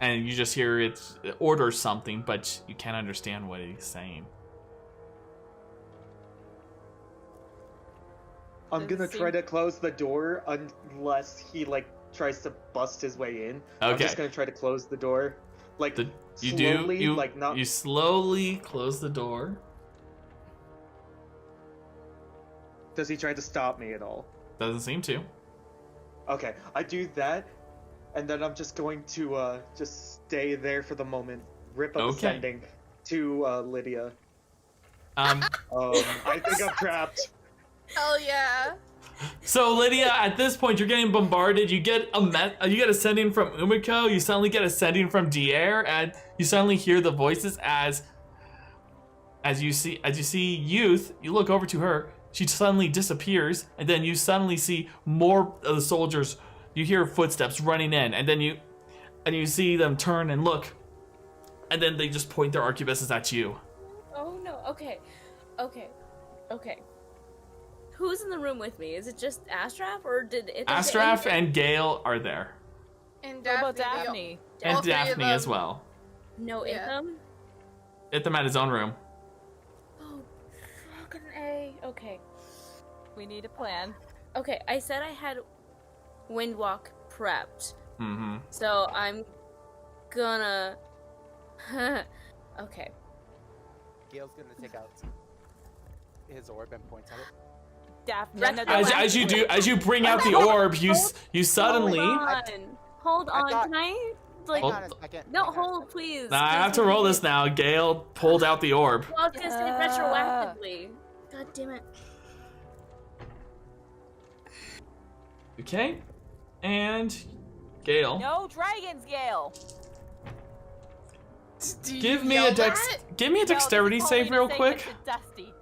and you just hear it order something, but you can't understand what he's saying. I'm gonna try to close the door unless he tries to bust his way in. Okay. I'm just gonna try to close the door, You slowly, do. You slowly close the door. Does he try to stop me at all? Doesn't seem to. Okay, I do that, and then I'm just going to just stay there for the moment. Rip up ascending to Lydia. I think I'm trapped. Hell yeah. So Lydia, at this point, you're getting bombarded. You get a sending from Umeko. You suddenly get a sending from Diar, and you suddenly hear the voices as you see Youth. You look over to her. She suddenly disappears, and then you suddenly see more of the soldiers. You hear footsteps running in, and then you see them turn and look, and then they just point their arquebuses at you. Oh no. Okay. Who's in the room with me? Is it just Astraf, or did it? Astraf and Gale are there, And What about Daphne. Daphne? and All three of Daphne them. as well. No Yeah. Itham? Itham at his own room. Oh, Okay. We need a plan. Okay, I said I had Windwalk prepped. Mm-hmm. So I'm gonna... Okay. Gale's gonna take out his orb and point at it. Daphne, As you bring out the orb, you suddenly... Hold on, got- can I... Like, Hang on a second. no, hang on a hold, second. please. Nah, I have to roll this now. Gale pulled out the orb. Well, I was gonna say retroactively. God damn it. Okay. And Gale. No dragons, Gale. Do you Give me yell a dexterity No, this is save real Paulina quick. saying this to Dusty.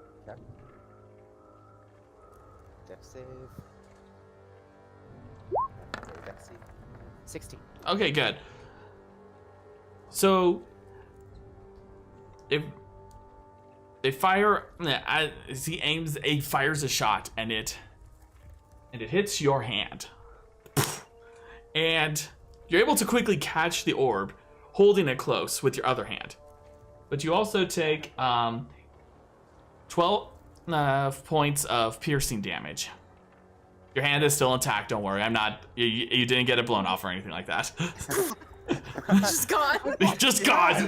Dex save. Dex save. 16. Okay, good. So, if they fire, as he aims, he fires a shot, and it hits your hand, and you're able to quickly catch the orb, holding it close with your other hand. But you also take 12 points of piercing damage. Your hand is still intact. Don't worry. I'm not. You didn't get it blown off or anything like that. Just gone. Just gone.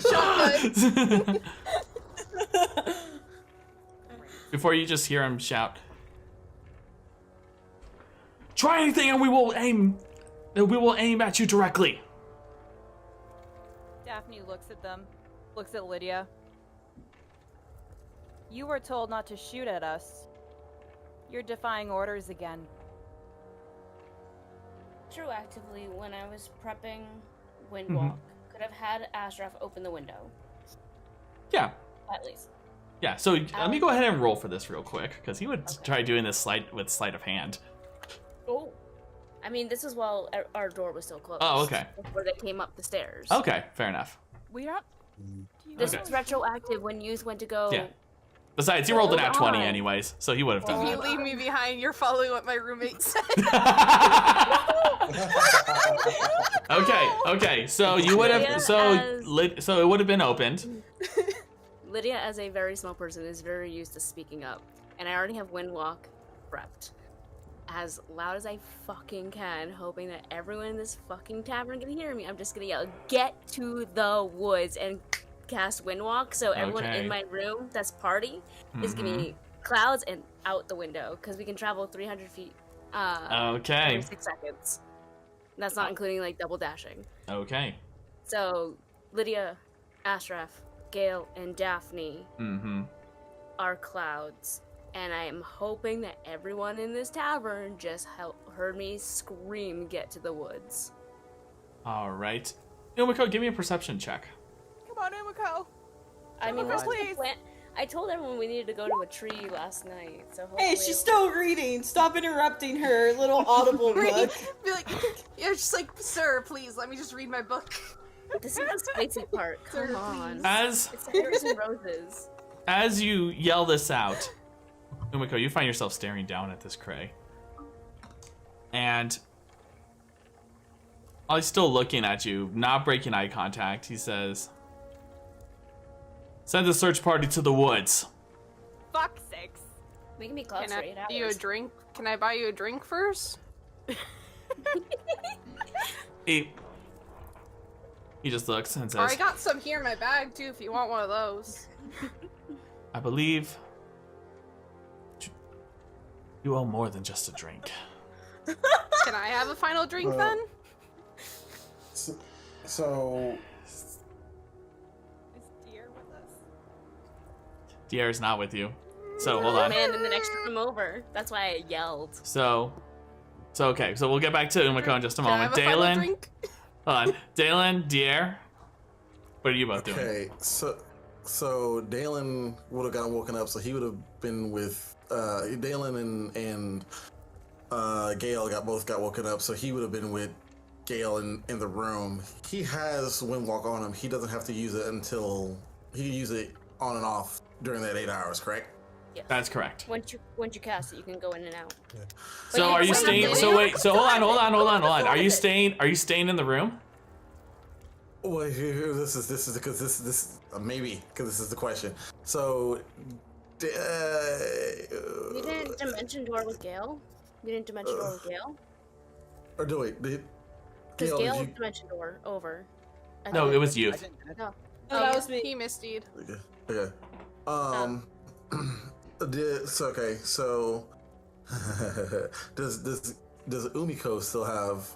Before you just hear him shout, "Try anything, and we will aim at you directly." Daphne looks at them, looks at Lydia. You were told not to shoot at us. You're defying orders again. Retroactively, when I was prepping Windwalk, could have had Ashraf open the window. Yeah. At least. Yeah. So let me go ahead and roll for this real quick, because he would try doing this with sleight of hand. Oh. I mean, this is while our door was still closed. Oh, okay. Before they came up the stairs. Okay, fair enough. We don't. This Okay. is retroactive when youth went to go. Yeah. Besides, he rolled an at 20 on. anyways, so he would have done If you that. leave me behind, you're following what my roommate said. Okay. So you would have. So it would have been opened. Lydia, as a very small person, is very used to speaking up, and I already have Windwalk prepped as loud as I fucking can, hoping that everyone in this fucking tavern can hear me. I'm just gonna yell, "Get to the woods!" and cast Windwalk, so everyone Okay. in my room that's party is gonna be clouds and out the window, because we can travel 300 feet Okay. every 6 seconds. And that's not including like double dashing. Okay. So Lydia, Ashraf, Gale, and Daphne are clouds, and I am hoping that everyone in this tavern just heard me scream, "Get to the woods!" All right. Umeko, give me a perception check. Come on, Umeko. I mean, Come on, this was the please. plan. I told everyone we needed to go to a tree last night, so hopefully Hey, she's still reading. Stop interrupting her little audible book. Be like, yeah, just like, sir, please let me just read my book. This is the spicy part. Come on. As It's Berries and Roses. as you yell this out, Umeko, you find yourself staring down at this cray. And while he's still looking at you, not breaking eye contact, he says, "Send a search party to the woods." Fuck sakes. We can be clouds Can for I 8 buy you a hours. drink? Can I buy you a drink first? He just looks and Or I says, got some here in my bag too, if you want one of those. "I believe you owe more than just a drink." Can I have a final drink then? So Is Dear with us? Diar is not with you. So hold on. Man in the next room over. That's why I yelled. So okay. So we'll get back to Umeko in just a Can I moment. have a final Delan, drink? hold on. Delan, Diar, what are you both doing? okay, so Dalan would have gotten woken up, so he would have been with Dalan and Gale both got woken up, so he would have been with Gale in the room. He has Windwalk on him. He doesn't have to use it until he can use it on and off during that 8 hours, correct? Yes. That's correct. Once you cast it, you can go in and out. So But are you wait, staying? wait, So wait, wait. So hold on. Are you staying? Are you staying in the room? Well, this is because this maybe because this is the question. So We didn't dimension door with Gale. We didn't dimension door with Gale. Or do we? Because Gale dimension door over. No, it was you. No. Oh, that was me. He misdeed. Okay. So does Umeko still have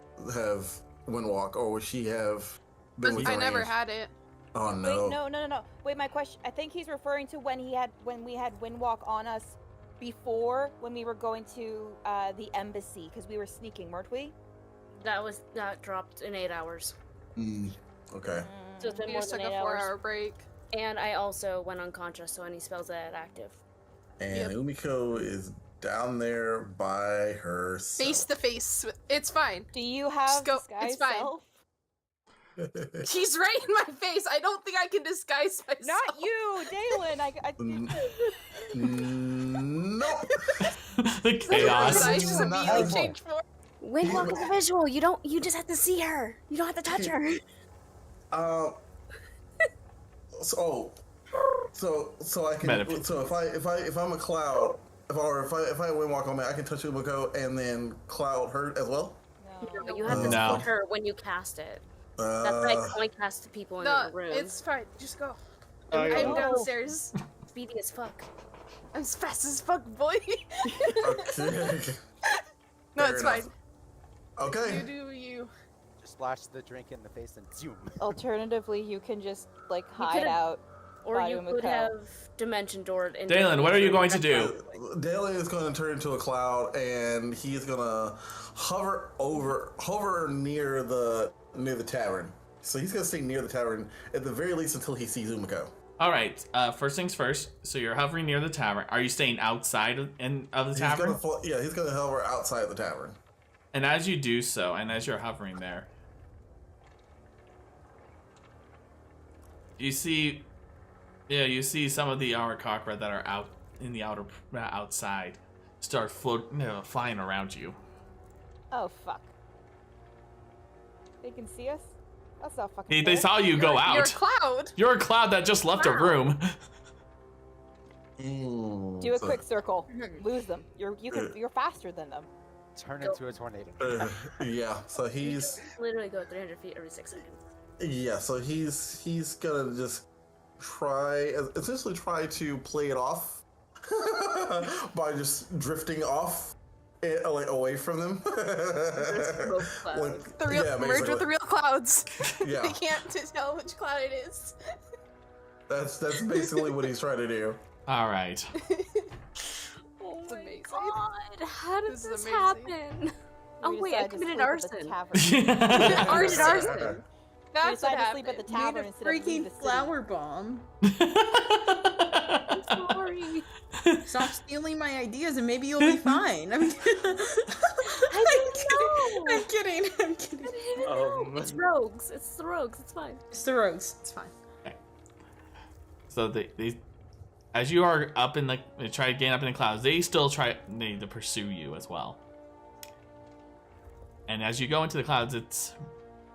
Windwalk, or would she have been with I never had it. Oh no. Wait, no. Wait, my question. I think he's referring to when we had Windwalk on us before, when we were going to the embassy, because we were sneaking, weren't we? That dropped in 8 hours. Okay. So it's been We more just than took 8 a hours. 4-hour break. And I also went unconscious, so any spells that I had active. And Umeko is down there by herself. Face to face. It's fine. Do you have Just go. disguise It's fine. self? She's right in my face. I don't think I can disguise myself. Not you, Dalan. Nope. The chaos. I just immediately changed for. Windwalk is a visual. You just have to see her. You don't have to touch her. So I can. So if I'm a cloud, if I Windwalk on me, I can touch Umeko and then cloud her as well. No, you have to split her when you cast it. That's why I only cast to people in the room. It's fine. Just go. I I'm downstairs. Speedy as fuck. I'm as fast as fuck, boy. Okay. No, Fair it's enough. fine. Okay. You do you. Just splash the drink in the face and zoom. Alternatively, you can just hide out. Or you could have dimension doored into Dalen, what are you going to do? Dalen is going to turn into a cloud, and he's going to hover near the tavern. So he's going to stay near the tavern at the very least until he sees Umeko. All right. First things first. So you're hovering near the tavern. Are you staying outside of the tavern? He's going to hover outside the tavern. And as you do so, and as you're hovering there, you see some of the Arakakra that are out in the outside start flying around you. Oh fuck! They can see us. That's not fucking. They saw you go out. You're a cloud. You're a cloud that just left a room. Do a quick circle. Lose them. You're faster than them. Turn into a tornado. Yeah. So he's literally go 300 feet every 6 seconds. Yeah. So he's gonna just essentially try to play it off by just drifting off away from them. Merge with the real clouds. Yeah. They can't tell which cloud it is. That's basically what he's trying to do. All right. It's amazing. God, how did This is this amazing. happen? Oh wait, I committed arson. Arson. That's what to sleep at the happened. tavern Made a instead of leave freaking the city. flower bomb. I'm sorry. Stop stealing my ideas and maybe you'll be fine. I'm kidding. I I'm kidding. It's rogues. It's the rogues. It's fine. It's the rogues. It's fine. So they as you are up in try to gain up in the clouds, they still try to pursue you as well. And as you go into the clouds, it's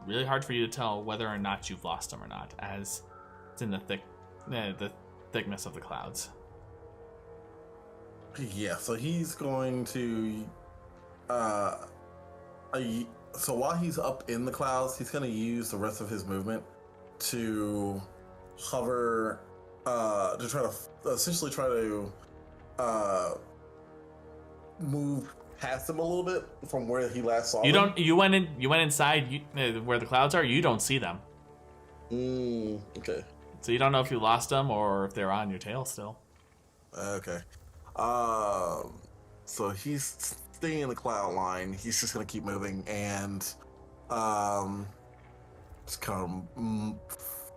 really hard for you to tell whether or not you've lost them or not, as it's in the thickness of the clouds. Yeah, so he's going to so while he's up in the clouds, he's going to use the rest of his movement to hover to try to essentially move past him a little bit from where he last saw them. You went inside where the clouds are. You don't see them. Okay. So you don't know if you lost them or if they're on your tail still. Okay. So he's staying in the cloud line. He's just gonna keep moving and just kind of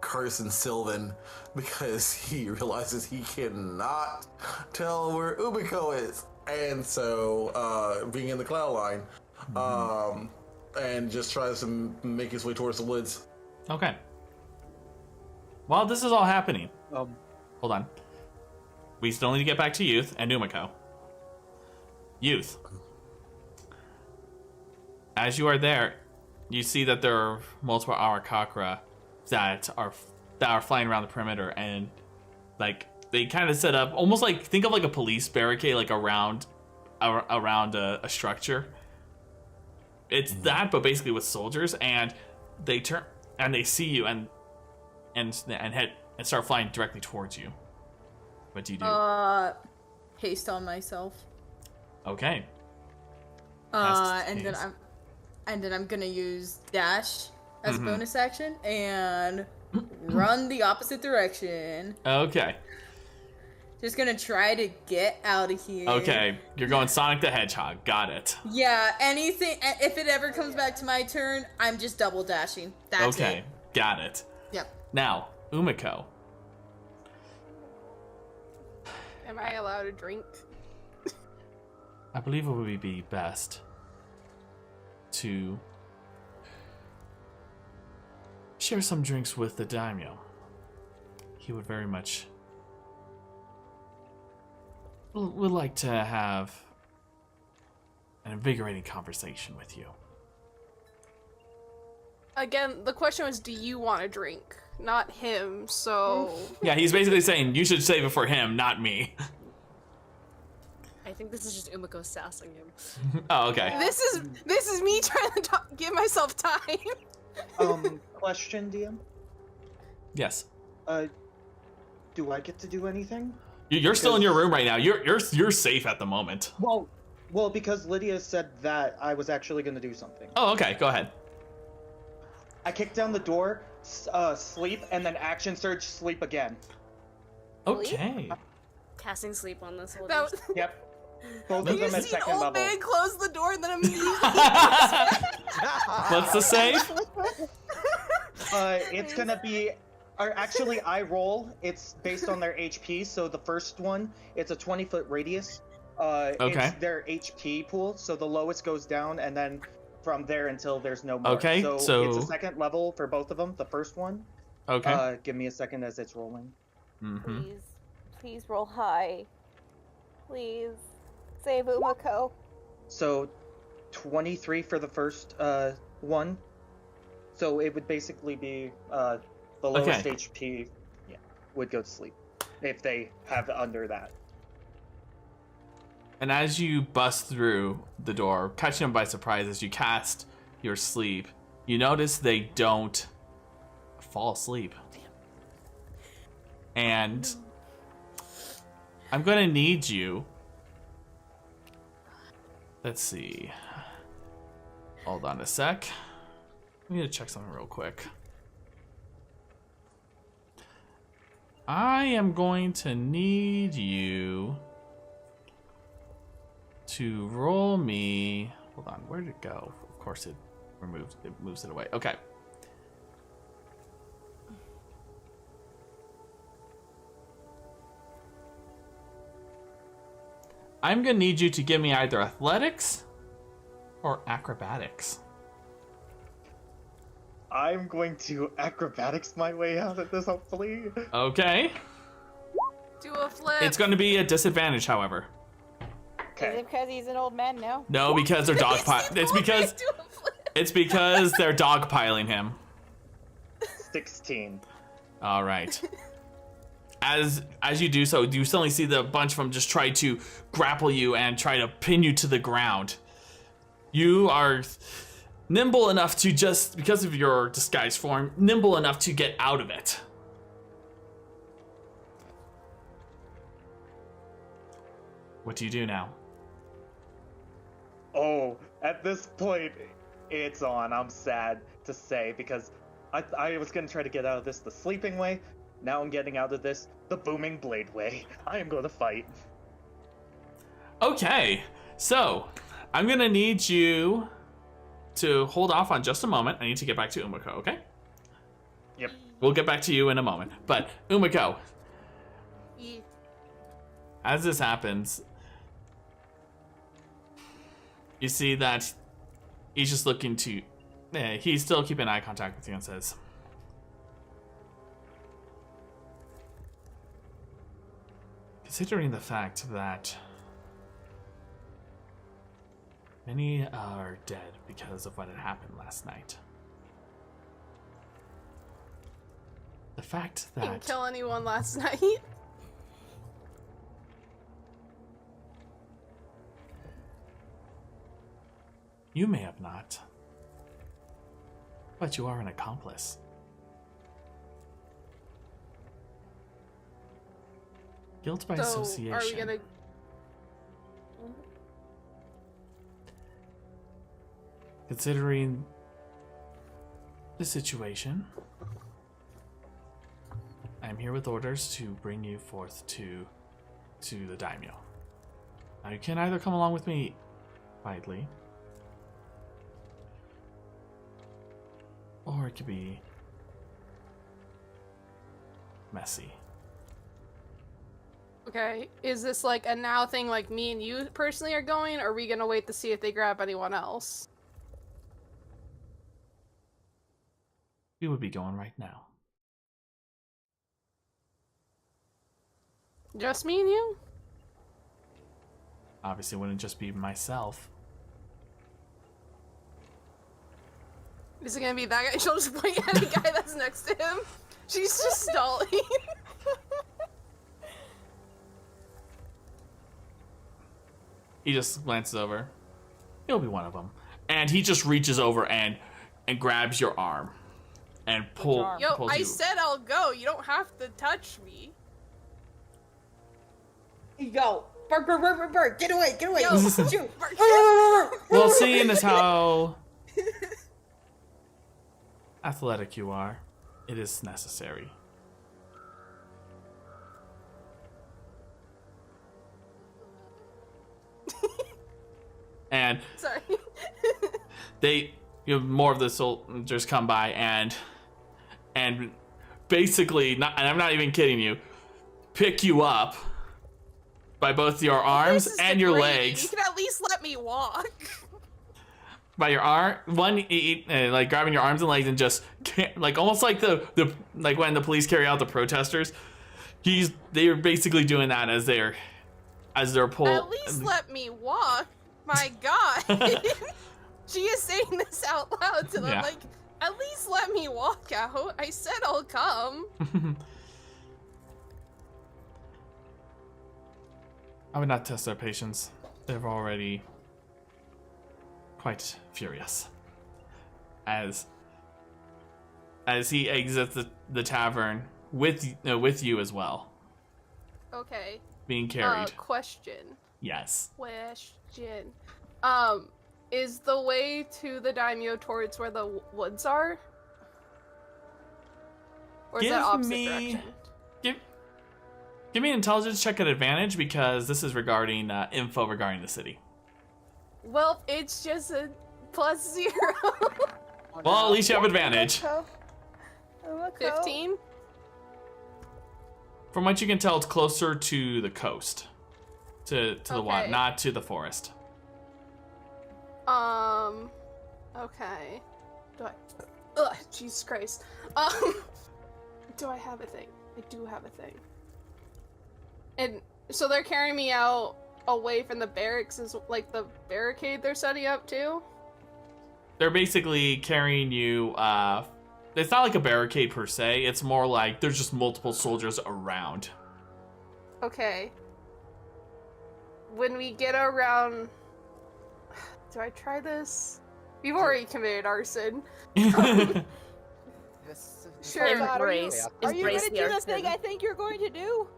cursing Sylvan because he realizes he cannot tell where Umeko is. And so, being in the cloud line, and just tries to make his way towards the woods. Okay. While this is all happening, hold on. We still need to get back to Youth and Umeko. Youth. As you are there, you see that there are multiple Arakakra that are flying around the perimeter, and they kind of set up almost like, think of like a police barricade, like around a structure. It's that, but basically with soldiers, and they turn and they see you and head and start flying directly towards you. What do you do? Haste on myself. Okay. And then I'm gonna use dash as a bonus action and run the opposite direction. Okay. Just gonna try to get out of here. Okay, you're going Sonic the Hedgehog. Got it. Yeah, anything. If it ever comes back to my turn, I'm just double dashing. That's it. Okay, got it. Yep. Now, Umeko. Am I allowed to drink? I believe it would be best to share some drinks with the daimyo. He would very much would like to have an invigorating conversation with you. Again, the question was, do you want to drink? Not him, so... Yeah, he's basically saying you should save it for him, not me. I think this is just Umeko sassing him. Oh, okay. This is me trying to give myself time. Question, DM? Yes. Do I get to do anything? You're still in your room right now. You're safe at the moment. Well, because Lydia said that I was actually going to do something. Oh, okay. Go ahead. I kicked down the door, sleep, and then action surge, sleep again. Okay. Casting sleep on this. That was... Yep. Both of them at second level. Old man close the door and then immediately... What's the save? It's gonna be... Or actually, I roll. It's based on their HP, so the first one, it's a 20-foot radius. Okay. It's their HP pool, so the lowest goes down, and then from there until there's no more. Okay, so... it's a second level for both of them, the first one. Okay. Give me a second as it's rolling. Mm-hmm. Please roll high. Please. Save Umeko. So, 23 for the first one. So it would basically be the lowest HP would go to sleep if they have under that. And as you bust through the door, catching them by surprise as you cast your sleep, you notice they don't fall asleep. And I'm going to need you. Let's see. Hold on a sec. I need to check something real quick. I am going to need you to roll me. Hold on, where did it go? Of course, it moves it away. Okay. I'm gonna need you to give me either athletics or acrobatics. I'm going to acrobatics my way out of this, hopefully. Okay. Do a flip. It's going to be a disadvantage, however. Okay. Is it because he's an old man now? No, because they're dogpiling. It's because they're dogpiling him. 16. All right. As you do so, you suddenly see the bunch of them just try to grapple you and try to pin you to the ground. You are nimble enough to just, because of your disguised form, nimble enough to get out of it. What do you do now? Oh, at this point, it's on. I'm sad to say, because I was going to try to get out of this the sleeping way. Now I'm getting out of this the booming blade way. I am going to fight. Okay, so I'm going to need you to hold off on just a moment. I need to get back to Umeko, okay? Yep. We'll get back to you in a moment. But, Umeko, as this happens, you see that he's just looking to... he's still keeping eye contact with you and says, considering the fact that many are dead because of what had happened last night, the fact that... Didn't kill anyone last night. You may have not. But you are an accomplice. Guilt by association. Are we gonna... Considering the situation, I'm here with orders to bring you forth to the daimyo. Now you can either come along with me quietly, or it could be messy. Okay, is this like a now thing, like me and you personally are going, or are we gonna wait to see if they grab anyone else? We would be going right now. Just me and you? Obviously, it wouldn't just be myself. Is it gonna be that guy? She'll just point at the guy that's next to him. She's just stalling. He just glances over. He'll be one of them. And he just reaches over and grabs your arm. And pulls Yo, you. I said I'll go. You don't have to touch me. Yo, Bird, get away, get away. Yo, Shoot. Well, seeing as how athletic you are, it is necessary. And Sorry. more of the soldiers come by and basically, and I'm not even kidding you, pick you up by both your arms and your legs. You can at least let me walk. By your arm, like grabbing your arms and legs and just like almost like the like when the police carry out the protesters. They're basically doing that as they're pulled. At least let me walk. My God. She is saying this out loud to them, Yeah. like, at least let me walk out. I said I'll come. I would not test their patience. They're already quite furious. As he exits the tavern with you as well. Okay. Being carried. Question. Yes. Question. Is the way to the daimyo towards where the woods are? Or is that opposite direction? Give me an intelligence check at advantage because this is regarding info regarding the city. Well, it's just a +0. Well, at least you have advantage. 15? From what you can tell, it's closer to the coast. To the water, not to the forest. Okay. Jesus Christ. Do I have a thing? I do have a thing. And so they're carrying me out away from the barracks, is like the barricade they're setting up too? They're basically carrying you, it's not like a barricade per se, it's more like there's just multiple soldiers around. Okay. When we get around... Do I try this? We've already committed arson. Sure. Embrace. Are you Embrace gonna the do the thing arson. I think you're going to do?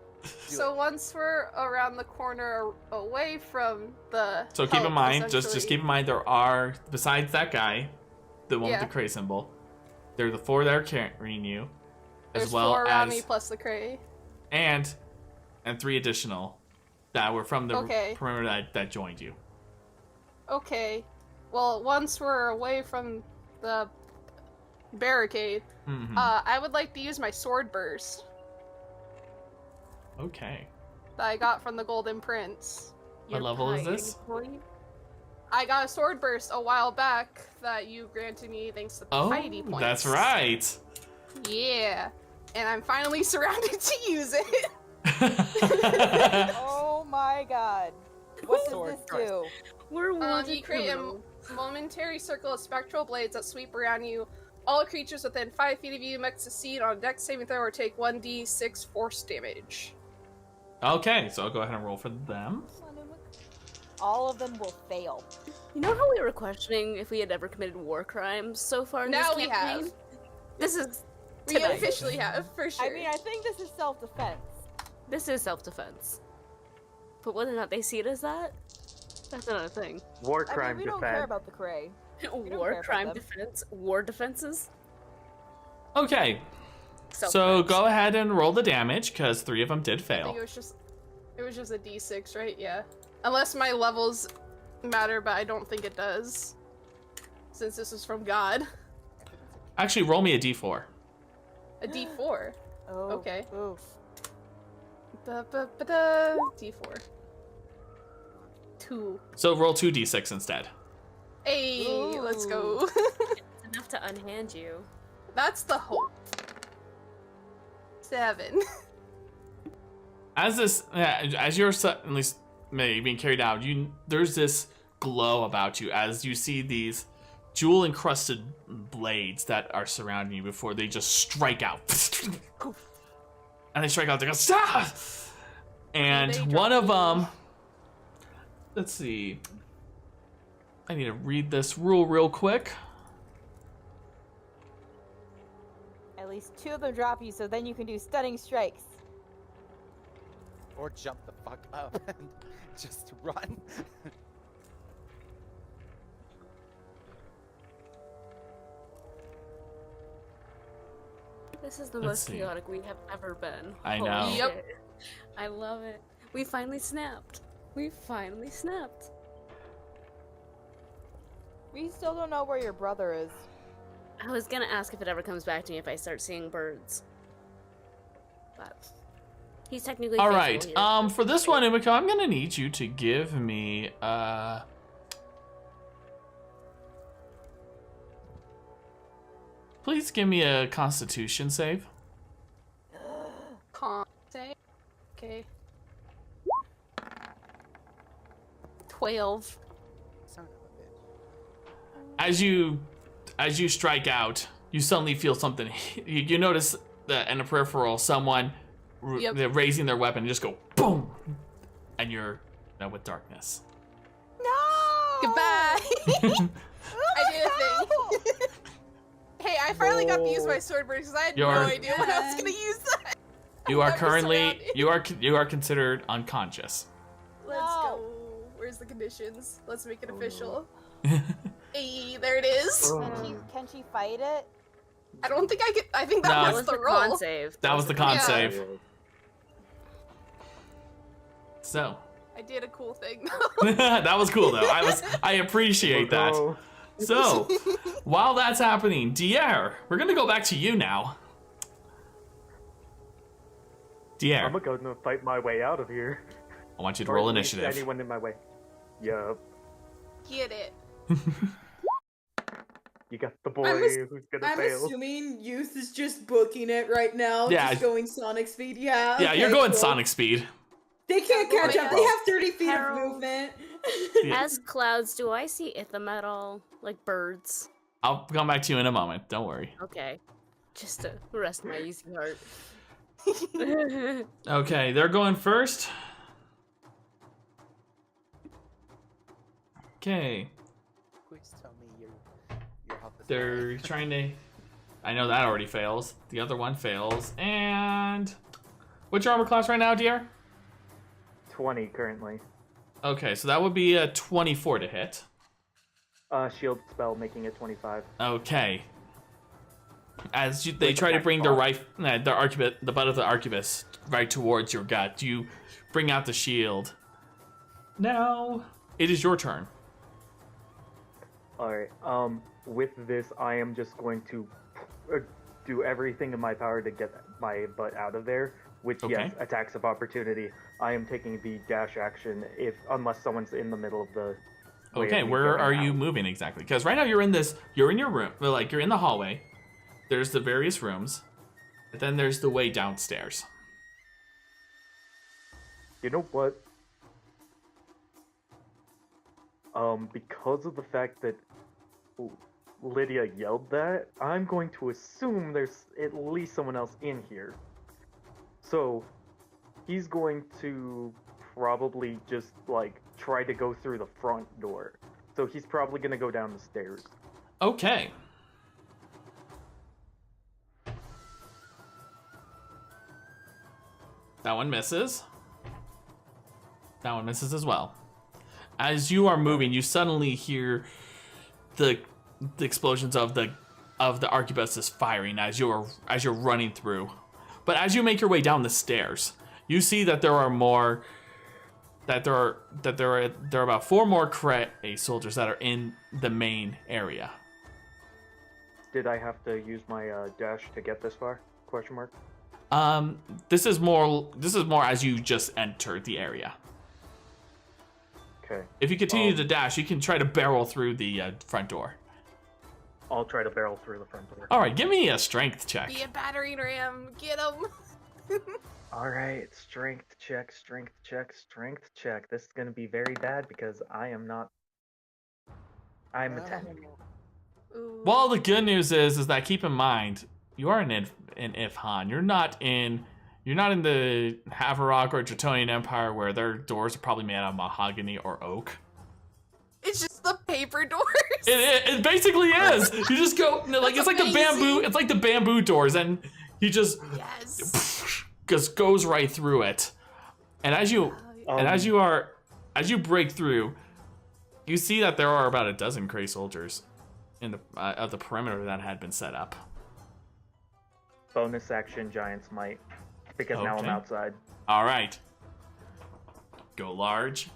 So once we're around the corner away from the So keep in help, mind, just essentially- keep in mind there are, besides that guy, the one with the cray symbol, there are the 4 that are carrying you, There's as well 4 around as me plus the cray. and 3 additional that were from the Okay. perimeter that joined you. Okay. Well, once we're away from the barricade, Mhm. I would like to use my sword burst Okay. that I got from the Golden Prince. What level is this? I got a sword burst a while back that you granted me thanks to Oh, piety points. that's right. Yeah. And I'm finally surrounded to use it. Oh my god. What does this do? We're You create a momentary circle of spectral blades that sweep around you. All creatures within 5 feet of you must succeed on a dex saving throw or take 1d6 force damage. Okay, so I'll go ahead and roll for them. all of them will fail. You know how we were questioning if we had ever committed war crimes so far in Now this we campaign? have. This is We tonight. officially have, for sure. I mean, I think this is self-defense. This is self-defense. But whether or not they see it as that, that's another thing. War I crime mean, we don't defense. care about the Cray. don't care War, about crime, them. defense, war defenses. Okay, so Self-defense. go ahead and roll the damage, because 3 of them did I think fail. it was just a D6, right? Yeah. Unless my levels matter, but I don't think it does. Since this is from God. Actually, roll me a d4. A D4. Oh, Okay. Oof. Da-ba-ba-da. D4. 2. So roll 2d6 instead. Hey, let's go. It's enough to unhand you. That's the hope. 7. As this, as you're at least maybe being carried out, there's this glow about you as you see these jewel-encrusted blades that are surrounding you before they just strike out. And they strike out. They go, "Ah!" And They one of drop them. Let's see. I need to read this rule real quick. At least 2 of them drop you, so then you can do stunning strikes. Or jump the fuck up and just run. This is the Let's most see. chaotic we have ever been. I Holy know. Yep. shit. I love it. We finally snapped. We finally snapped. We still don't know where your brother is. I was gonna ask if it ever comes back to me if I start seeing birds. But he's technically All faithful right. here. For this one, Umeko, I'm gonna need you to give me please give me a Constitution save. Con save. Okay. 12. Son of a bitch. As you strike out, you suddenly feel something. You notice that in a peripheral, someone Yep. they're raising their weapon and just go boom, and you're met with darkness. No! Goodbye! I did a thing. Hey, I finally got to use my sword because I had no You're- idea when I was gonna use that. You are I'm currently surrounded. you are considered unconscious. Let's No. go. Where's the conditions? Let's make it official. Hey, there it is. Can she fight it? I don't think I could. I think that No. That was was the the con roll. save. That was the con Yeah. save. So I did a cool thing. that was cool though. I appreciate that. Oh, So while that's happening, Diar, we're gonna go back to you now. Diar, I'm gonna fight my way out of here. I want you to Or roll at least initiative. Anyone in my way. Yup. Get it. You got the boy I'm who's gonna I'm fail. assuming Youth is just booking it right now. Yeah. Just going Sonic speed. Yeah. Yeah, you're okay, going cool. Sonic speed. They can't catch up. They Yeah. have 30 feet of Harold. movement. Yeah. As clouds, do I see Itham at all? Like birds? I'll come back to you in a moment. Don't worry. Okay. Just to rest my easy heart. Okay, they're going first. Okay, Please tell me your health is they're trying to. I know that already fails. The other one fails. And what's your armor class right now, dear? 20 currently. Okay, so that would be a 24 to hit. Shield spell making it 25. Okay. As they With try to attack bring their off. the butt of the arquebus right towards your gut, you bring out the shield. Now it is your turn. Alright, with this, I am just going to do everything in my power to get my butt out of there. Which, Okay. yes, attacks of opportunity. I am taking the dash action unless someone's in the middle of the way Okay, of me where getting are you out. moving exactly? Because right now you're in your room, like you're in the hallway. There's the various rooms, and then there's the way downstairs. You know what? Because of the fact that Lydia yelled that, I'm going to assume there's at least someone else in here. So, he's going to probably just, like, try to go through the front door. So he's probably gonna go down the stairs. Okay. That one misses. That one misses as well. As you are moving, you suddenly hear the explosions of the arquebuses firing as you're running through. But as you make your way down the stairs, you see that there are more. That there are about 4 more Cray soldiers that are in the main area. Did I have to use my dash to get this far? Question mark. This is more as you just entered the area. Okay. If you continue to dash, you can try to barrel through the front door. I'll try to barrel through the front door. All right, give me a strength check. Be a battering ram. Get him. All right, strength check. This is gonna be very bad because I'm a 10. Ooh. Well, the good news is that keep in mind you are in Ifhan. You're not in the Havarok or Dratonian Empire where their doors are probably made out of mahogany or oak. It's just the paper doors. It basically is. You just go like it's like the bamboo. It's like the bamboo doors, and he just just goes right through it. And as you break through, you see that there are about a dozen Cray soldiers in the of the perimeter that had been set up. Bonus action, Giant's Might, because now I'm outside. All right. Go large.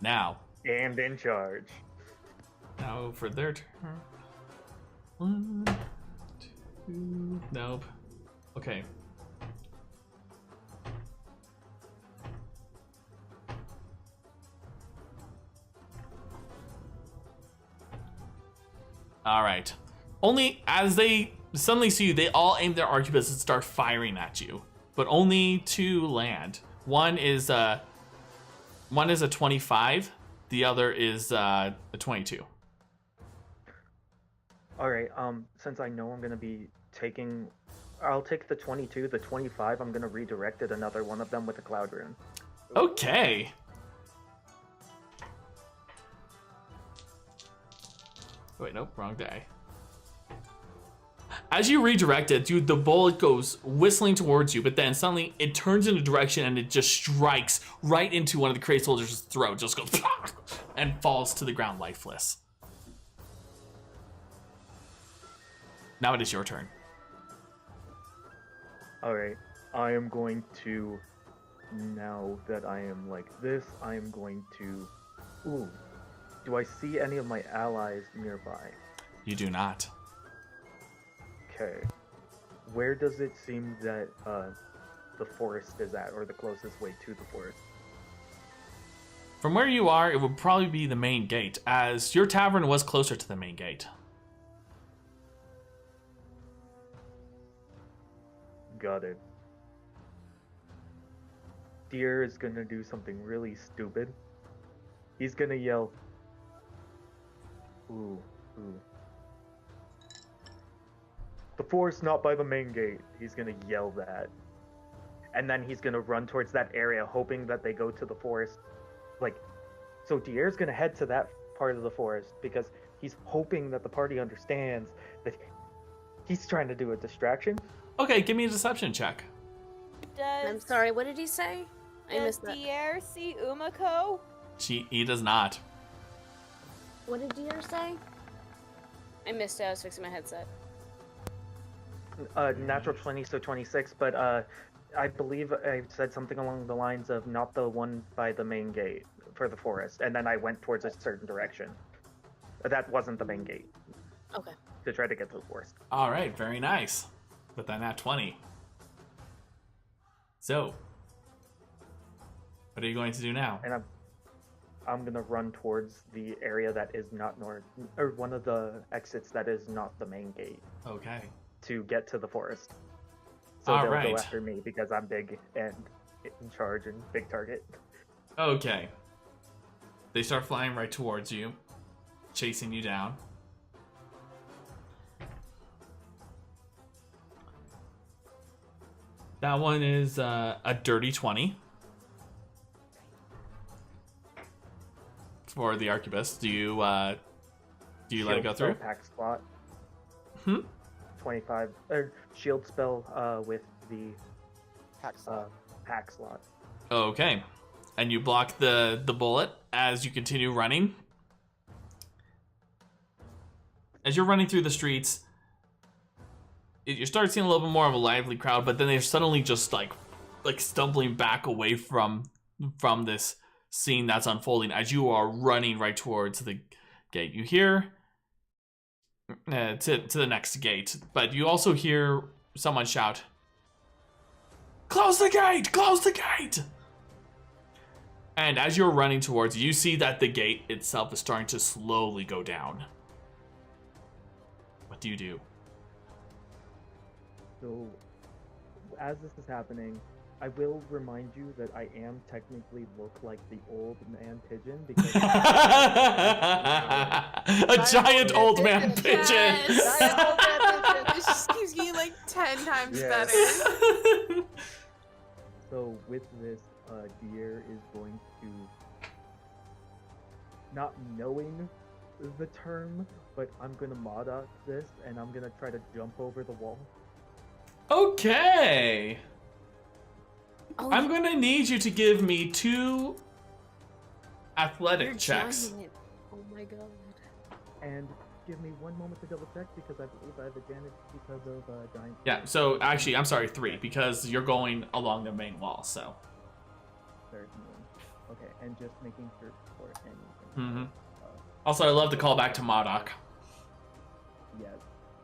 Now. And in charge. Now for their turn. 1, 2. Nope. Okay. All right. Only as they suddenly see you, they all aim their arquebuses and start firing at you, but only 2 land. One is a 25. The other is a 22. All right. Since I know I'm gonna be taking, I'll take the 22. The 25, I'm gonna redirect at another one of them with a cloud rune. Okay. Wait, nope, wrong day. As you redirect it, dude, the bullet goes whistling towards you, but then suddenly it turns in a direction and it just strikes right into one of the Cray soldiers' throat, just goes and falls to the ground lifeless. Now it is your turn. Alright, I am going to, now that I am like this, I am going to, ooh, do I see any of my allies nearby? You do not. Okay. Where does it seem that the forest is at, or the closest way to the forest? From where you are, it would probably be the main gate, as your tavern was closer to the main gate. Got it. Diar is gonna do something really stupid. He's gonna yell, ooh, ooh. The forest not by the main gate. He's gonna yell that. And then he's gonna run towards that area, hoping that they go to the forest. Like, so Diar's gonna head to that part of the forest because he's hoping that the party understands that he's trying to do a distraction. Okay, give me a deception check. I'm sorry, what did he say? I missed that. Does Diar see Umeko? He does not. What did Diar say? I missed it, I was fixing my headset. Natural 20, so 26, but I believe I said something along the lines of not the one by the main gate for the forest, and then I went towards a certain direction. That wasn't the main gate. Okay. To try to get to the forest. All right, very nice. With that nat 20. So, what are you going to do now? And I'm gonna run towards the area that is not north, or one of the exits that is not the main gate. Okay. To get to the forest. So All they'll right. go after me because I'm big and in charge and big target. Okay. They start flying right towards you, chasing you down. That one is a dirty 20. for the arquebus. Do you let it go through? Pack slot. 25 shield spell with the pack slot. Okay, and you block the bullet as you continue running. As you're running through the streets, you start seeing a little bit more of a lively crowd, but then they're suddenly just like stumbling back away from this scene that's unfolding as you are running right towards the gate. You hear to the next gate, but you also hear someone shout, "Close the gate! Close the gate!" And as you're running towards it, you see that the gate itself is starting to slowly go down. What do you do? So, as this is happening, I will remind you that I am technically look like the old man pigeon because a giant old man pigeon. Yes. Giant old man pigeon. It just keeps getting like 10 times better. So with this, Diar is going to, not knowing the term, but I'm gonna mod out this and I'm gonna try to jump over the wall. Okay. Oh, I'm gonna need you to give me 2 athletic you're checks. giant. Oh my god. And give me one moment to double check because I believe I have advantage because of giant. Yeah, so actually, I'm sorry, 3, because you're going along the main wall, so. Certainly. Okay, and just making sure for anything. Also, I love to call back to Modok. Yes.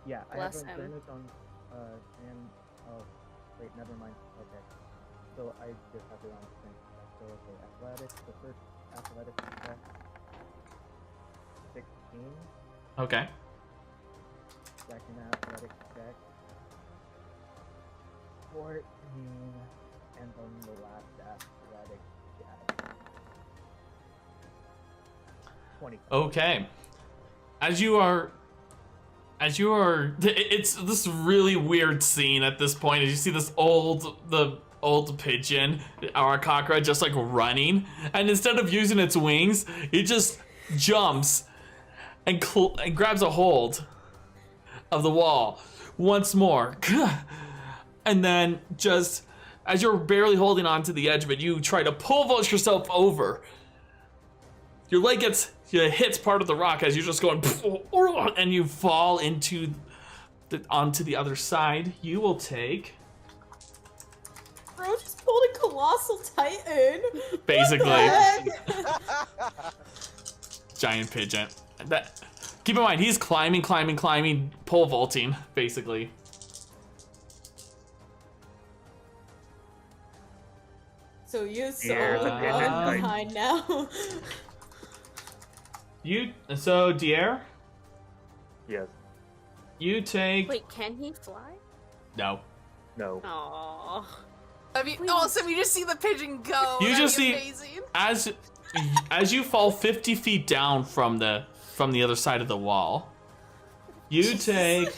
Yeah, I Bless have him. advantage on, and, oh, wait, never mind. Okay. So I just have it on strength. So, okay, athletics, the first athletics check, 16. Okay. Second athletics check, 14. And then the last athletics check, 20. Okay. As you are, it's this really weird scene at this point. As you see this old pigeon or a cockroach just like running, and instead of using its wings, it just jumps and grabs a hold of the wall once more, and then just as you're barely holding on to the edge of it, you try to pull vault yourself over. Your leg hits part of the rock as you're just going, and you fall onto the other side. You will take, Bro just pulled a colossal titan. basically, giant pigeon. Keep in mind, he's climbing, pole vaulting, basically. So you're so Here's the pigeon titan. behind now. So Diar, Yes. you take. Wait, can he fly? No. No. Aww. I mean, awesome! You just see the pigeon go. You That'd just be see amazing. as you fall 50 feet down from the other side of the wall, you take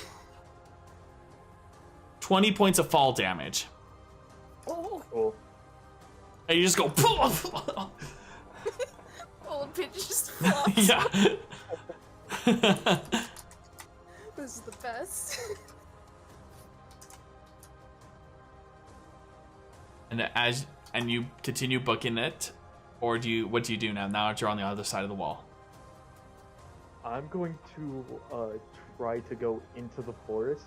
20 points of fall damage. Oh, Cool. And you just go. old pigeon just flops. Yeah. This is the best. And you continue booking it, or what do you do now? Now that you're on the other side of the wall. I'm going to try to go into the forest.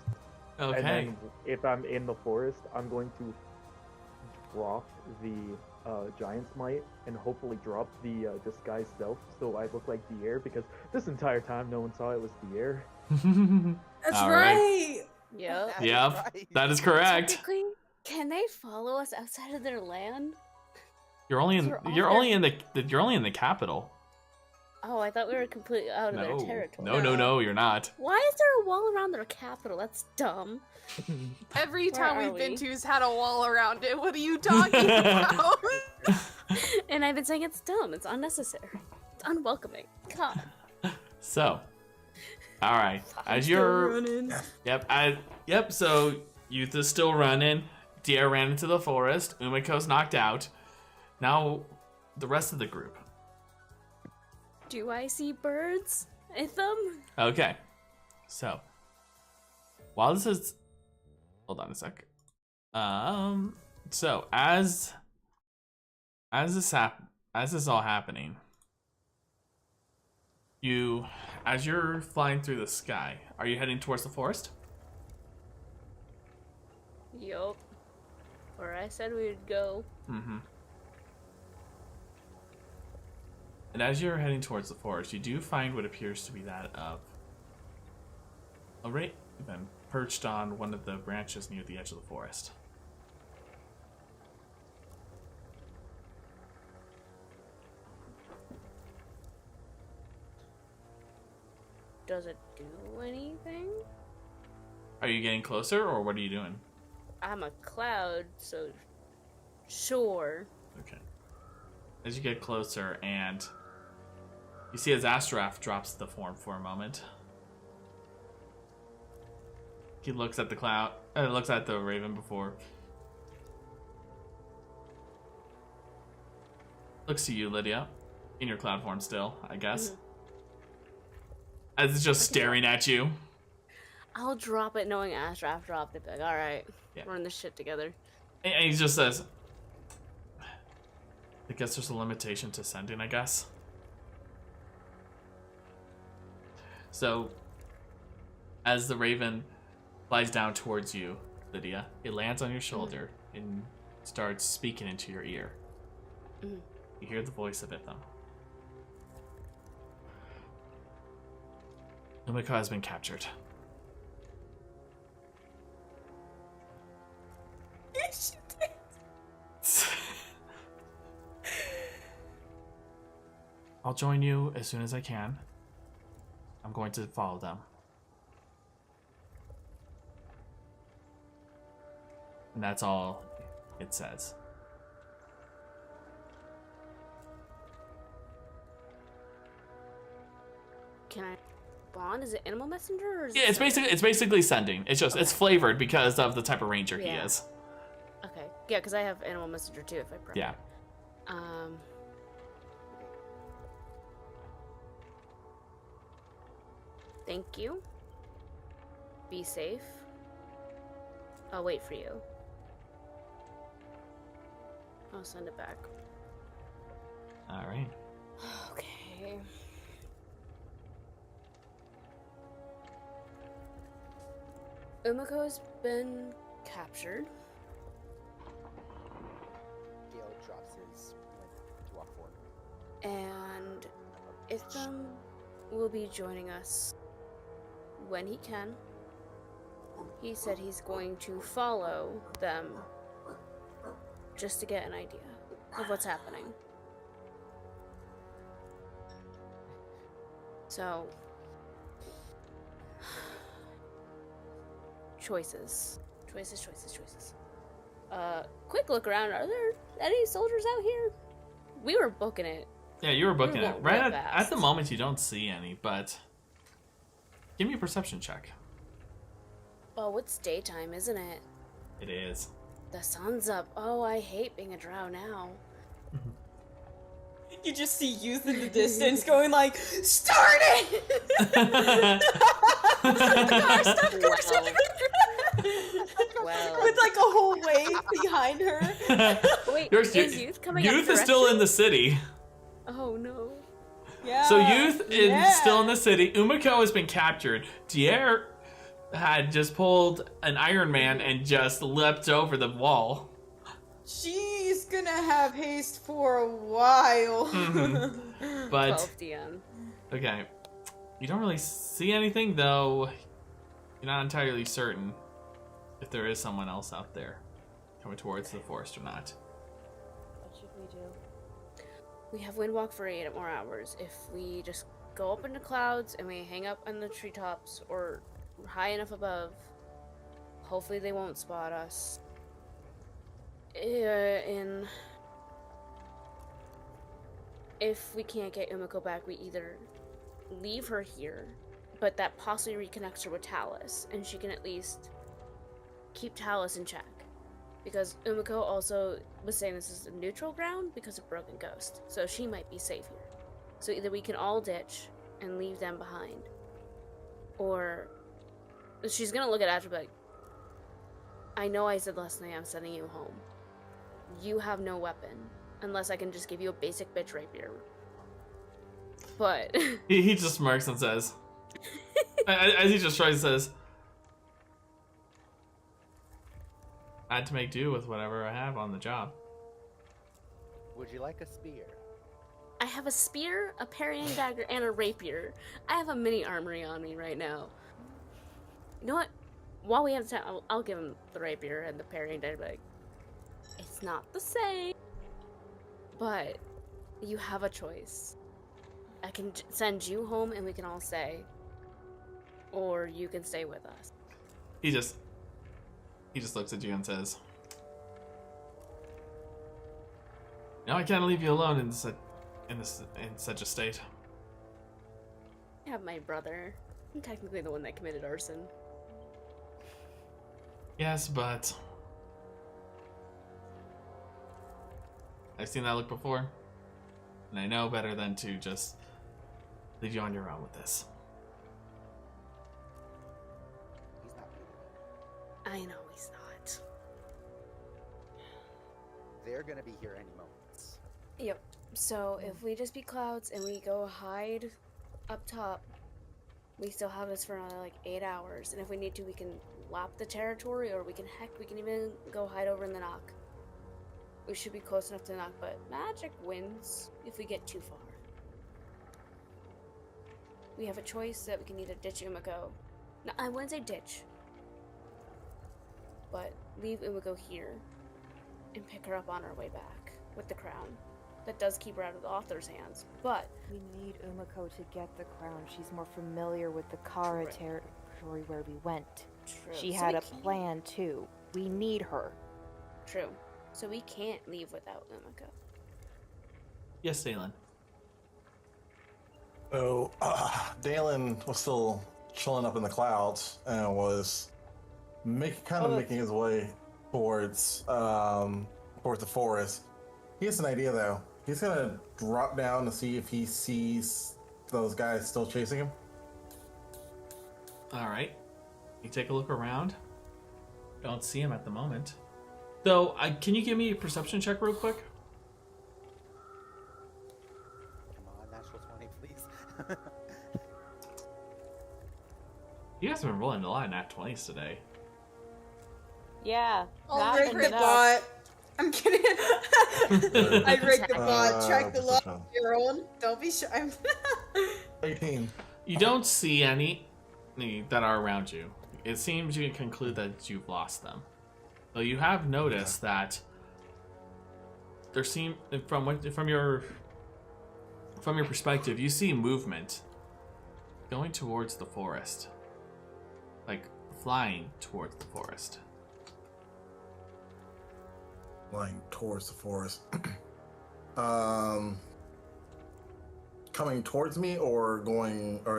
Okay. And then if I'm in the forest, I'm going to drop the Giant's Might and hopefully drop the disguised self so I look like Diar, because this entire time no one saw it was Diar. That's All right. Yep. Yep, that is correct. Technically, can they follow us outside of their land? You're only in the capital. Oh, I thought we were completely out of their territory. No, you're not. Why is there a wall around their capital? That's dumb. Every Where town are we've been we? to has had a wall around it. What are you talking about? And I've been saying it's dumb. It's unnecessary. It's unwelcoming. God. So, all right. As you're, running. yep. So Youth is still running. Diar ran into the forest. Umeko's knocked out. Now, the rest of the group. Do I see birds? Itham? Okay. So, while this is... Hold on a sec. So, as this is all happening, as you're flying through the sky, are you heading towards the forest? Yup. Where I said we'd go. Mm-hmm. And as you're heading towards the forest, you do find what appears to be that of a raven perched on one of the branches near the edge of the forest. Does it do anything? Are you getting closer, or what are you doing? I'm a cloud, so sure. Okay. As you get closer, and you see as Astraf drops the form for a moment, he looks at the cloud. Looks at the raven before. Looks to you, Lydia, in your cloud form still, I guess. Mm-hmm. As it's just staring at you. I'll drop it knowing Astraf dropped it. Like, alright, Yeah. we're in this shit together. And he just says, I guess there's a limitation to sending, I guess. So, as the raven flies down towards you, Lydia, it lands on your shoulder and starts speaking into your ear. Mm. You hear the voice of Itham. Umeko has been captured. I'll join you as soon as I can. I'm going to follow them. And that's all it says. Can I bond? Is it animal messenger or is Yeah, it it's basically sending. It's just it's Okay. flavored because of the type of ranger he Yeah. is. Okay. Yeah, because I have animal messenger too if I press. Yeah. Thank you. Be safe. I'll wait for you. I'll send it back. All right. Okay. Umeko's been captured. Gale drops his to walk forward. And Itham will be joining us when he can. He said he's going to follow them just to get an idea of what's happening. So, choices. Quick look around. Are there any soldiers out here? We were booking it. Yeah, you were booking it. going Right real at the fast. moment, you don't see any, but give me a perception check. Oh, it's daytime, isn't it? It is. The sun's up. Oh, I hate being a drow now. You just see youth in the distance going like, "Start it!" Well. With like a whole wave behind her. Wait, Yours- is youth coming up Youth is still in the city. Oh no. Yeah. So Youth is still in the city. Umeko has been captured. Diar had just pulled an Iron Man and just leapt over the wall. She's gonna have haste for a while. But 12 DM. okay, you don't really see anything, though. You're not entirely certain if there is someone else out there coming towards the forest or not. What should we do? We have windwalk for 8 more hours. If we just go up into clouds and we hang up on the treetops or high enough above, hopefully they won't spot us. If we can't get Umeko back, we either leave her here, but that possibly reconnects her with Talis, and she can at least keep Talis in check. Because Umeko also was saying this is a neutral ground because of Broken Ghost, so she might be safe here. So either we can all ditch and leave them behind, or she's gonna look at Asher and be like, I know I said last night I'm sending you home. You have no weapon, unless I can just give you a basic bitch rapier. But... he just smirks and says, as he just tries to says, I had to make do with whatever I have on the job. Would you like a spear? I have a spear, a parrying dagger, and a rapier. I have a mini armory on me right now. You know what? While we have time, I'll give him the rapier and the parrying dagger. Like, it's not the same, but you have a choice. I can send you home and we can all stay, or you can stay with us. He just looks at you and says, "No, I can't leave you alone in such a state." I have my brother. I'm technically the one that committed arson. Yes, but I've seen that look before, and I know better than to just leave you on your own with this. He's not moving. I know he's not. They're gonna be here any moment. Yep. So if we just be clouds and we go hide up top, we still have this for another like 8 hours. And if we need to, we can lap the territory, or we can even go hide over in the knock. We should be close enough to the knock, but magic wins if we get too far. We have a choice that we can either ditch Umeko. No, I wouldn't say ditch, but leave Umeko here and pick her up on our way back with the crown. That does keep her out of the author's hands, but we need Umeko to get the crown. She's more familiar with the Kara territory where we went. True. She had a plan too. We need her. True. So we can't leave without Umeko. Yes, Delan. So, Dalan was still chilling up in the clouds and was making his way towards the forest. He has an idea though. He's gonna drop down to see if he sees those guys still chasing him. All right. You take a look around. Don't see him at the moment. Though, can you give me a perception check real quick? Come on, natural 20, please. You guys have been rolling a lot of nat 20s today. Yeah. I'll rig the bot. I'm kidding. I rigged the bot. Track the log of your own. Don't be shy. 18. You don't see any that are around you. It seems you can conclude that you've lost them. Though you have noticed that there seem from your perspective, you see movement going towards the forest, like flying towards the forest. Flying towards the forest. Coming towards me, or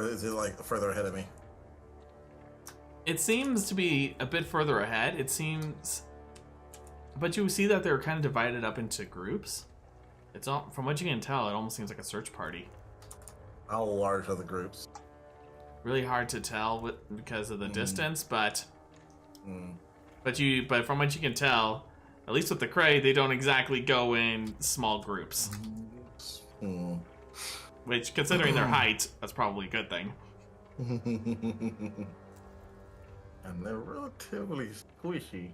is it like further ahead of me? It seems to be a bit further ahead. It seems, but you see that they're kind of divided up into groups. It's all, from what you can tell, it almost seems like a search party. How large are the groups? Really hard to tell because of the distance, but from what you can tell, at least with the Cray, they don't exactly go in small groups. Which, considering their height, that's probably a good thing. And they're relatively squishy.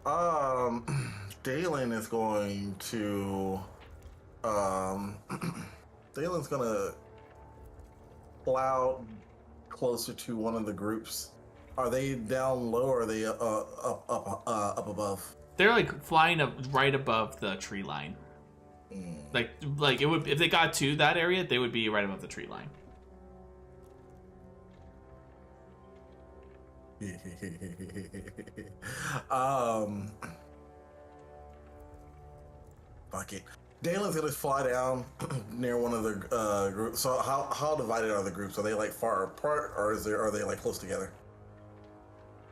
Dalan is going to Dalen's gonna plow closer to one of the groups. Are they down low, or are they up above? They're like flying up right above the tree line. Like it would, if they got to that area, they would be right above the tree line. Fuck it. Dalen's gonna fly down near one of the groups. So how divided are the groups? Are they like far apart, or are they like close together?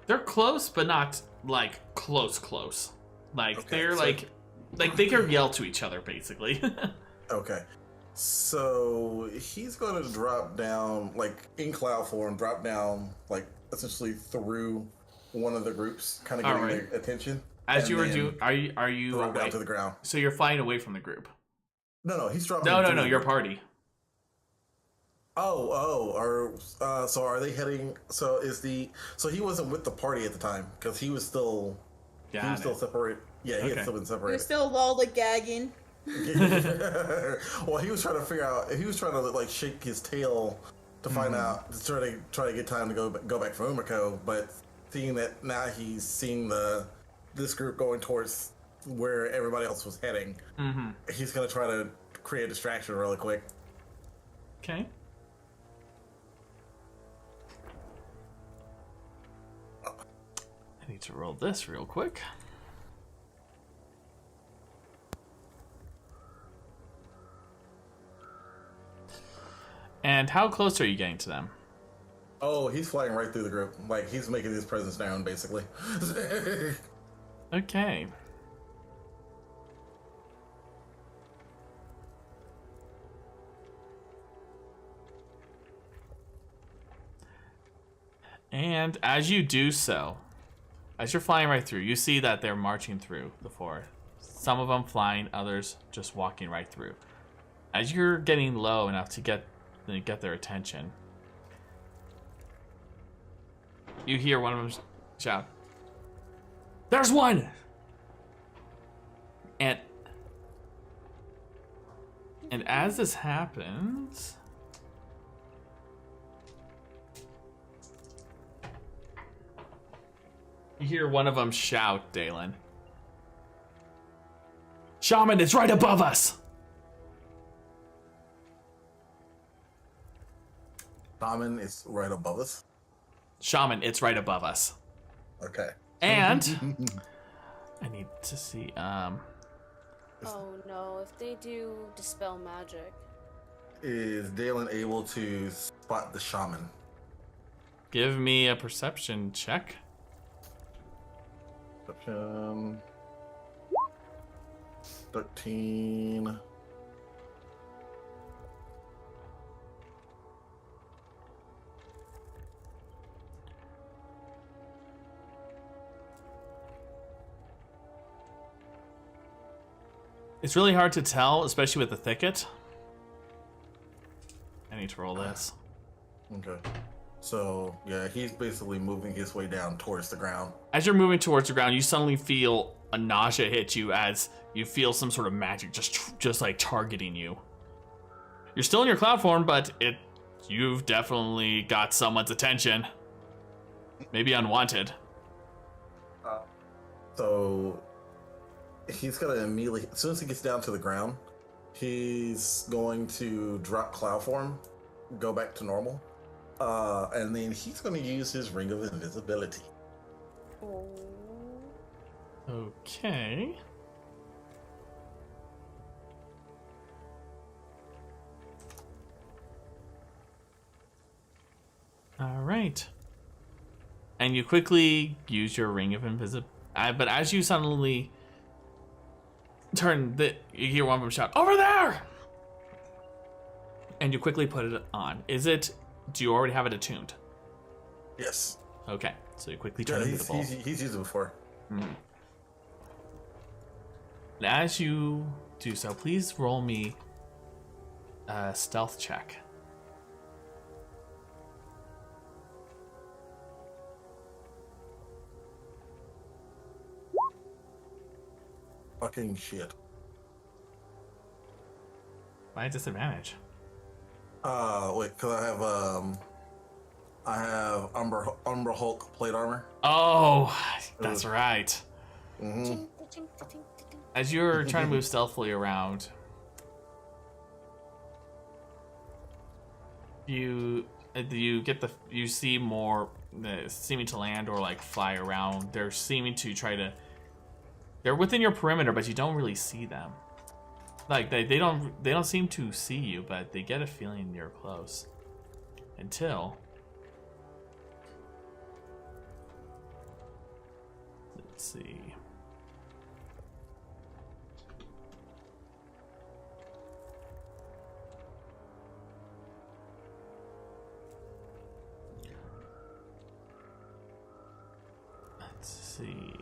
They're close, but not like close. Like Okay, they're so, like they can yell to each other basically. Okay. So he's going to drop down, like in cloud form, drop down, like essentially through one of the groups, kind of getting their attention. As you were doing, are you drop down to the ground? So you're flying away from the group? No, he's dropping. No, your party. So are they heading? So he wasn't with the party at the time because he was still separate. Yeah, he had still been separated. You're still lollygagging. Well, he was trying to figure out. He was trying to like shake his tail to find out, to try to get time to go back from Umeko. But seeing that now he's seeing this group going towards where everybody else was heading, he's gonna try to create a distraction really quick. Okay. I need to roll this real quick. And how close are you getting to them? Oh, he's flying right through the group. Like, he's making his presence known, basically. Okay. And as you do so, as you're flying right through, you see that they're marching through the forest. Some of them flying, others just walking right through. As you're getting low enough to get their attention, you hear one of them shout, "There's one!" And as this happens, you hear one of them shout, Delan, "Shaman, it's right above us!" Shaman is right above us? Shaman, it's right above us. Okay. And I need to see, Oh no, if they do dispel magic. Is Dalen able to spot the shaman? Give me a perception check. Perception. 13. It's really hard to tell, especially with the thicket. I need to roll this. Okay. So, yeah, he's basically moving his way down towards the ground. As you're moving towards the ground, you suddenly feel a nausea hit you as you feel some sort of magic just like targeting you. You're still in your cloud form, but you've definitely got someone's attention. Maybe unwanted. So he's gonna immediately, as soon as he gets down to the ground, he's going to drop cloud form, go back to normal, and then he's gonna use his ring of invisibility. Okay. All right. And you quickly use your ring of invisibility. But as you suddenly turn, you hear one of them shout, "Over there!" And you quickly put it on. Do you already have it attuned? Yes. Okay. So you quickly turn invisible. He's used it before. Mm-hmm. And as you do so, please roll me a stealth check. Fucking shit. Why disadvantage? Wait, cause I have Umbra Hulk plate armor. Oh, that's right. Mm-hmm. As you're trying to move stealthily around, you see more seeming to land or like fly around. They're seeming to they're within your perimeter, but you don't really see them. Like they don't seem to see you, but they get a feeling you're close. Until let's see. see.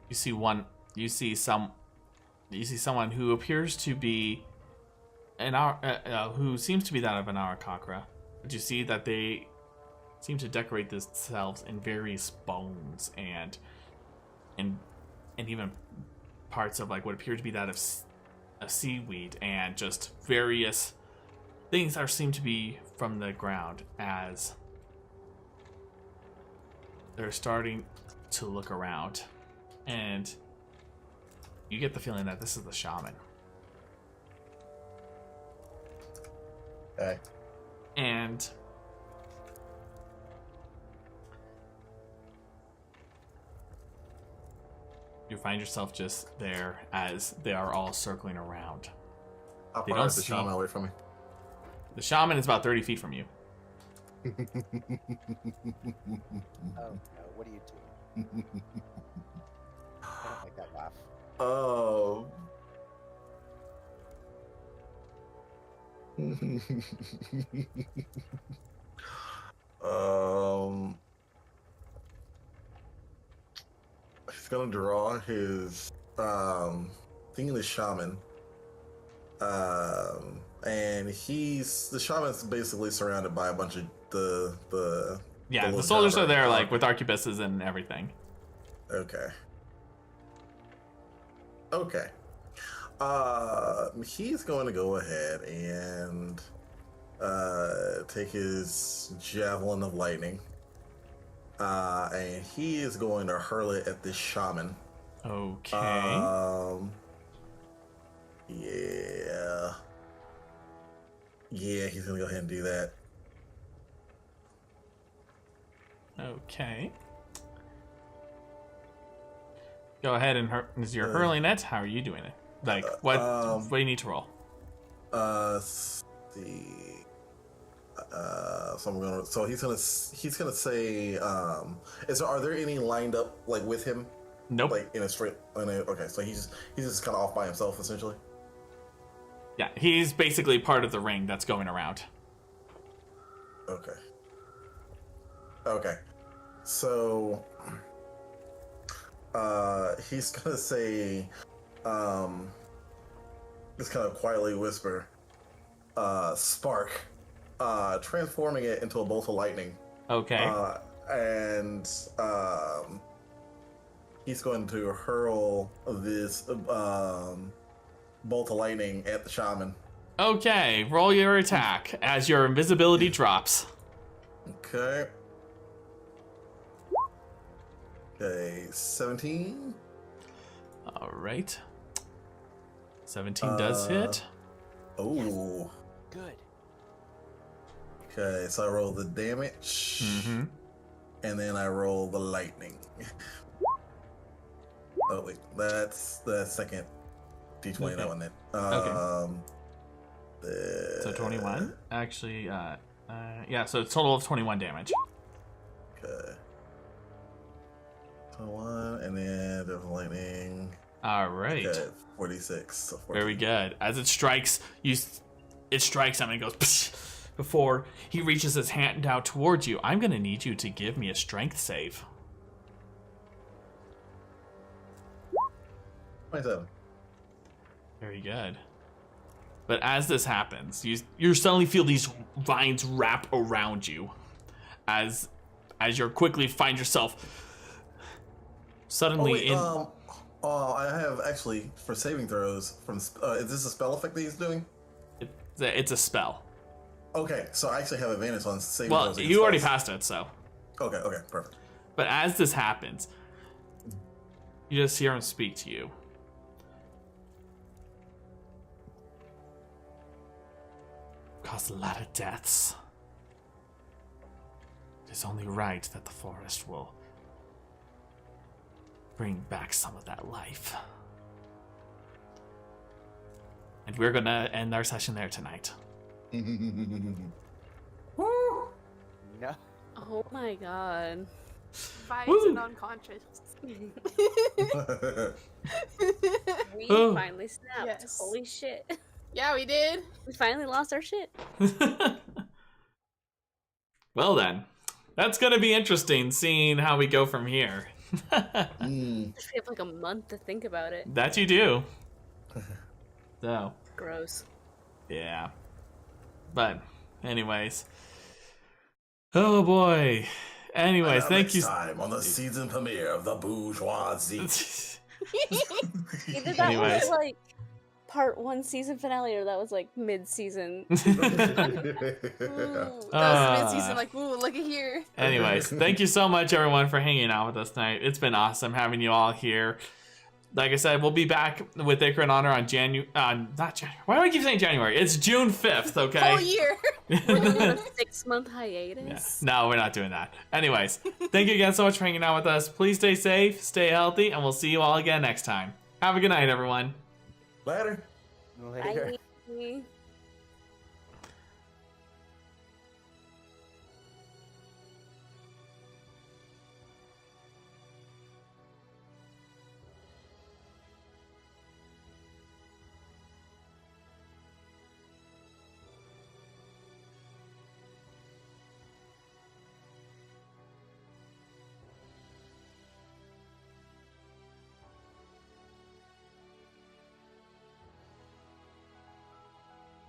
You see someone who appears to be who seems to be that of an Arakakra. But you see that they seem to decorate themselves in various bones and even parts of like what appear to be that of a seaweed and just various things that seem to be from the ground as they're starting to look around. And you get the feeling that this is the shaman. Okay. And you find yourself just there as they are all circling around. How They far don't is the see- shaman away from me? The shaman is about 30 feet from you. Oh no, what are you doing? I don't like that laugh. Oh. He's gonna draw his thing of the shaman. And the shaman's basically surrounded by a bunch of the Yeah, the little soldiers are jobber. there, like, with arquebuses and everything. Okay. Okay. He's going to go ahead and take his javelin of lightning. And he is going to hurl it at this shaman. Okay. Yeah. Yeah, he's gonna go ahead and do that. Okay. Go ahead and as you're hurling it, how are you doing it? Like, what do you need to roll? Let's see. So he's gonna say, are there any lined up like with him? Nope. Like in a straight. Okay, so he's just kind of off by himself essentially. Yeah, he's basically part of the ring that's going around. Okay. Okay. So he's gonna say, just kind of quietly whisper, spark, transforming it into a bolt of lightning. Okay. And he's going to hurl this bolt of lightning at the shaman. Okay, roll your attack as your invisibility drops. Okay. Okay, 17. All right. 17 does hit. Oh. Good. Okay, so I roll the damage. Mm-hmm. And then I roll the lightning. Oh, wait. That's the second D20 Okay. that one then. So 21? Actually, yeah, so it's a total of 21 damage. Okay. 21, and then there's lightning. All right. Okay, 46. So 14. Very good. As it strikes, it strikes him and it goes psh, before he reaches his hand out towards you. I'm going to need you to give me a strength save. 27. Very good. But as this happens, you suddenly feel these vines wrap around you as you quickly find yourself suddenly I have actually, for saving throws, from is this a spell effect that he's doing? It's a spell. Okay, so I actually have advantage on saving Well, throws. against you already spells. passed it, so. Okay, perfect. But as this happens, you just hear him speak to you. Caused a lot of deaths. It is only right that the forest will bring back some of that life. And we're gonna end our session there tonight. No. Oh my god. Vibes Woo! and unconscious. We Oh. finally snapped. Yes. Holy shit. Yeah, we did. We finally lost our shit. Well then, that's gonna be interesting seeing how we go from here. We have like a month to think about it. That you do. So, Gross. yeah. But, anyways. Oh boy. Anyways, thank you. Next time on the season premiere of the Bourgeoisie. Either that Anyways. was like part 1 season finale or that was like mid-season. That was mid-season, like, ooh, look at here. Anyways, thank you so much, everyone, for hanging out with us tonight. It's been awesome having you all here. Like I said, we'll be back with Ichor and Honor on not January. Why do I keep saying January? It's June 5th, okay? Whole year. We're doing a 6-month hiatus. Yeah. No, we're not doing that. Anyways, thank you again so much for hanging out with us. Please stay safe, stay healthy, and we'll see you all again next time. Have a good night, everyone. Later. Later. Bye.